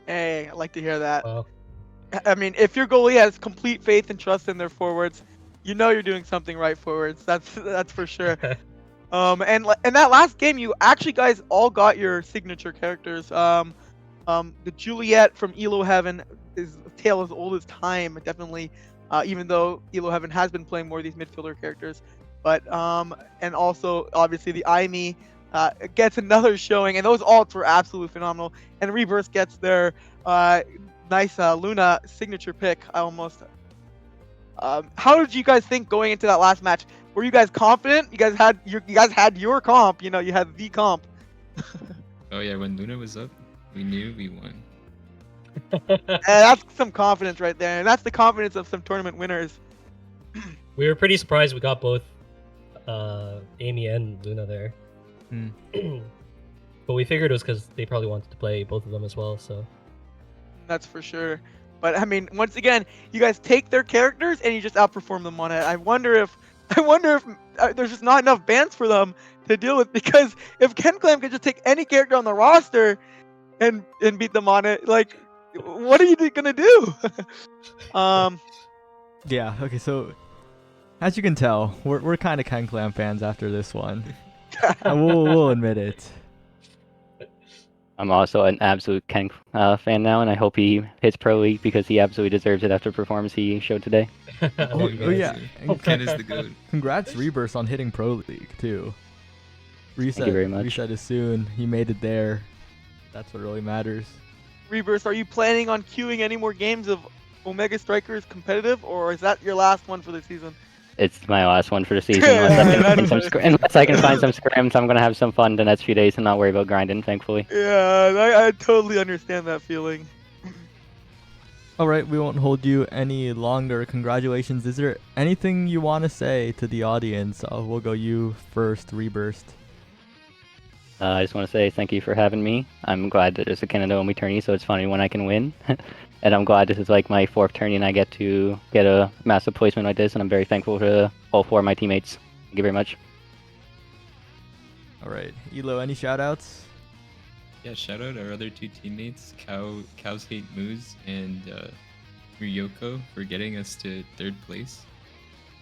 Hey, I like to hear that. Wow. I mean, if your goalie has complete faith and trust in their forwards, you know you're doing something right forwards. That's for sure. And that last game, you actually guys all got your signature characters. The Juliet from Elo Heaven is a tale as old as time, definitely. Even though Elo Heaven has been playing more of these midfielder characters, but and also obviously the Aimee gets another showing, and those alts were absolutely phenomenal. And Rebirth gets their nice Luna signature pick. How did you guys think going into that last match? Were you guys confident? You guys had your comp. You had the comp. Oh yeah, when Luna was up, we knew we won. That's some confidence right there, and that's the confidence of some tournament winners. We were pretty surprised we got both Amy and Luna there. But we figured it was because they probably wanted to play both of them as well. So that's for sure. But I mean, once again, you guys take their characters and you just outperform them on it. I wonder if there's just not enough bans for them to deal with, because if Ken Clam could just take any character on the roster and beat them on it, like, what are you gonna do? Yeah. Okay. So, as you can tell, we're kind of Ken Clam fans after this one. We'll admit it. I'm also an absolute Ken fan now, and I hope he hits Pro League because he absolutely deserves it after the performance he showed today. Oh yeah. Ken is the goat. Congrats, Rebirth, on hitting Pro League too. Thank you very much. Reset is soon. He made it there. That's what really matters. Rebirth, are you planning on queuing any more games of Omega Strikers competitive, or is that your last one for the season? It's my last one for the season. Unless I can find some scrims, I'm gonna have some fun the next few days and not worry about grinding, thankfully. Yeah, I totally understand that feeling. All right, we won't hold you any longer. Congratulations. Is there anything you want to say to the audience? We'll go you first, Rebirth. I just want to say thank you for having me. I'm glad that there's a Canada only tourney, so it's funny when I can win. And I'm glad this is like my 4th tourney and I get to get a massive placement like this, and I'm very thankful to all 4 of my teammates. Thank you very much. All right, Elo, any shoutouts? Yeah, shout out our other 2 teammates, Cows Hate Moose and Ryoko, for getting us to 3rd place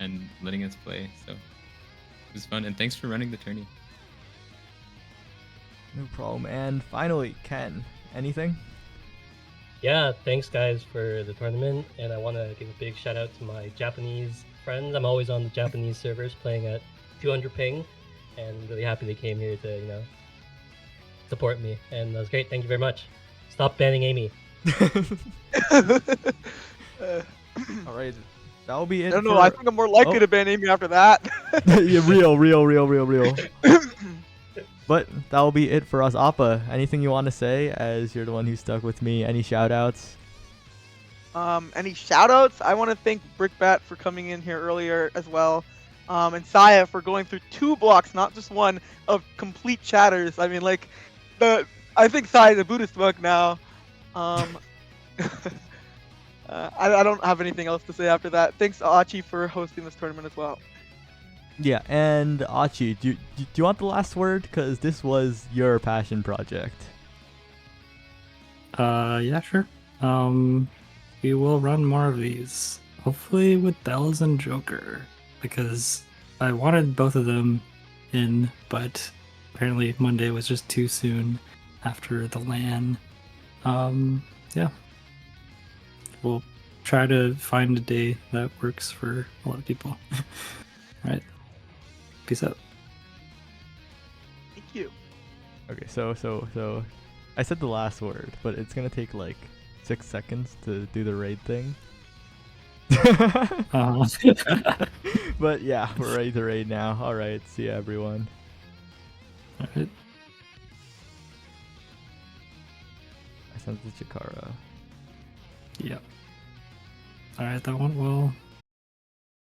and letting us play. So it was fun, and thanks for running the tourney. No problem. And finally, Ken, anything? Yeah, thanks guys for the tournament, and I want to give a big shout out to my Japanese friends. I'm always on the Japanese servers playing at 200 ping, and really happy they came here to support me, and that was great. Thank you very much. Stop banning Amy. All right, that'll be I it. don't know. I think I'm more likely Oh. to ban Amy after that. Yeah, real. But that'll be it for us. Appa, anything you want to say, as you're the one who stuck with me? Any shoutouts? Any shoutouts? I want to thank Brickbat for coming in here earlier as well. And Saya for going through 2 blocks, not just one, of complete chatters. I mean, like, I think Saya's a Buddhist monk now. I don't have anything else to say after that. Thanks, Achi, for hosting this tournament as well. Yeah, and Achi, do you want the last word? Because this was your passion project. Yeah, sure. We will run more of these. Hopefully with Bells and Joker, because I wanted both of them in, but apparently Monday was just too soon after the LAN. Yeah. We'll try to find a day that works for a lot of people. Alright. Peace out. Thank you. Okay, so I said the last word, but it's gonna take like 6 seconds to do the raid thing. But yeah, we're ready to raid now. All right, see ya, everyone. Alright. I sent it to Chikara. Yep. Alright, that went well.